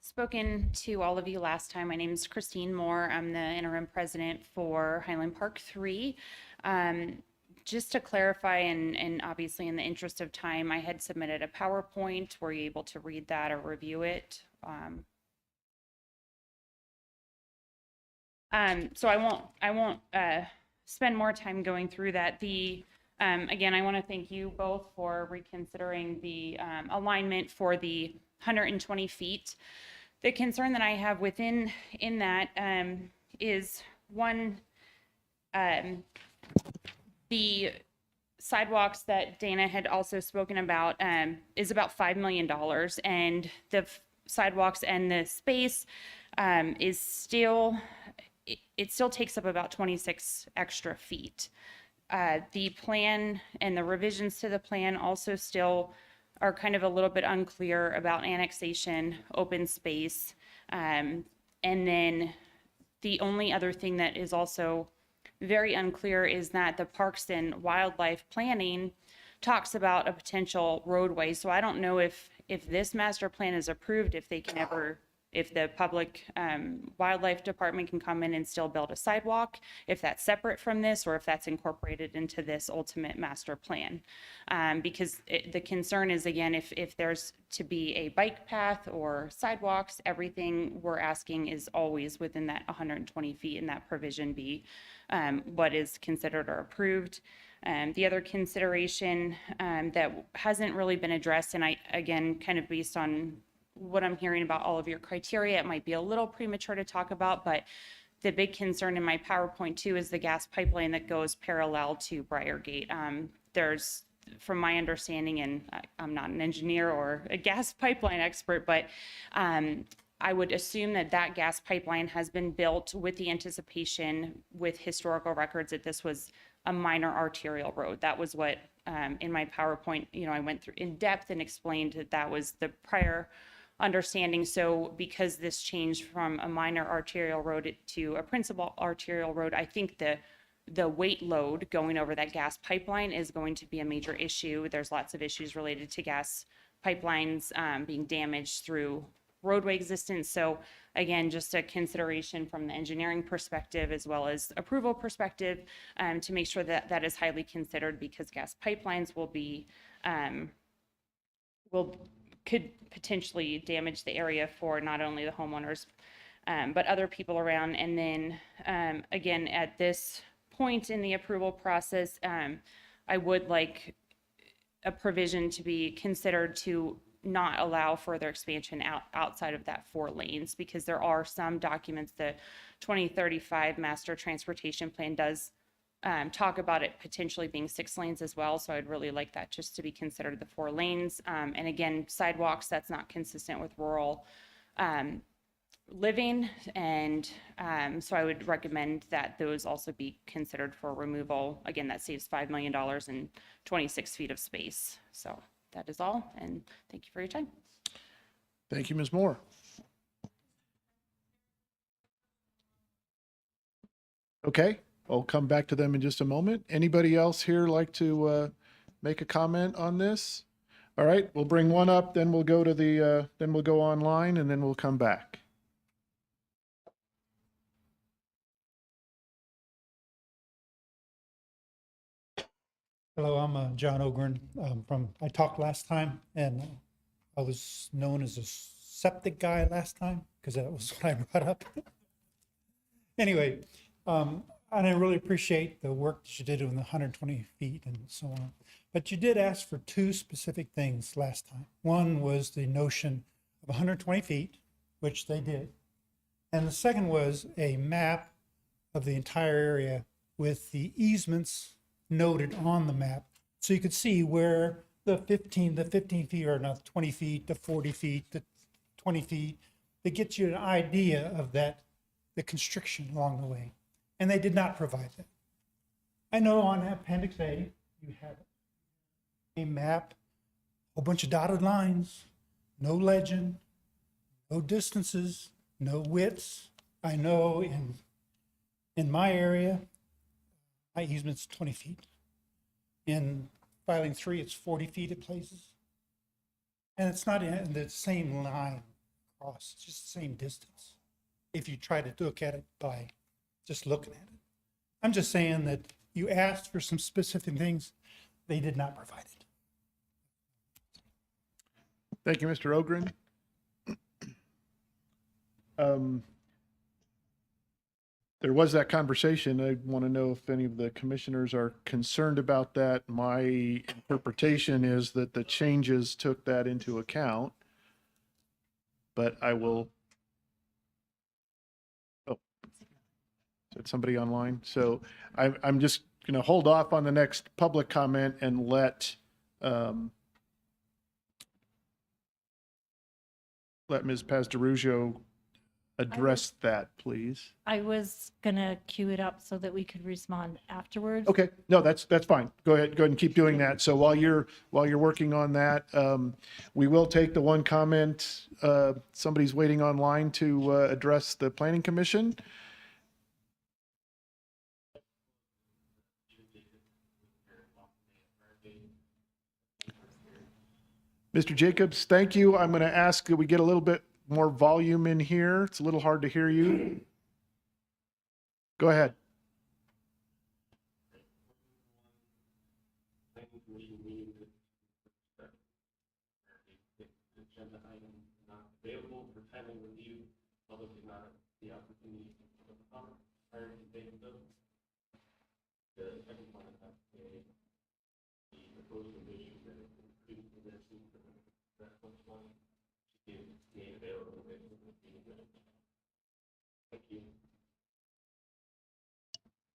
Spoken to all of you last time. My name is Christine Moore. I'm the interim president for Highland Park 3. Just to clarify, and obviously in the interest of time, I had submitted a PowerPoint. Were you able to read that or review it? So I won't spend more time going through that. Again, I want to thank you both for reconsidering the alignment for the 120 feet. The concern that I have in that is one, the sidewalks that Dana had also spoken about is about $5 million, and the sidewalks and the space is still, it still takes up about 26 extra feet. The plan and the revisions to the plan also still are kind of a little bit unclear about annexation, open space. And then the only other thing that is also very unclear is that the Parks and Wildlife Planning talks about a potential roadway. So I don't know if this master plan is approved, if they can ever, if the public wildlife department can come in and still build a sidewalk, if that's separate from this, or if that's incorporated into this ultimate master plan. Because the concern is, again, if there's to be a bike path or sidewalks, everything we're asking is always within that 120 feet, and that provision be what is considered or approved. The other consideration that hasn't really been addressed, and I, again, kind of based on what I'm hearing about all of your criteria, it might be a little premature to talk about, but the big concern in my PowerPoint too is the gas pipeline that goes parallel to Briargate. There's, from my understanding, and I'm not an engineer or a gas pipeline expert, but I would assume that that gas pipeline has been built with the anticipation with historical records that this was a minor arterial road. That was what in my PowerPoint, I went through in depth and explained that that was the prior understanding. So because this changed from a minor arterial road to a principal arterial road, I think the weight load going over that gas pipeline is going to be a major issue. There's lots of issues related to gas pipelines being damaged through roadway existence. So again, just a consideration from the engineering perspective as well as approval perspective to make sure that that is highly considered, because gas pipelines will be could potentially damage the area for not only the homeowners but other people around. And then again, at this point in the approval process, I would like a provision to be considered to not allow further expansion outside of that 4 lanes, because there are some documents, the 2035 master transportation plan does talk about it potentially being 6 lanes as well. So I'd really like that just to be considered the 4 lanes. And again, sidewalks, that's not consistent with rural living. And so I would recommend that those also be considered for removal. Again, that saves $5 million and 26 feet of space. So that is all, and thank you for your time. Thank you, Ms. Moore. Okay, I'll come back to them in just a moment. Anybody else here like to make a comment on this? All right, we'll bring one up, then we'll go to then we'll go online, and then we'll come back. Hello, I'm John Ogren I talked last time, and I was known as a septic guy last time because that was what I brought up. Anyway, and I really appreciate the work that you did on the 120 feet and so on. But you did ask for 2 specific things last time. One was the notion of 120 feet, which they did. And the second was a map of the entire area with the easements noted on the map, so you could see where the 15 feet, or not 20 feet, the 40 feet, the 20 feet, that gets you an idea of that, the constriction along the way. And they did not provide that. I know on Appendix A, you have a map, a whole bunch of dotted lines, no legend, no distances, no widths. I know in my area, my easement's 20 feet. In filing 3, it's 40 feet at places. And it's not in the same line across, it's just the same distance. If you try to look at it by just looking at it. I'm just saying that you asked for some specific things, they did not provide it. Thank you, Mr. Ogren. There was that conversation. I want to know if any of the commissioners are concerned about that. My interpretation is that the changes took that into account, but I will Is that somebody online? So I'm just going to hold off on the next public comment and let Ms. Pastorugio address that, please. I was gonna queue it up so that we could respond afterwards. Okay, no, that's fine. Go ahead and keep doing that. So while you're working on that, we will take the one comment. Somebody's waiting online to address the Planning Commission. Mr. Jacobs, thank you. I'm going to ask that we get a little bit more volume in here. It's a little hard to hear you. Go ahead.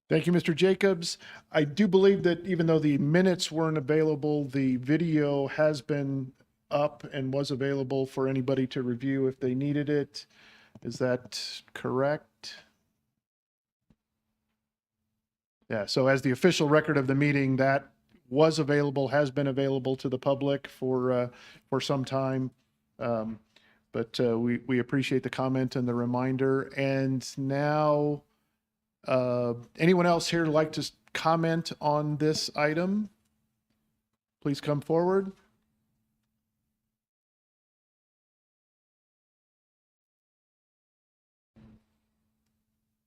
Thank you, Mr. Jacobs. I do believe that even though the minutes weren't available, the video has been up and was available for anybody to review if they needed it. Is that correct? Yeah, so as the official record of the meeting, that was available, has been available to the public for some time. But we appreciate the comment and the reminder. And now, anyone else here like to comment on this item? Please come forward.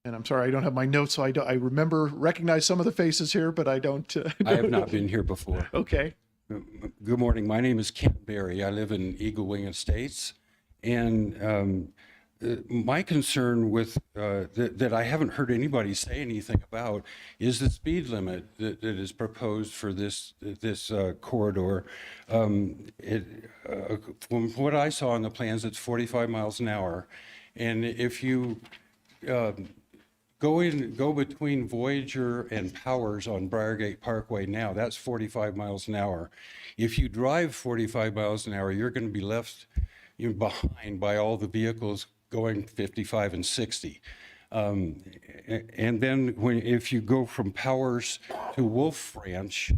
And I'm sorry, I don't have my notes, so I recognize some of the faces here, but I don't. I have not been here before. Okay. Good morning. My name is Kent Berry. I live in Eagle Wing Estates. And my concern with that I haven't heard anybody say anything about is the speed limit that is proposed for this corridor. From what I saw on the plans, it's 45 miles an hour. And if you go between Voyager and Powers on Briargate Parkway now, that's 45 miles an hour. If you drive 45 miles an hour, you're going to be left behind by all the vehicles going 55 and 60. And then if you go from Powers to Wolf Ranch,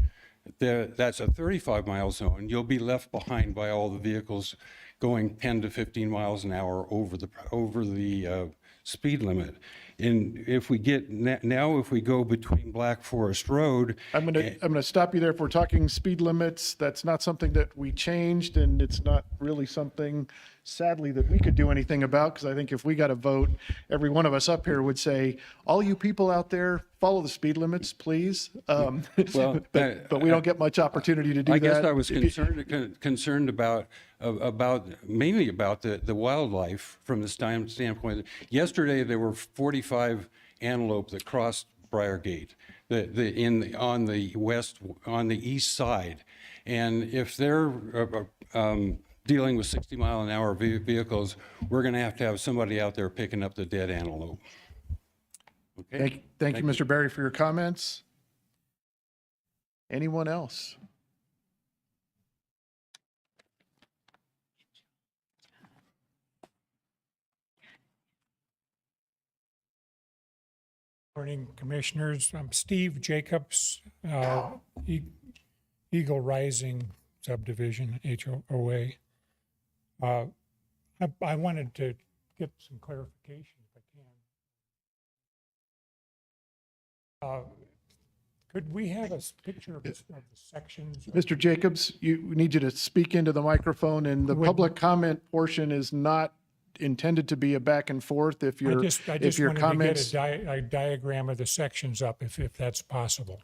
that's a 35 mile zone. You'll be left behind by all the vehicles going 10 to 15 miles an hour over the speed limit. And if we go between Black Forest Road, I'm gonna stop you there. If we're talking speed limits, that's not something that we changed, and it's not really something, sadly, that we could do anything about, because I think if we got a vote, every one of us up here would say, all you people out there, follow the speed limits, please. Well, but we don't get much opportunity to do that. I guess I was concerned about mainly about the wildlife from the standpoint. Yesterday there were 45 antelope that crossed Briargate on the east side, and if they're dealing with 60 mile an hour vehicles, we're going to have somebody out there picking up the dead antelope. Okay. Thank you, Mr. Berry, for your comments. Anyone else? Morning, Commissioners. I'm Steve Jacobs, Eagle Rising Subdivision, HOA. I wanted to get some clarification if I can. Could we have a picture of the sections? Mr. Jacobs, we need you to speak into the microphone, and the public comment portion is not intended to be a back and forth. If your I just comments, wanted to get a diagram of the sections up, if that's possible.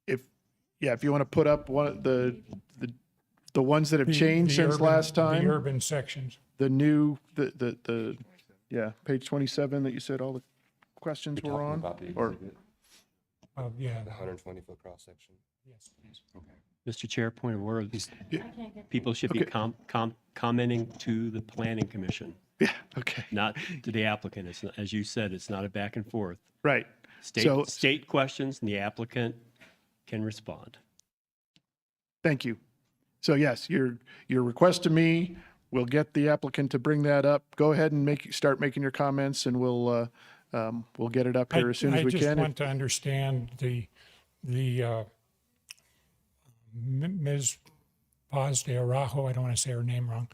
if you want to put up one the ones that have changed since urban- last time, The urban sections. the new page 27 that you said all the questions were on, or Yeah. The 120-foot cross-section. Yes. Mr. Chair, point of order. These people should be commenting to the Planning Commission. Yeah, okay. Not to the applicant. It's not, as you said, it's not a back and forth. Right. State, So- state questions and the applicant can respond. Thank you. So yes, your request to me, we'll get the applicant to bring that up. Go ahead and start making your comments, and we'll get it up here as soon as we I just can. want to understand Ms. Paz de Araujo, I don't want to say her name wrong,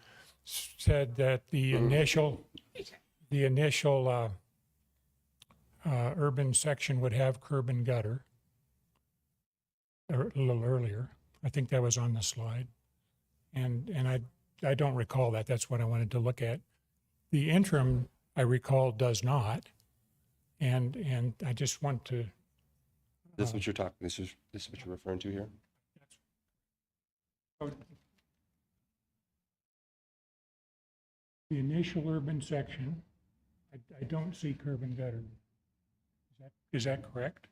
said that the initial urban section would have curb and gutter a little earlier. I think that was on the slide. And I don't recall that. That's what I wanted to look at. The interim, I recall, does not. And I just want to. This is what you're talking, this is what you're referring to here? The initial urban section, I don't see curb and gutter. Is that correct?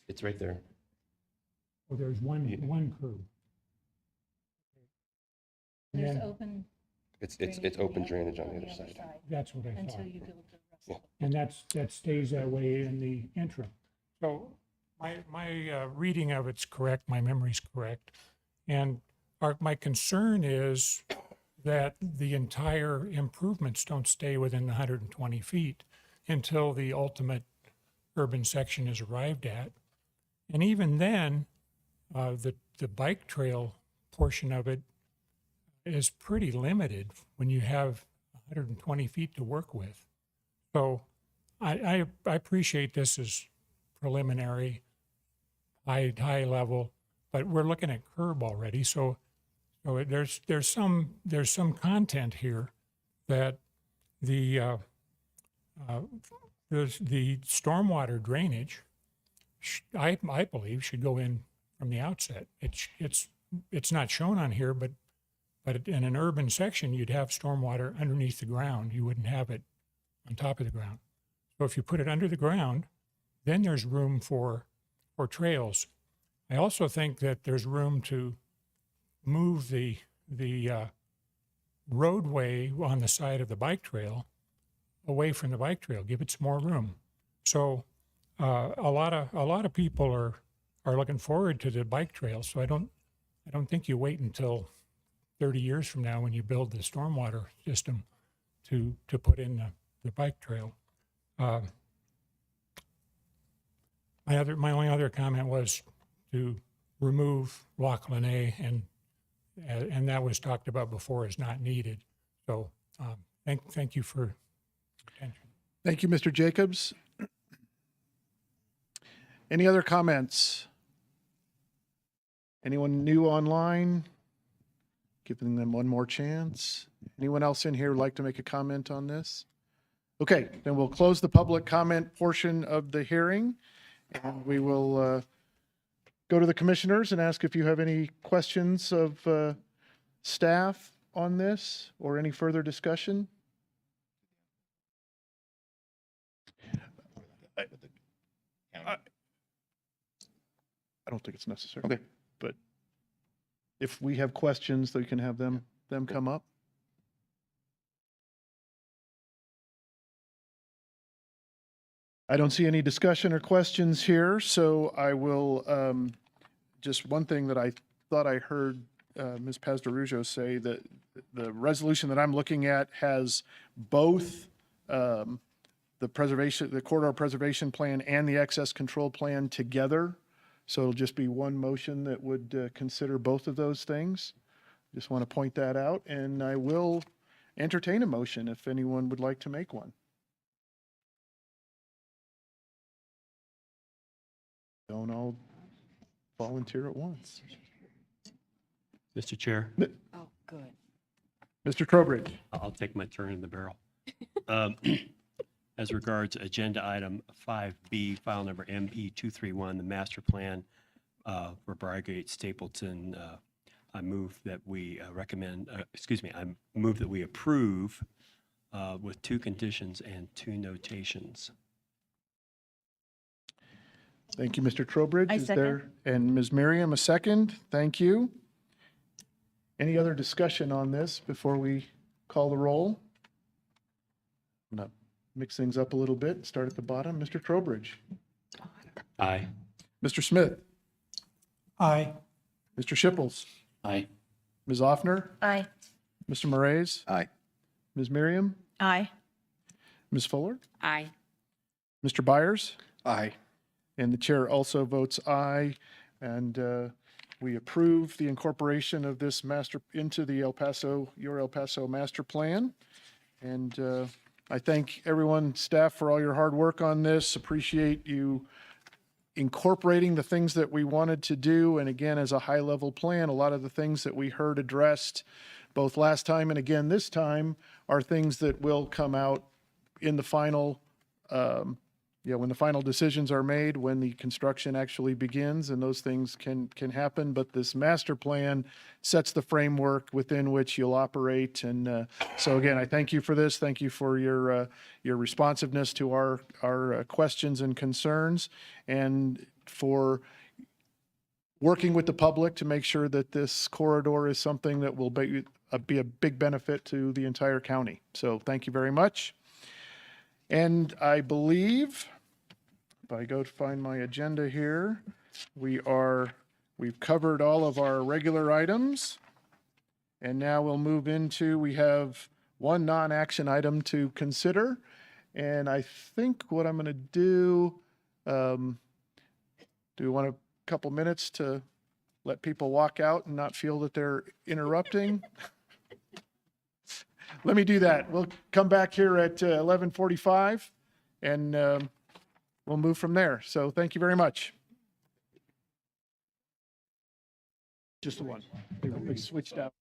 It's right there. Oh, there's one curb. And There's then- open. It's open drainage on the other side. That's what I thought. Until you build the rest of it. And that stays that way in the interim. So my reading of it's correct, my memory's correct. And my concern is that the entire improvements don't stay within the 120 feet until the ultimate urban section is arrived at. And even then, the bike trail portion of it is pretty limited when you have 120 feet to work with. So I appreciate this as preliminary, high level, but we're looking at curb already. So there's some content here that there's the stormwater drainage, I believe, should go in from the outset. It's not shown on here, but in an urban section, you'd have stormwater underneath the ground. You wouldn't have it on top of the ground. So if you put it under the ground, then there's room for trails. I also think that there's room to move the roadway on the side of the bike trail away from the bike trail, give it some more room. So a lot of people are looking forward to the bike trail. So I don't think you wait until 30 years from now when you build the stormwater system to put in the bike trail. My only other comment was to remove Loch Lene, and that was talked about before as not needed. So thank you for attention. Thank you, Mr. Jacobs. Any other comments? Anyone new online? Giving them one more chance. Anyone else in here would like to make a comment on this? Okay, then we'll close the public comment portion of the hearing, and we will go to the commissioners and ask if you have any questions of staff on this or any further discussion. I don't think it's necessary. Okay. But if we have questions, we can have them come up. I don't see any discussion or questions here, so I will, just one thing that I thought I heard Ms. Paz-Derujo say, that the resolution that I'm looking at has both the corridor preservation plan and the access control plan together. So it'll just be one motion that would consider both of those things. Just want to point that out, and I will entertain a motion if anyone would like to make one. Don't all volunteer at once. Mr. Chair, Oh, good. Mr. Trowbridge. I'll take my turn in the barrel. As regards agenda item 5B, file number MP231, the master plan for Briargate Stapleton, I move that we I move that we approve with 2 conditions and 2 notations. Thank you, Mr. Trowbridge. I Is second. there, and Ms. Miriam, a second. Thank you. Any other discussion on this before we call the roll. I'm going to mix things up a little bit. Start at the bottom. Mr. Trowbridge. Aye. Mr. Smith. Aye. Mr. Shipples. Aye. Ms. Offner. Aye. Mr. Moraes. Aye. Ms. Miriam. Aye. Ms. Fuller. Aye. Mr. Byers. Aye. And the chair also votes aye. And we approve the incorporation of this master into the your El Paso master plan. And I thank everyone, staff, for all your hard work on this. Appreciate you incorporating the things that we wanted to do. And again, as a high-level plan, a lot of the things that we heard addressed both last time and again this time are things that will come out in the final, when the final decisions are made, when the construction actually begins, and those things can happen. But this master plan sets the framework within which you'll operate. And so again, I thank you for this. Thank you for your responsiveness to our questions and concerns, and for working with the public to make sure that this corridor is something that will be a big benefit to the entire county. So thank you very much. And I believe, if I go to find my agenda here, we've covered all of our regular items. And now we'll move into, we have one non-action item to consider. And I think what I'm going to do we want a couple minutes to let people walk out and not feel that they're interrupting? Let me do that. We'll come back here at 11:45 and we'll move from there. So thank you very much. Just the one. They switched out.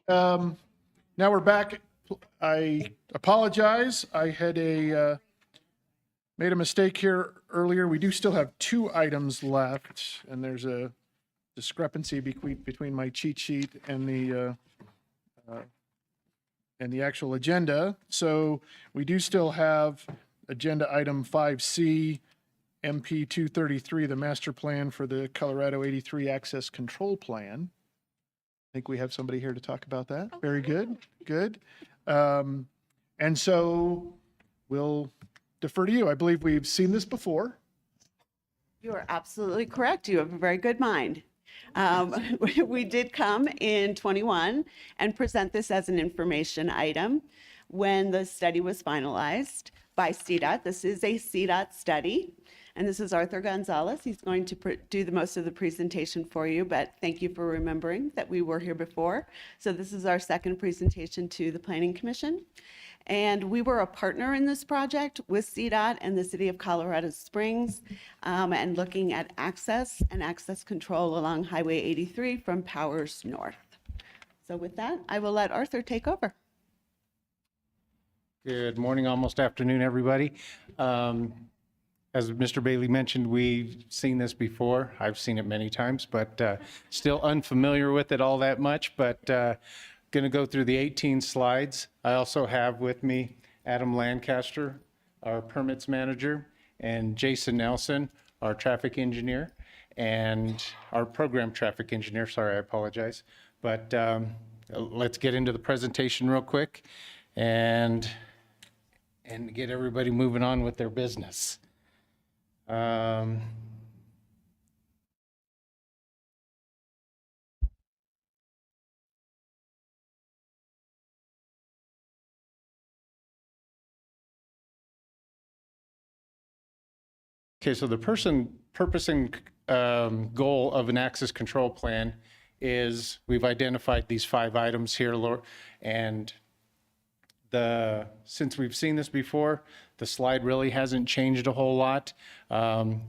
Now we're back. I apologize. I had made a mistake here earlier. We do still have 2 items left, and there's a discrepancy between my cheat sheet and the actual agenda. So we do still have agenda item 5C, MP 233, the master plan for the Colorado 83 Access Control Plan. I think we have somebody here to talk about that. Very good, good. And so we'll defer to you. I believe we've seen this before. You are absolutely correct. You have a very good mind. We did come in 21 and present this as an information item when the study was finalized by CDOT. This is a CDOT study, and this is Arthur Gonzalez. He's going to do the most of the presentation for you, but thank you for remembering that we were here before. So this is our second presentation to the Planning Commission. And we were a partner in this project with CDOT and the City of Colorado Springs, and looking at access and access control along Highway 83 from Powers North. So with that, I will let Arthur take over. Good morning, almost afternoon, everybody. As Mr. Bailey mentioned, we've seen this before. I've seen it many times, but still unfamiliar with it all that much, but going to go through the 18 slides. I also have with me Adam Lancaster, our permits manager, and Jason Nelson, our traffic engineer, and our program traffic engineer. Sorry, I apologize. But let's get into the presentation real quick and get everybody moving on with their business. Okay, so the purpose and goal of an access control plan is we've identified these 5 items here, and since we've seen this before, the slide really hasn't changed a whole lot. The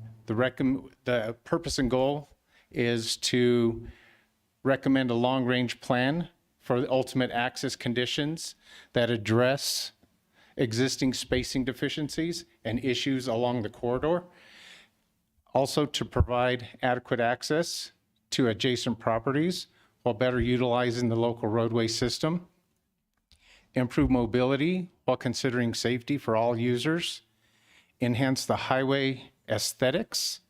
purpose and goal is to recommend a long-range plan for the ultimate access conditions that address existing spacing deficiencies and issues along the corridor. Also to provide adequate access to adjacent properties while better utilizing the local roadway system. Improve mobility while considering safety for all users. Enhance the highway aesthetics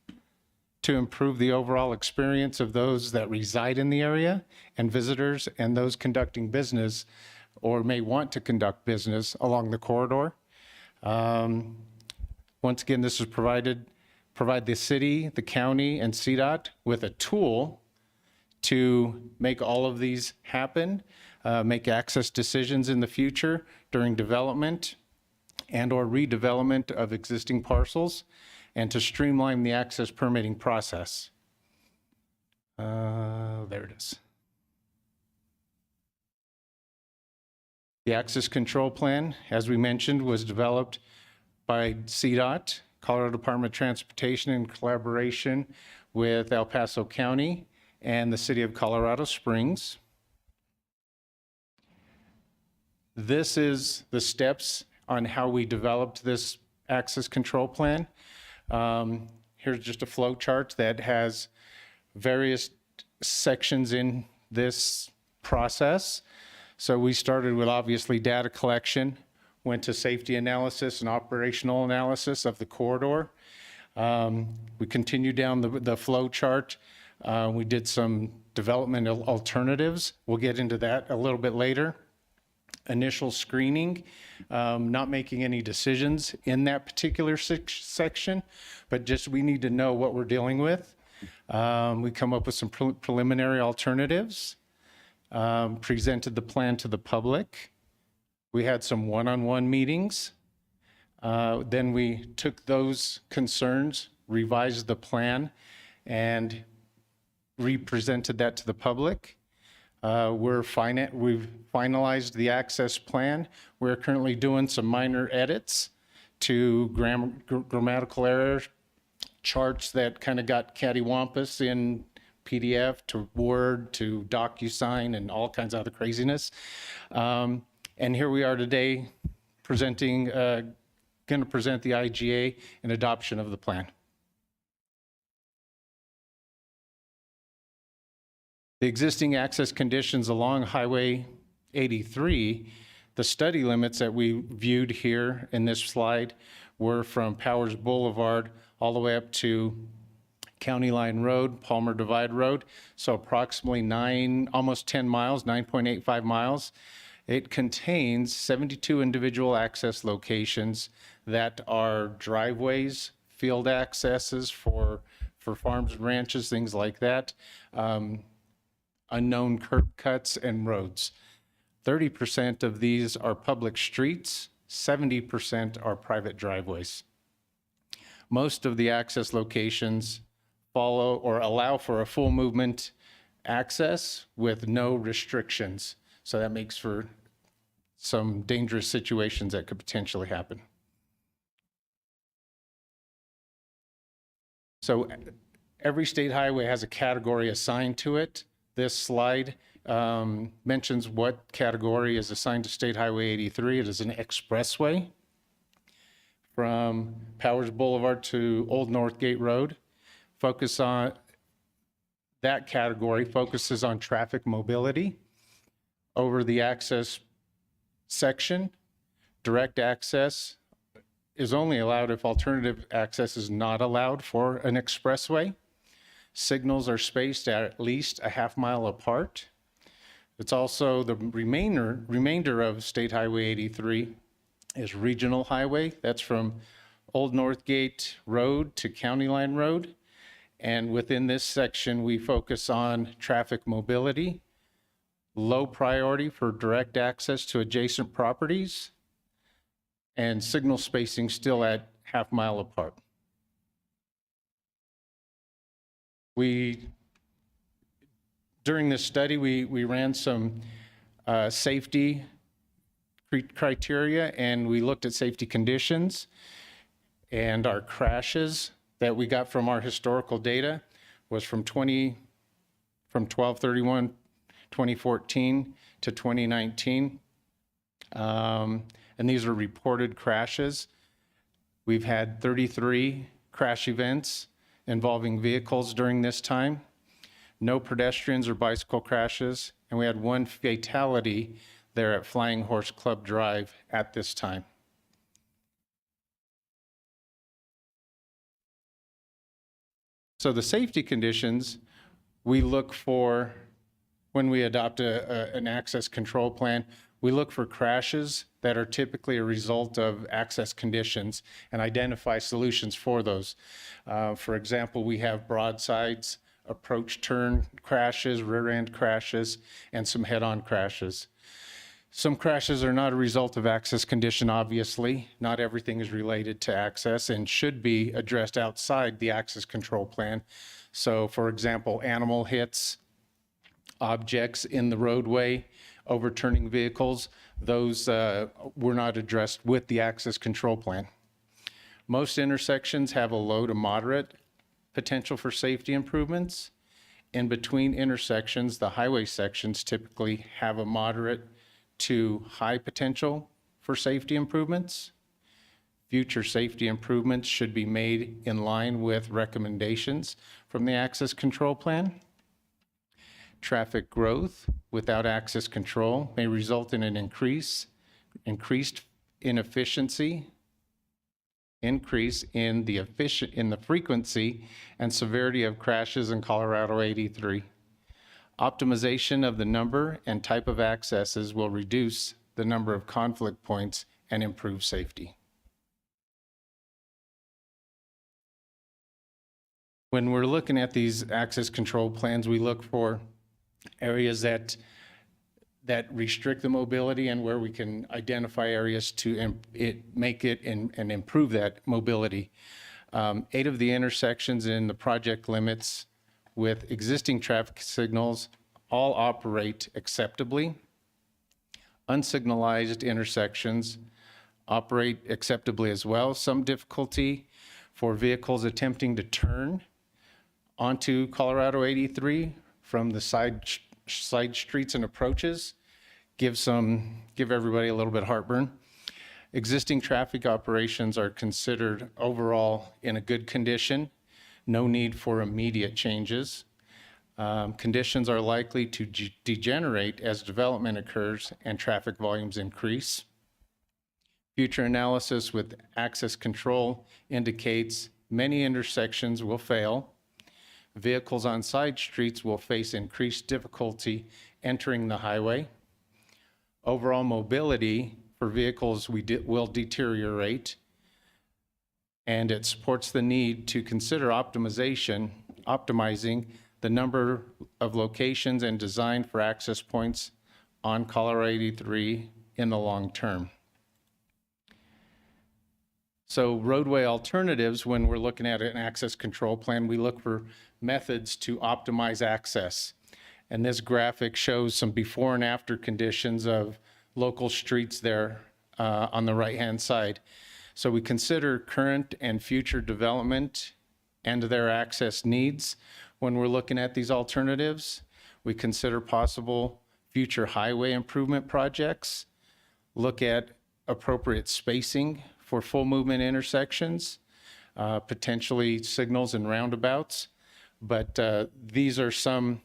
to improve the overall experience of those that reside in the area and visitors and those conducting business or may want to conduct business along the corridor. Once again, this is provide the city, the county, and CDOT with a tool to make all of these happen, make access decisions in the future during development and or redevelopment of existing parcels, and to streamline the access permitting process. There it is. The access control plan, as we mentioned, was developed by CDOT, Colorado Department of Transportation, in collaboration with El Paso County and the City of Colorado Springs. This is the steps on how we developed this access control plan. Here's just a flow chart that has various sections in this process. So we started with obviously data collection, went to safety analysis and operational analysis of the corridor. We continued down the flow chart. We did some development alternatives. We'll get into that a little bit later. Initial screening, not making any decisions in that particular section, but just we need to know what we're dealing with. We come up with some preliminary alternatives, presented the plan to the public. We had some one-on-one meetings. Then we took those concerns, revised the plan, and re-presented that to the public. We've finalized the access plan. We're currently doing some minor edits to grammatical error charts that kind of got cattywampus in PDF to Word to DocuSign and all kinds of other craziness. And here we are today presenting, going to present the IGA and adoption of the plan. The existing access conditions along Highway 83, the study limits that we viewed here in this slide were from Powers Boulevard all the way up to County Line Road, Palmer Divide Road, so approximately almost 10 miles, 9.85 miles. It contains 72 individual access locations that are driveways, field accesses for farms, ranches, things like that, unknown curb cuts and roads. 30% of these are public streets, 70% are private driveways. Most of the access locations follow or allow for a full movement access with no restrictions. So that makes for some dangerous situations that could potentially happen. So every state highway has a category assigned to it. This slide mentions what category is assigned to State Highway 83. It is an expressway from Powers Boulevard to Old Northgate Road. Focus on that category, focuses on traffic mobility. Over the access section, direct access is only allowed if alternative access is not allowed for an expressway. Signals are spaced at least a half mile apart. It's also the remainder of State Highway 83 is regional highway. That's from Old Northgate Road to County Line Road. And within this section, we focus on traffic mobility, low priority for direct access to adjacent properties, and signal spacing still at half mile apart. During this study, we ran some safety criteria, and we looked at safety conditions, and our crashes that we got from our historical data was from 12/31/2014 to 2019. And these are reported crashes. We've had 33 crash events involving vehicles during this time. No pedestrians or bicycle crashes, and we had one fatality there at Flying Horse Club Drive at this time. So the safety conditions we look for when we adopt an access control plan, we look for crashes that are typically a result of access conditions and identify solutions for those. For example, we have broadsides, approach turn crashes, rear end crashes, and some head-on crashes. Some crashes are not a result of access condition, obviously. Not everything is related to access and should be addressed outside the access control plan. So for example, animal hits, objects in the roadway, overturning vehicles, those were not addressed with the access control plan. Most intersections have a low to moderate potential for safety improvements. In between intersections, the highway sections typically have a moderate to high potential for safety improvements. Future safety improvements should be made in line with recommendations from the access control plan. Traffic growth without access control may result in an increased inefficiency, increase in the frequency and severity of crashes in Colorado 83. Optimization of the number and type of accesses will reduce the number of conflict points and improve safety. When we're looking at these access control plans, we look for areas that restrict the mobility and where we can identify areas to make it and improve that mobility. 8 of the intersections in the project limits with existing traffic signals all operate acceptably. Unsignalized intersections operate acceptably as well. Some difficulty for vehicles attempting to turn onto Colorado 83 from the side streets and approaches. Give everybody a little bit of heartburn. Existing traffic operations are considered overall in a good condition. No need for immediate changes. Conditions are likely to degenerate as development occurs and traffic volumes increase. Future analysis with access control indicates many intersections will fail. Vehicles on side streets will face increased difficulty entering the highway. Overall mobility for vehicles will deteriorate, and it supports the need to consider optimizing the number of locations and design for access points on Colorado 83 in the long term. So roadway alternatives, when we're looking at an access control plan, we look for methods to optimize access. And this graphic shows some before and after conditions of local streets there on the right-hand side. So we consider current and future development and their access needs when we're looking at these alternatives. We consider possible future highway improvement projects, look at appropriate spacing for full movement intersections, potentially signals and roundabouts. But these are some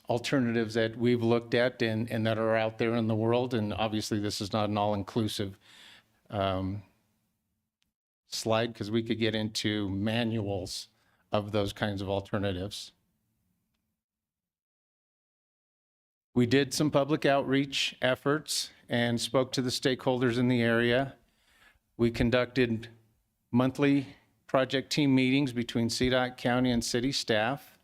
alternatives that we've looked at and that are out there in the world. And obviously this is not an all-inclusive slide, because we could get into manuals of those kinds of alternatives. We did some public outreach efforts and spoke to the stakeholders in the area. We conducted monthly project team meetings between CDOT, county, and city staff.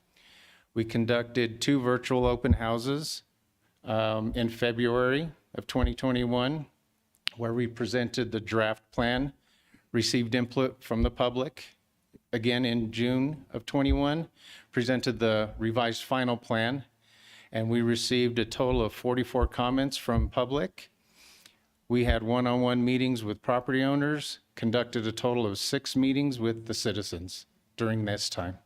We conducted 2 virtual open houses in February of 2021, where we presented the draft plan, received input from the public. Again, in June of 21, presented the revised final plan, and we received a total of 44 comments from public. We had one-on-one meetings with property owners, conducted a total of 6 meetings with the citizens during this time.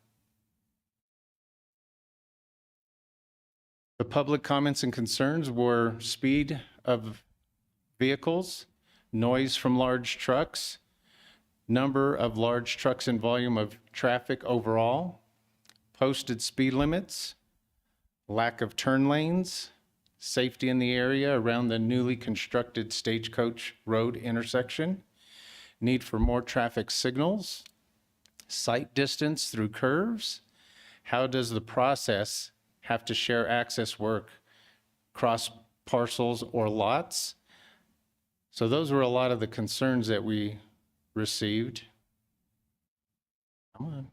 The public comments and concerns were speed of vehicles, noise from large trucks, number of large trucks and volume of traffic overall, posted speed limits, lack of turn lanes, safety in the area around the newly constructed Stagecoach Road intersection, need for more traffic signals, sight distance through curves, how does the process have to share access work cross parcels or lots? So those were a lot of the concerns that we received. Come on.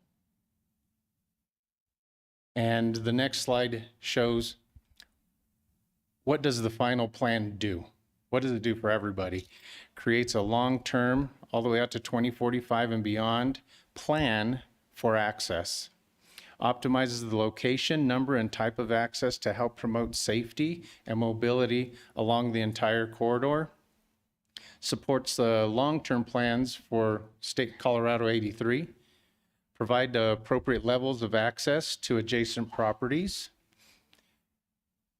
And the next slide shows, what does the final plan do? What does it do for everybody? Creates a long-term, all the way out to 2045 and beyond, plan for access. Optimizes the location, number, and type of access to help promote safety and mobility along the entire corridor. Supports the long-term plans for State Colorado 83. Provide the appropriate levels of access to adjacent properties.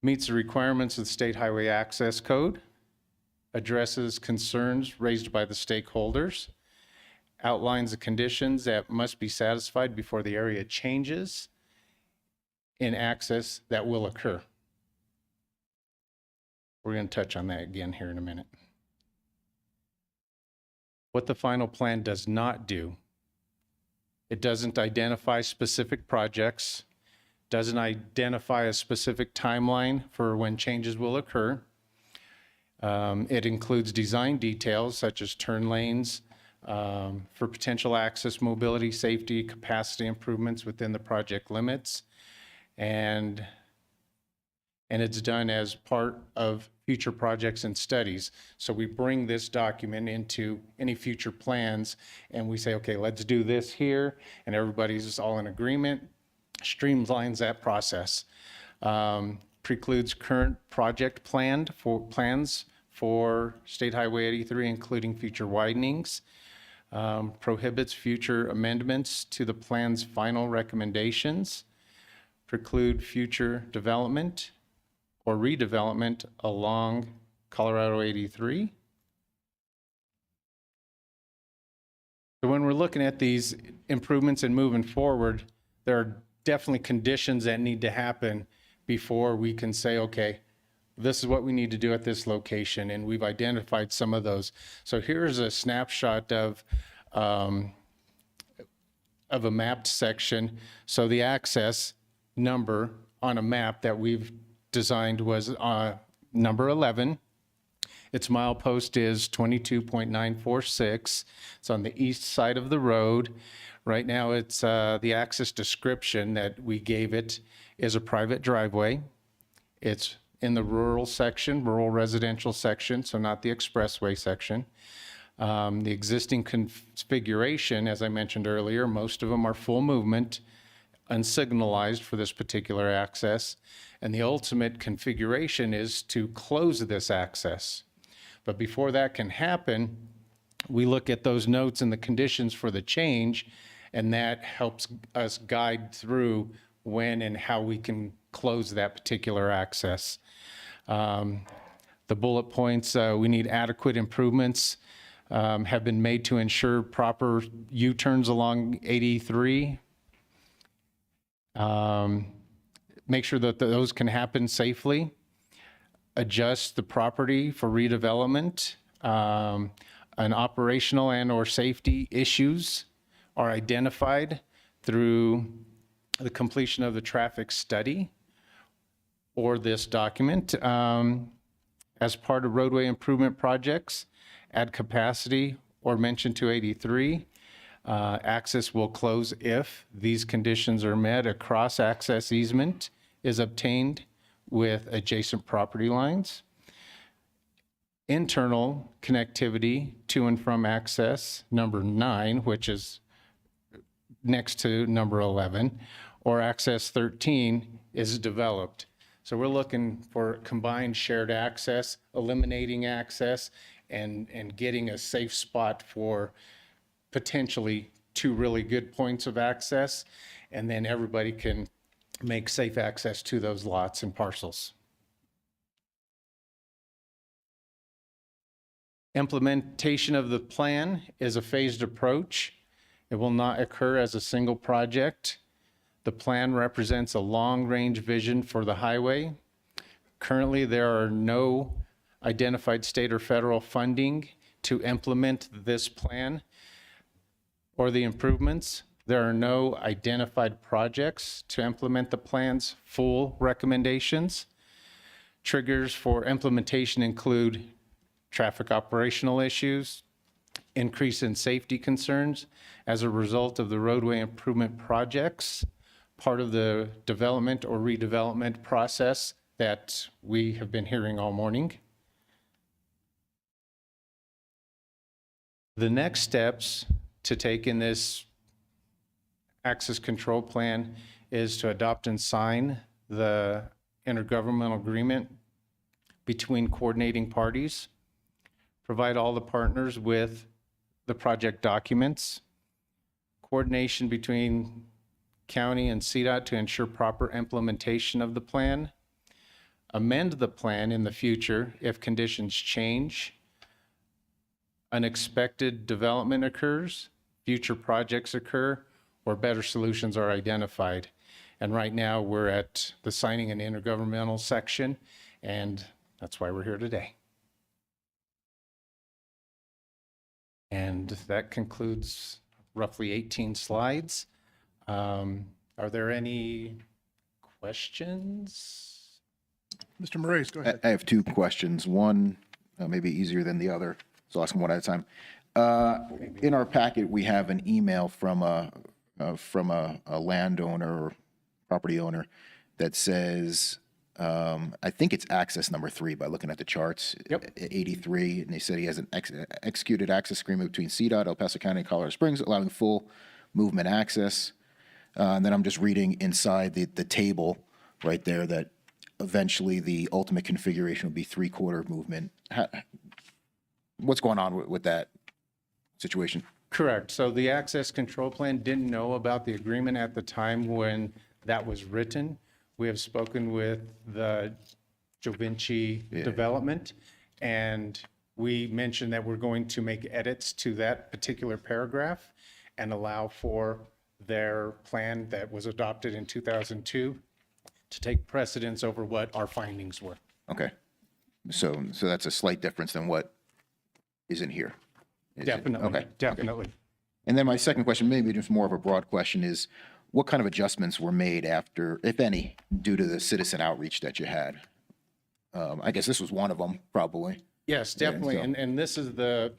Meets the requirements of the State Highway Access Code. Addresses concerns raised by the stakeholders. Outlines the conditions that must be satisfied before the area changes in access that will occur. We're going to touch on that again here in a minute. What the final plan does not do, it doesn't identify specific projects, doesn't identify a specific timeline for when changes will occur. It includes design details such as turn lanes, for potential access, mobility, safety, capacity improvements within the project limits. And it's done as part of future projects and studies. So we bring this document into any future plans and we say, okay, let's do this here, and everybody's all in agreement, streamlines that process. Precludes current project plans for State Highway 83, including future widenings. prohibits future amendments to the plan's final recommendations, preclude future development or redevelopment along Colorado 83. So when we're looking at these improvements and moving forward, there are definitely conditions that need to happen before we can say, okay, this is what we need to do at this location, and we've identified some of those. So here's a snapshot of a mapped section. So the access number on a map that we've designed was number 11. Its milepost is 22.946. It's on the east side of the road. Right now, it's the access description that we gave it is a private driveway. It's in the rural section, rural residential section, so not the expressway section. The existing configuration, as I mentioned earlier, most of them are full movement, unsignalized for this particular access. And the ultimate configuration is to close this access. But before that can happen, we look at those notes and the conditions for the change, and that helps us guide through when and how we can close that particular access. The bullet points, we need adequate improvements have been made to ensure proper U-turns along 83. Make sure that those can happen safely. Adjust the property for redevelopment. An operational and or safety issues are identified through the completion of the traffic study or this document. As part of roadway improvement projects, add capacity or mention 283. Access will close if these conditions are met. A cross-access easement is obtained with adjacent property lines. Internal connectivity to and from access, number 9, which is next to number 11, or access 13 is developed. So we're looking for combined shared access, eliminating access, and getting a safe spot for potentially 2 really good points of access, and then everybody can make safe access to those lots and parcels. Implementation of the plan is a phased approach. It will not occur as a single project. The plan represents a long-range vision for the highway. Currently, there are no identified state or federal funding to implement this plan or the improvements. There are no identified projects to implement the plan's full recommendations. Triggers for implementation include traffic operational issues, increase in safety concerns as a result of the roadway improvement projects, part of the development or redevelopment process that we have been hearing all morning. The next steps to take in this access control plan is to adopt and sign the intergovernmental agreement between coordinating parties, provide all the partners with the project documents, coordination between county and CDOT to ensure proper implementation of the plan, amend the plan in the future if conditions change, unexpected development occurs, future projects occur, or better solutions are identified. And right now, we're at the signing an intergovernmental section, and that's why we're here today. And that concludes roughly 18 slides. Are there any questions? Mr. Moraes, go ahead. I have 2 questions. One, maybe easier than the other, so I'll ask them one at a time. In our packet, we have an email from a landowner or property owner that says, I think it's access number 3 by looking at the charts. Yep. 83, and they said he has an executed access agreement between CDOT, El Paso County, and Colorado Springs, allowing full movement access. And then I'm just reading inside the table right there that eventually the ultimate configuration will be 3/4 movement. What's going on with that situation? Correct. So the access control plan didn't know about the agreement at the time when that was written. We have spoken with the Jovinci Development, and we mentioned that we're going to make edits to that particular paragraph and allow for their plan that was adopted in 2002 to take precedence over what our findings were. Okay. So that's a slight difference than what is in here. Is it? Definitely, Okay. definitely. And then my second question, maybe just more of a broad question, is what kind of adjustments were made after, if any, due to the citizen outreach that you had? I guess this was one of them, probably. Yes, Yeah, definitely. so- And this is the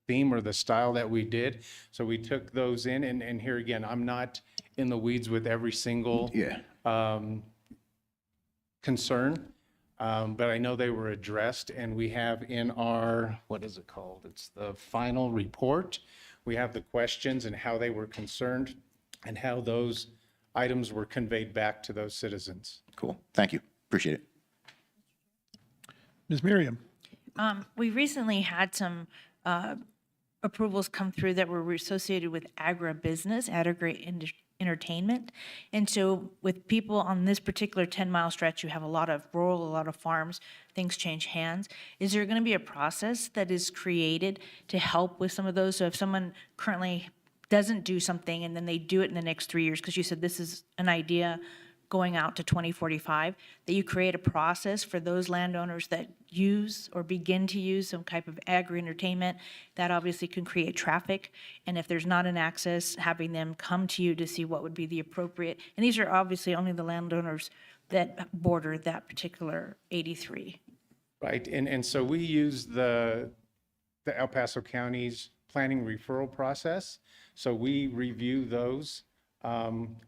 theme or the style that we did. So we took those in, and here again, I'm not in the weeds with every single concern, but I know they were addressed, and we have in our, what is it called? It's the final report. We have the questions and how they were concerned and how those items were conveyed back to those citizens. Cool. Thank you. Appreciate it. Ms. Miriam? We recently had some approvals come through that were associated with agribusiness, entertainment. And so with people on this particular 10-mile stretch, you have a lot of rural, a lot of farms, things change hands. Is there going to be a process that is created to help with some of those? So if someone currently doesn't do something and then they do it in the next 3 years, because you said this is an idea going out to 2045, that you create a process for those landowners that use or begin to use some type of agri-entertainment, that obviously can create traffic. And if there's not an access, having them come to you to see what would be the appropriate. And these are obviously only the landowners that border that particular 83. Right, and so we use the El Paso County's planning referral process. So we review those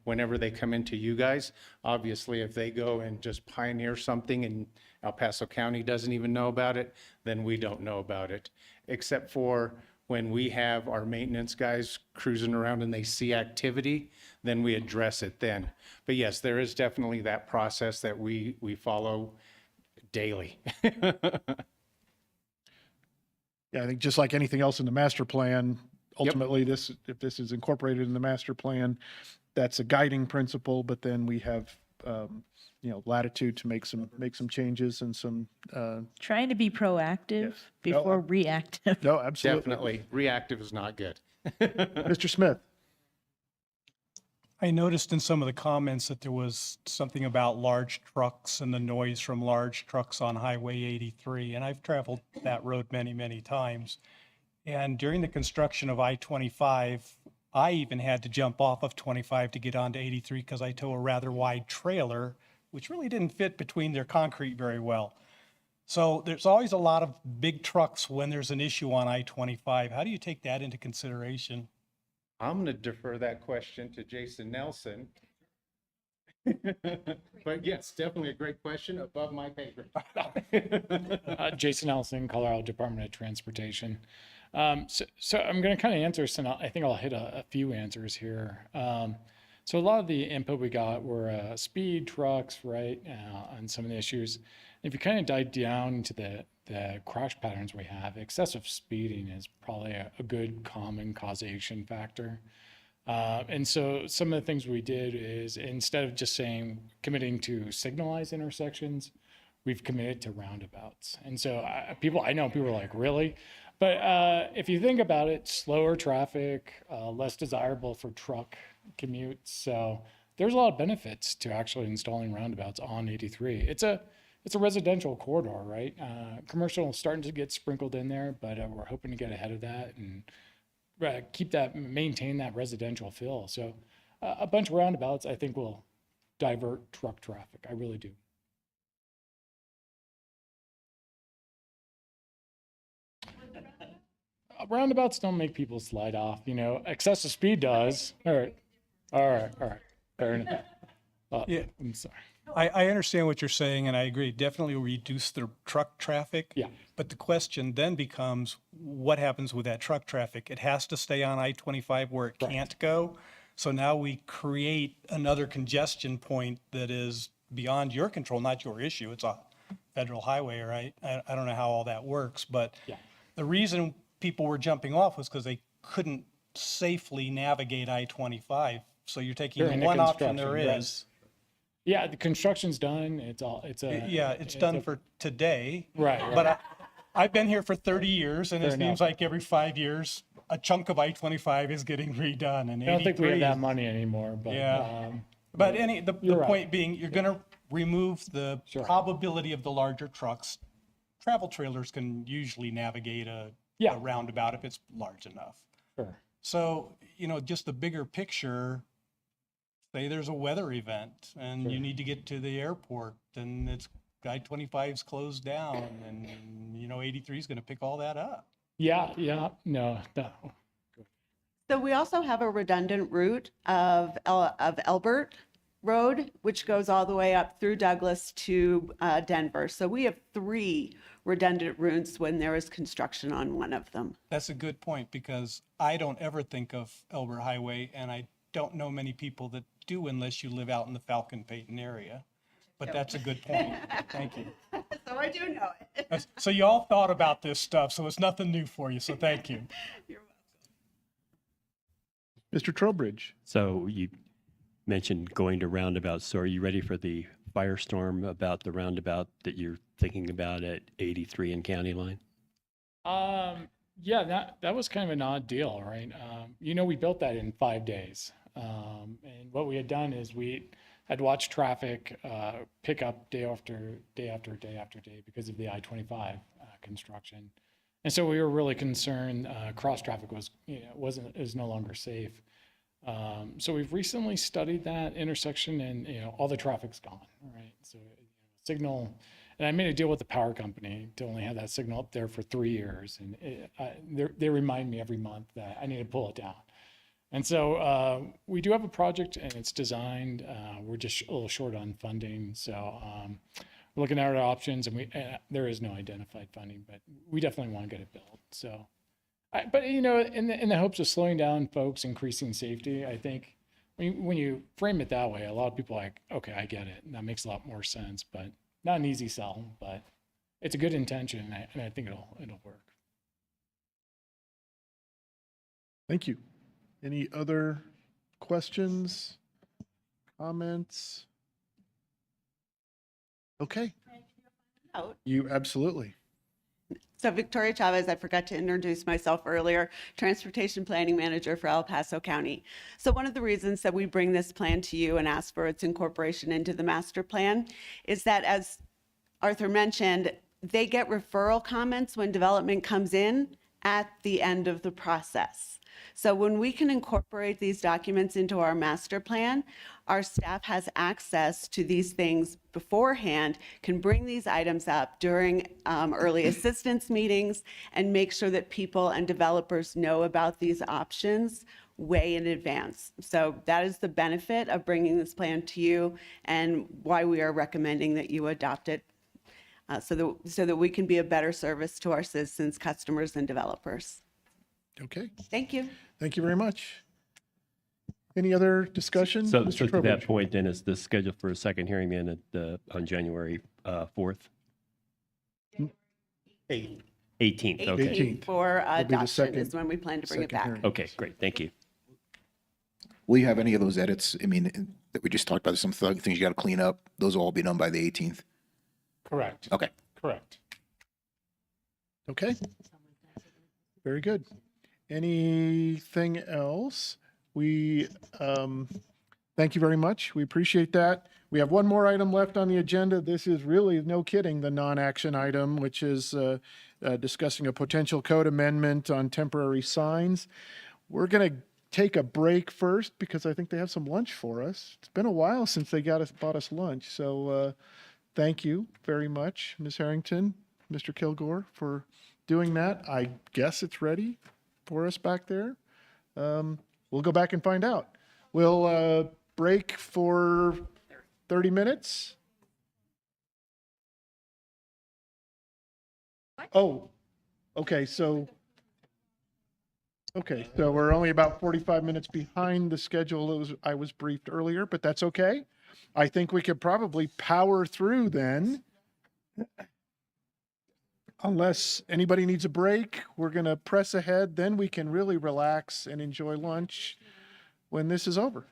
whenever they come into you guys. Obviously, if they go and just pioneer something and El Paso County doesn't even know about it, then we don't know about it. Except for when we have our maintenance guys cruising around and they see activity, then we address it then. But yes, there is definitely that process that we follow daily. Yeah, I think just like anything else in the master plan, ultimately if this is incorporated in the master plan, that's a guiding principle, but then we have, latitude to make some changes and some, Trying to be proactive Yes. before reactive. no, absolutely. Definitely, reactive is not good. Mr. Smith? I noticed in some of the comments that there was something about large trucks and the noise from large trucks on Highway 83, and I've traveled that road many, many times. And during the construction of I-25, I even had to jump off of 25 to get onto 83 because I tow a rather wide trailer, which really didn't fit between their concrete very well. So there's always a lot of big trucks when there's an issue on I-25. How do you take that into consideration? I'm going to defer that question to Jason Nelson. But yes, definitely a great question, above my pay grade. Jason Nelson, Colorado Department of Transportation. So I'm going to kind of answer some, I think I'll hit a few answers here. So a lot of the input we got were speed trucks, right, on some of the issues. If you kind of dive down into the crash patterns we have, excessive speeding is probably a good common causation factor. And so some of the things we did is, instead of just committing to signalized intersections, we've committed to roundabouts. And so I know people are like, really? But if you think about it, slower traffic, less desirable for truck commutes. So there's a lot of benefits to actually installing roundabouts on 83. It's a residential corridor, right? Commercial is starting to get sprinkled in there, but we're hoping to get ahead of that and maintain that residential feel. So a bunch of roundabouts, I think, will divert truck traffic. I really do. Roundabouts don't make people slide off, excessive speed does. All right. Fair enough. Yeah. I'm sorry. I understand what you're saying, and I agree. Definitely reduce the truck traffic. Yeah. But the question then becomes, what happens with that truck traffic? It has to stay on I-25 where it can't go. So now we create another congestion point that is beyond your control, not your issue. It's a federal highway, right? I don't know how all that works, but the reason people were jumping off was because they couldn't safely navigate I-25. So you're taking During the the one option there construction, right. is. Yeah, the construction's done. It's Done for today. Right. But I've been here for 30 years, and Fair it seems enough. like every 5 years, a chunk of I-25 is getting redone, and I don't think we have 83 that is- money anymore, but Yeah. But the you're right. point being, you're going to remove the probability of the larger trucks. Travel trailers can usually navigate a roundabout if it's large enough. Sure. So, just the bigger picture, say there's a weather event and you need to get to the airport, and it's I-25's closed down, and 83 is going to pick all that up. Yeah, no. So we also have a redundant route of Elbert Road, which goes all the way up through Douglas to Denver. So we have 3 redundant routes when there is construction on one of them. That's a good point, because I don't ever think of Elbert Highway, and I don't know many people that do unless you live out in the Falcon Payton area. But that's a good point. Thank you. So I do know it. So you all thought about this stuff, so it's nothing new for you, so thank you. Mr. Trowbridge. So you mentioned going to roundabouts. So are you ready for the firestorm about the roundabout that you're thinking about at 83 and County Line? Yeah, that was kind of an odd deal, right? We built that in 5 days. And what we had done is we had watched traffic pick up day after day after day after day because of the I-25 construction. And so we were really concerned cross traffic was no longer safe. So we've recently studied that intersection, and all the traffic's gone, right? So signal, and I made a deal with the power company to only have that signal up there for 3 years, and they remind me every month that I need to pull it down. And so we do have a project, and it's designed. We're just a little short on funding, so we're looking at our options, and there is no identified funding, but we definitely want to get it built. So, but in the hopes of slowing down folks, increasing safety, I think when you frame it that way, a lot of people are like, okay, I get it, and that makes a lot more sense. But not an easy sell, but it's a good intention, and I think it'll work. Thank you. Any other questions, comments? Okay. You absolutely. So Victoria Chavez, I forgot to introduce myself earlier, Transportation Planning Manager for El Paso County. So one of the reasons that we bring this plan to you and ask for its incorporation into the master plan is that, as Arthur mentioned, they get referral comments when development comes in at the end of the process. So when we can incorporate these documents into our master plan, our staff has access to these things beforehand, can bring these items up during early assistance meetings, and make sure that people and developers know about these options way in advance. So that is the benefit of bringing this plan to you, and why we are recommending that you adopt it, so that we can be a better service to our citizens, customers, and developers. Okay. Thank you. Thank you very much. Any other discussion? So Mr. to that Trowbridge? point, then, is this scheduled for a second hearing then on January 4th? 18th, okay. 18th for Will be the adoption second- is when we plan to bring it second back. hearing. Okay, great, thank you. Will you have any of those edits? I mean, that we just talked about, some things you got to clean up, those will all be done by the 18th? Correct. Okay. Correct. Okay. Very good. Anything else? We thank you very much. We appreciate that. We have one more item left on the agenda. This is really, no kidding, the non-action item, which is discussing a potential code amendment on temporary signs. We're going to take a break first because I think they have some lunch for us. It's been a while since they bought us lunch. So thank you very much, Ms. Harrington, Mr. Kilgore, for doing that. I guess it's ready for us back there. We'll go back and find out. We'll break for 30 minutes. Oh, okay. So we're only about 45 minutes behind the schedule I was briefed earlier, but that's okay. I think we could probably power through then. Unless anybody needs a break, we're going to press ahead. Then we can really relax and enjoy lunch when this is over.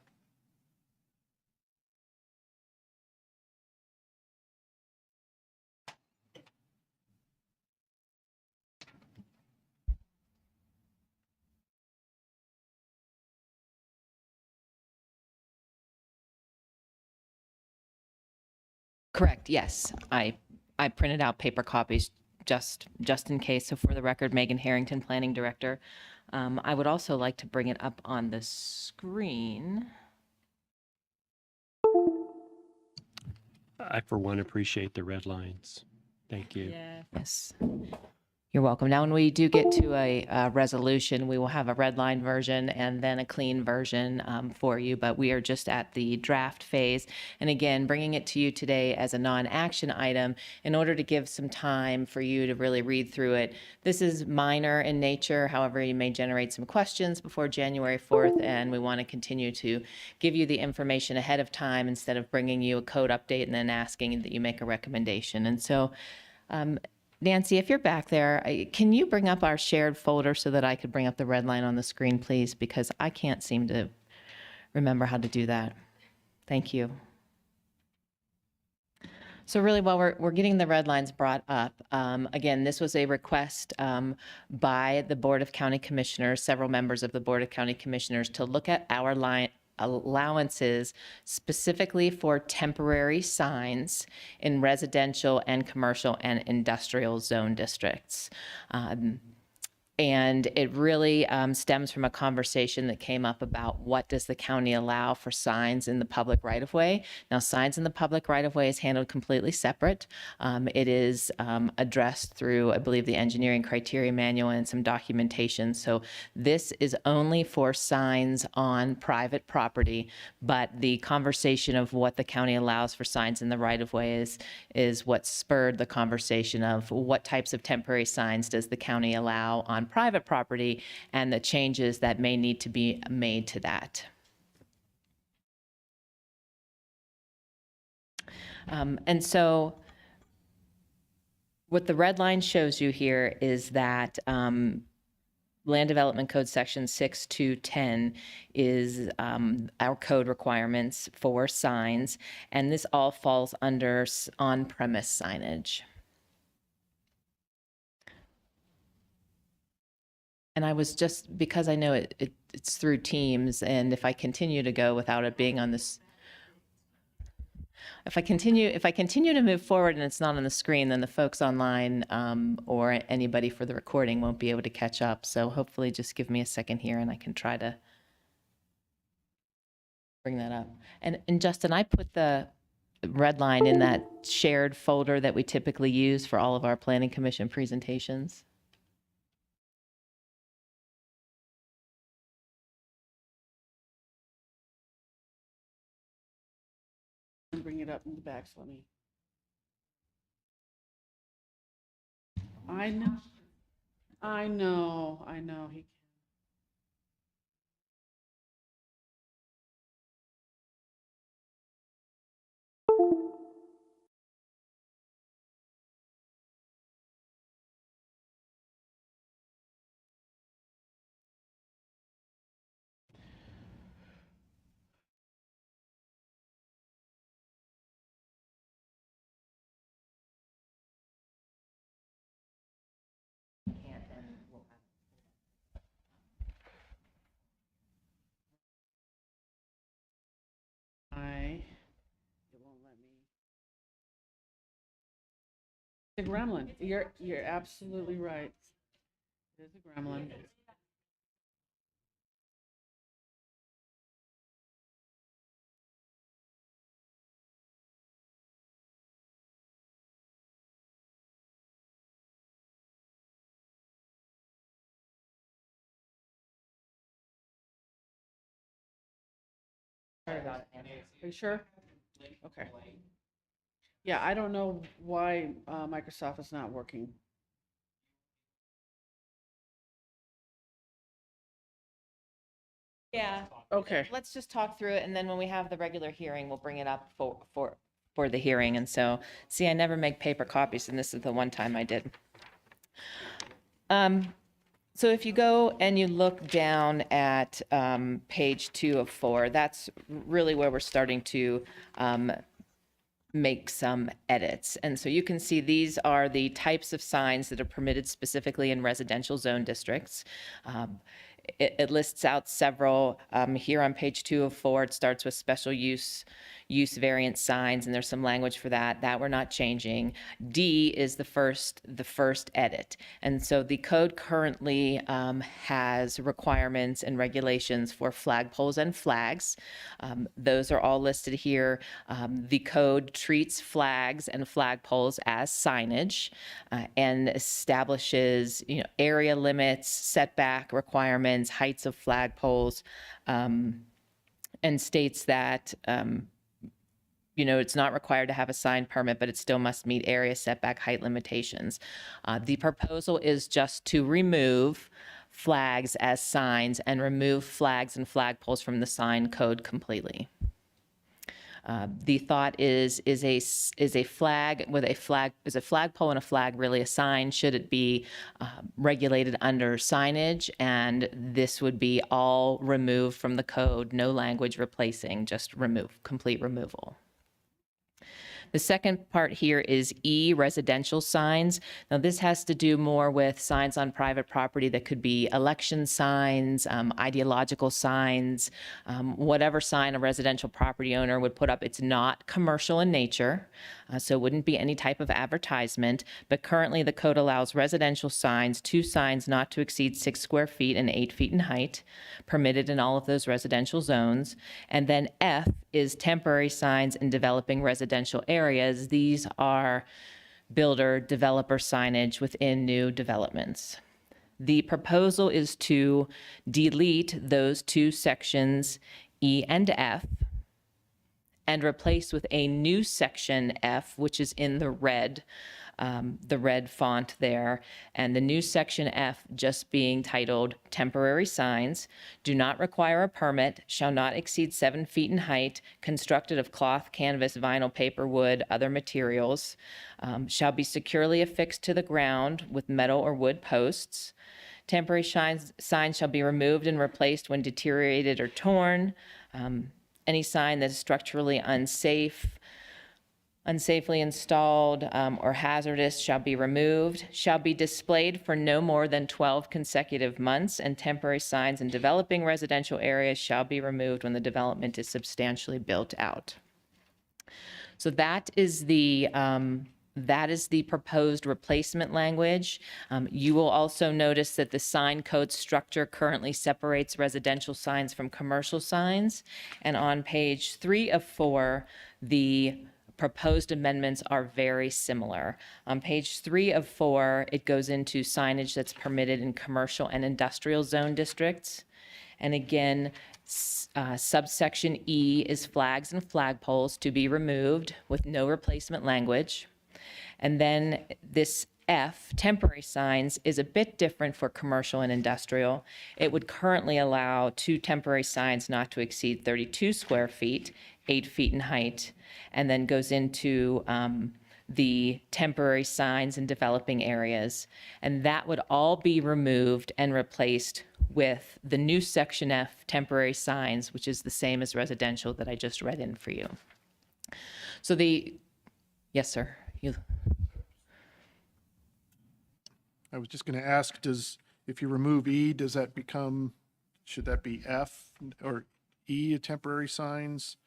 Correct, yes. I printed out paper copies just in case. So for the record, Megan Harrington, Planning Director. I would also like to bring it up on the screen. I, for one, appreciate the red lines. Thank you. Yes. You're welcome. Now, when we do get to a resolution, we will have a red line version and then a clean version for you, but we are just at the draft phase. And again, bringing it to you today as a non-action item in order to give some time for you to really read through it. This is minor in nature. However, you may generate some questions before January 4th, and we want to continue to give you the information ahead of time instead of bringing you a code update and then asking that you make a recommendation. And so, Nancy, if you're back there, can you bring up our shared folder so that I could bring up the red line on the screen, please? Because I can't seem to remember how to do that. Thank you. So really, while we're getting the red lines brought up, again, this was a request by the Board of County Commissioners, several members of the Board of County Commissioners, to look at our allowances specifically for temporary signs in residential and commercial and industrial zone districts. And it really stems from a conversation that came up about what does the county allow for signs in the public right-of-way. Now, signs in the public right-of-way is handled completely separate. It is addressed through, I believe, the engineering criteria manual and some documentation. So this is only for signs on private property, but the conversation of what the county allows for signs in the right-of-way is what spurred the conversation of what types of temporary signs does the county allow on private property and the changes that may need to be made to that. And so what the red line shows you here is that Land Development Code Section 6210 is our code requirements for signs, and this all falls under on-premise signage. And I was just, because I know it's through Teams, and if I continue to go without it being on this, if I continue to move forward and it's not on the screen, then the folks online or anybody for the recording won't be able to catch up. So hopefully just give me a second here and I can try to bring that up. And Justin, I put the red line in that shared folder that we typically use for all of our Planning Commission presentations. Bring it up in the back for me. I know. He it won't let me. The gremlin. You're absolutely right. There's a gremlin. Sorry about it. Are you sure? Okay. Yeah, I don't know why Microsoft is not working. Yeah. Okay. Let's just talk through it, and then when we have the regular hearing, we'll bring it up for the hearing. And so, see, I never make paper copies, and this is the one time I did. So if you go and you look down at page 2 of 4, that's really where we're starting to make some edits. And so you can see these are the types of signs that are permitted specifically in residential zone districts. It lists out several. Here on page 2 of 4, it starts with special use variance signs, and there's some language for that. That we're not changing. D is the first edit. And so the code currently has requirements and regulations for flagpoles and flags. Those are all listed here. The code treats flags and flagpoles as signage and establishes, area limits, setback requirements, heights of flagpoles, and states that it's not required to have a sign permit, but it still must meet area setback height limitations. The proposal is just to remove flags as signs and remove flags and flagpoles from the sign code completely. The thought is a flag with a flag, is a flagpole and a flag really a sign? Should it be regulated under signage? And this would be all removed from the code, no language replacing, just complete removal. The second part here is E, residential signs. Now, this has to do more with signs on private property that could be election signs, ideological signs, whatever sign a residential property owner would put up. It's not commercial in nature, so it wouldn't be any type of advertisement. But currently, the code allows residential signs, 2 signs not to exceed 6 square feet and 8 feet in height, permitted in all of those residential zones. And then F is temporary signs in developing residential areas. These are builder developer signage within new developments. The proposal is to delete those 2 sections, E and F, and replace with a new section F, which is in the red font there, and the new section F just being titled temporary signs, do not require a permit, shall not exceed 7 feet in height, constructed of cloth, canvas, vinyl, paper, wood, other materials, shall be securely affixed to the ground with metal or wood posts. Temporary signs shall be removed and replaced when deteriorated or torn. Any sign that is structurally unsafely installed or hazardous shall be removed, shall be displayed for no more than 12 consecutive months, and temporary signs in developing residential areas shall be removed when the development is substantially built out. So that is the proposed replacement language. You will also notice that the sign code structure currently separates residential signs from commercial signs. And on page 3 of 4, the proposed amendments are very similar. On page 3 of 4, it goes into signage that's permitted in commercial and industrial zone districts. And again, subsection E is flags and flagpoles to be removed with no replacement language. And then this F, temporary signs, is a bit different for commercial and industrial. It would currently allow 2 temporary signs not to exceed 32 square feet, 8 feet in height, and then goes into the temporary signs in developing areas. And that would all be removed and replaced with the new section F, temporary signs, which is the same as residential that I just read in for you. So yes, sir. I was just going to ask, if you remove E, should that be F or E, temporary signs?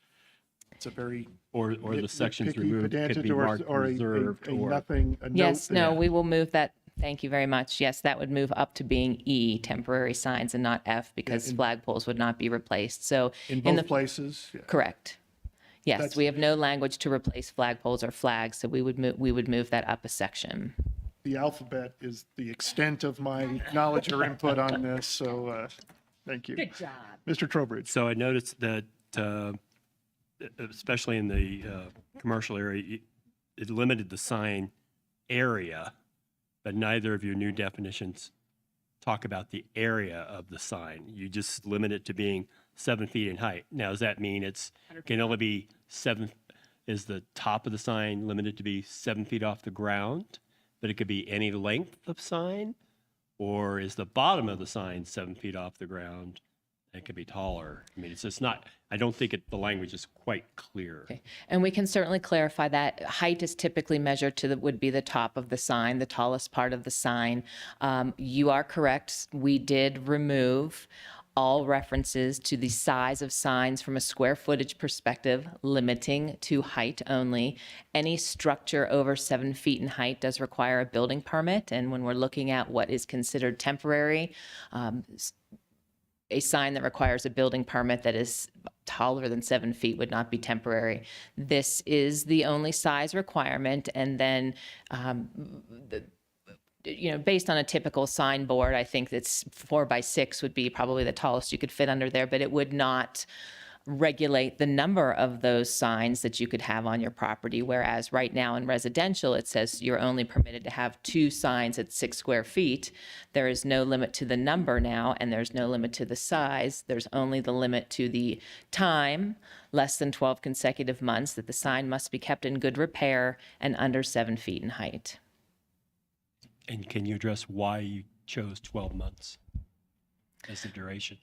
It's a very or the sections nitpicky, removed could pedantic, be marked or reserved a or nothing. A Yes, note no, there. we will move that. Thank you very much. Yes, that would move up to being E, temporary signs, and not F, because flagpoles would not be replaced. So in both places. Yeah. Correct. Yes, we have no language to replace flagpoles or flags, so we would move that up a section. The alphabet is the extent of my knowledge or input on this. So thank you. Good job. Mr. Trowbridge. So I noticed that, especially in the commercial area, it limited the sign area, but neither of your new definitions talk about the area of the sign. You just limit it to being 7 feet in height. Now, does that mean can only be 7? Is the top of the sign limited to be 7 feet off the ground? but it could be any length of sign? Or is the bottom of the sign 7 feet off the ground? It could be taller. I mean, it's just not, I don't think the language is quite clear. Okay. And we can certainly clarify that. Height is typically measured to would be the top of the sign, the tallest part of the sign. You are correct. We did remove all references to the size of signs from a square footage perspective, limiting to height only. Any structure over 7 feet in height does require a building permit. And when we're looking at what is considered temporary, a sign that requires a building permit that is taller than 7 feet would not be temporary. This is the only size requirement. And then, based on a typical signboard, I think that's 4 by 6 would be probably the tallest you could fit under there, but it would not regulate the number of those signs that you could have on your property. Whereas right now in residential, it says you're only permitted to have 2 signs at 6 square feet. There is no limit to the number now, and there's no limit to the size. There's only the limit to the time, less than 12 consecutive months, that the sign must be kept in good repair and under 7 feet in height. And can you address why you chose 12 months as the duration?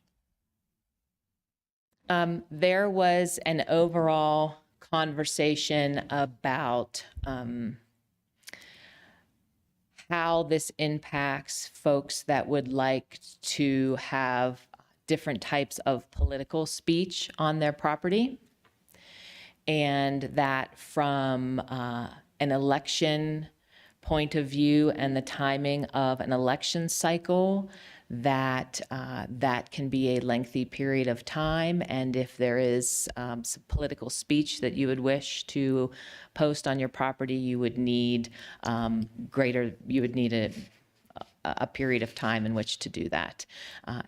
There was an overall conversation about how this impacts folks that would like to have different types of political speech on their property. And that from an election point of view and the timing of an election cycle, that can be a lengthy period of time. And if there is some political speech that you would wish to post on your property, you would need a period of time in which to do that.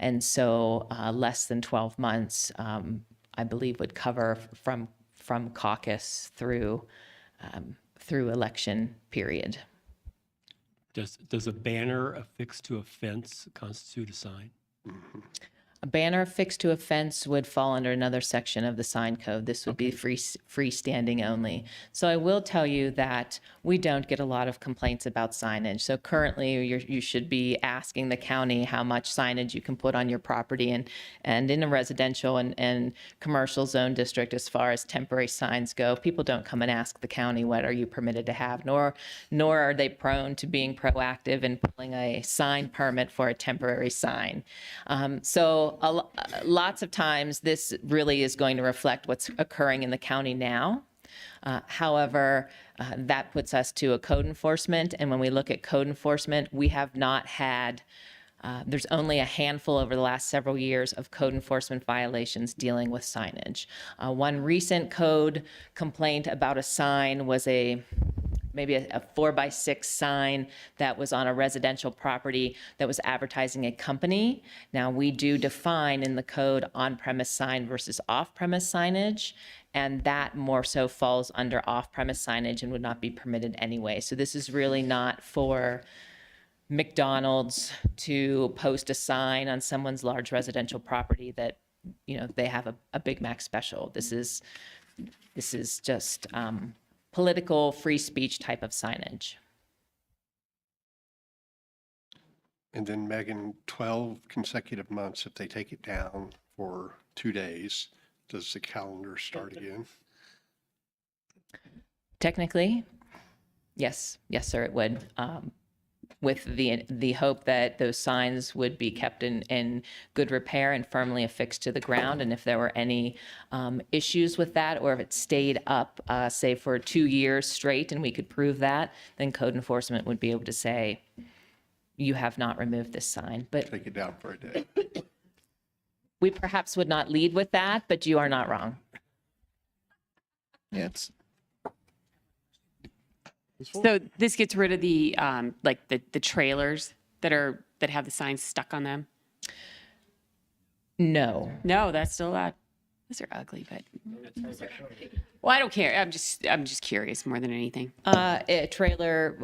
And so less than 12 months, I believe, would cover from caucus through election period. Does a banner affixed to a fence constitute a sign? A banner affixed to a fence would fall under another section of the sign code. This would be freestanding only. So I will tell you that we don't get a lot of complaints about signage. So currently, you should be asking the county how much signage you can put on your property. And in a residential and commercial zone district, as far as temporary signs go, people don't come and ask the county, what are you permitted to have, nor are they prone to being proactive in pulling a sign permit for a temporary sign. So lots of times this really is going to reflect what's occurring in the county now. However, that puts us to a code enforcement. And when we look at code enforcement, we have not had, there's only a handful over the last several years of code enforcement violations dealing with signage. One recent code complaint about a sign was maybe a 4 by 6 sign that was on a residential property that was advertising a company. Now, we do define in the code on-premise sign versus off-premise signage, and that more so falls under off-premise signage and would not be permitted anyway. So this is really not for McDonald's to post a sign on someone's large residential property that, they have a Big Mac special. This is just political free speech type of signage. And then Megan, 12 consecutive months, if they take it down for 2 days, does the calendar start again? Technically, yes, sir, it would. With the hope that those signs would be kept in good repair and firmly affixed to the ground. And if there were any issues with that, or if it stayed up, say for 2 years straight, and we could prove that, then code enforcement would be able to say, you have not removed this sign. But Take it down for a day. we perhaps would not lead with that, but you are not wrong. Yeah, So this gets rid of the, the trailers that have the signs stuck on them? No. No, that's still allowed. Those are ugly, but. Well, I don't care. I'm just curious more than anything. A trailer,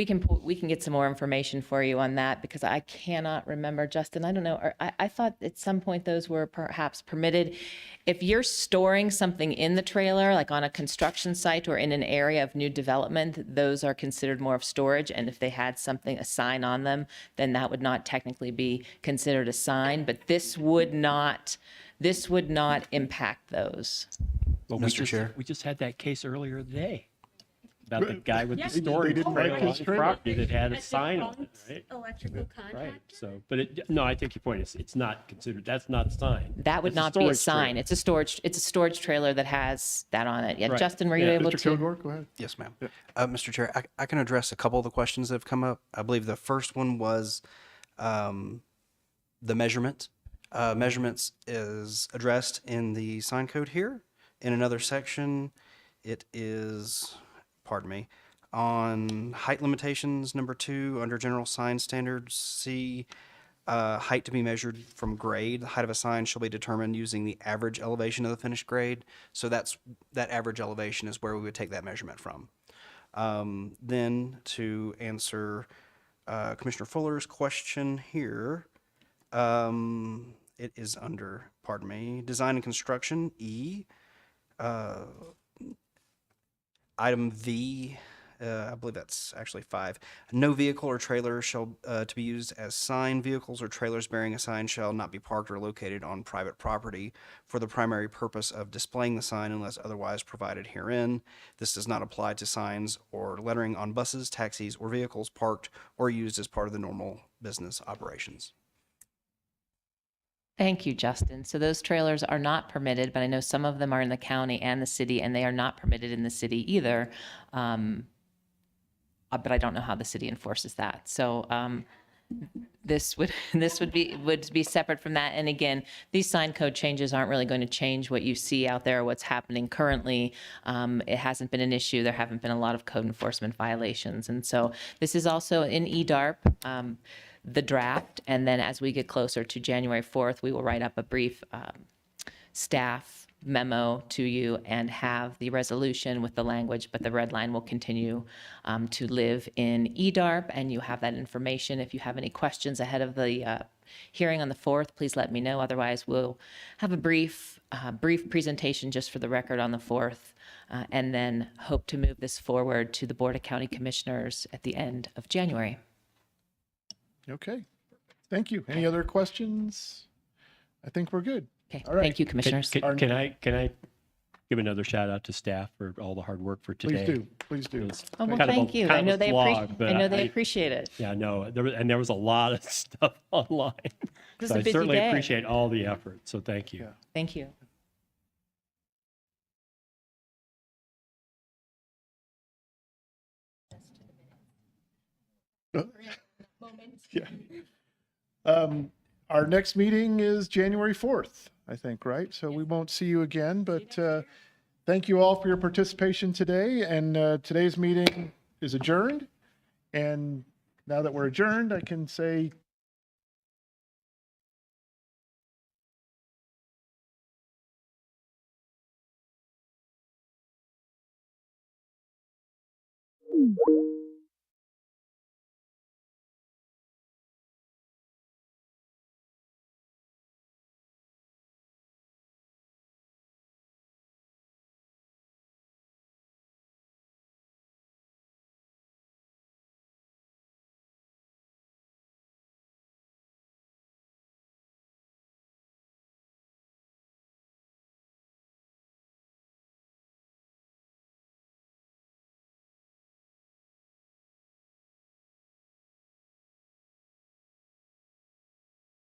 we can get some more information for you on that because I cannot remember, Justin. I don't know. I thought at some point those were perhaps permitted. If you're storing something in the trailer, like on a construction site or in an area of new development, those are considered more of storage. And if they had a sign on them, then that would not technically be considered a sign. But this would not impact those. Well, Mr. Chair. we just had that case earlier today about the guy with the They storage didn't trailer like on his his trailer. property that had a sign on it, right? Electrical Right, so, but no, I take your point. It's not considered, that's not a sign. That would It's a not be a storage sign. trailer. It's a storage trailer that has that on it. Yeah, Right. Justin, were you Yeah. able Mr. to? Kilgore, go ahead. Yes, ma'am. Mr. Chair, I can address a couple of the questions that have come up. I believe the first one was the measurement. Measurements is addressed in the sign code here. In another section, it is, pardon me, on height limitations, number 2, under general sign standards, C, height to be measured from grade. The height of a sign shall be determined using the average elevation of the finished grade. So that average elevation is where we would take that measurement from. Then to answer Commissioner Fuller's question here, it is under, pardon me, design and construction, E. Item V, I believe that's actually 5. No vehicle or trailer shall to be used as sign. Vehicles or trailers bearing a sign shall not be parked or located on private property for the primary purpose of displaying the sign unless otherwise provided herein. This does not apply to signs or lettering on buses, taxis, or vehicles parked or used as part of the normal business operations. Thank you, Justin. So those trailers are not permitted, but I know some of them are in the county and the city, and they are not permitted in the city either. But I don't know how the city enforces that. So this would be separate from that. And again, these sign code changes aren't really going to change what you see out there, what's happening currently. It hasn't been an issue. There haven't been a lot of code enforcement violations. And so this is also in EDARP. The draft, and then as we get closer to January 4th, we will write up a brief staff memo to you and have the resolution with the language, but the red line will continue to live in EDARP, and you have that information. If you have any questions ahead of the hearing on the 4th, please let me know. Otherwise, we'll have a brief presentation just for the record on the 4th, and then hope to move this forward to the Board of County Commissioners at the end of January. Okay, thank you. Any other questions? I think we're good. Okay, All right. thank you, Commissioners. Can I give another shout out to staff for all the hard work for today? Please do. It was Oh, well, kind of a- thank you. kind I of know a they slog, but appreciate it. Yeah, no, there was a lot of stuff online. This is So a I busy certainly day. appreciate all the effort, so thank you. Thank you. Yeah. Our next meeting is January 4th, I think, right? So we won't see you again, but thank you all for your participation today. And today's meeting is adjourned. And now that we're adjourned, I can say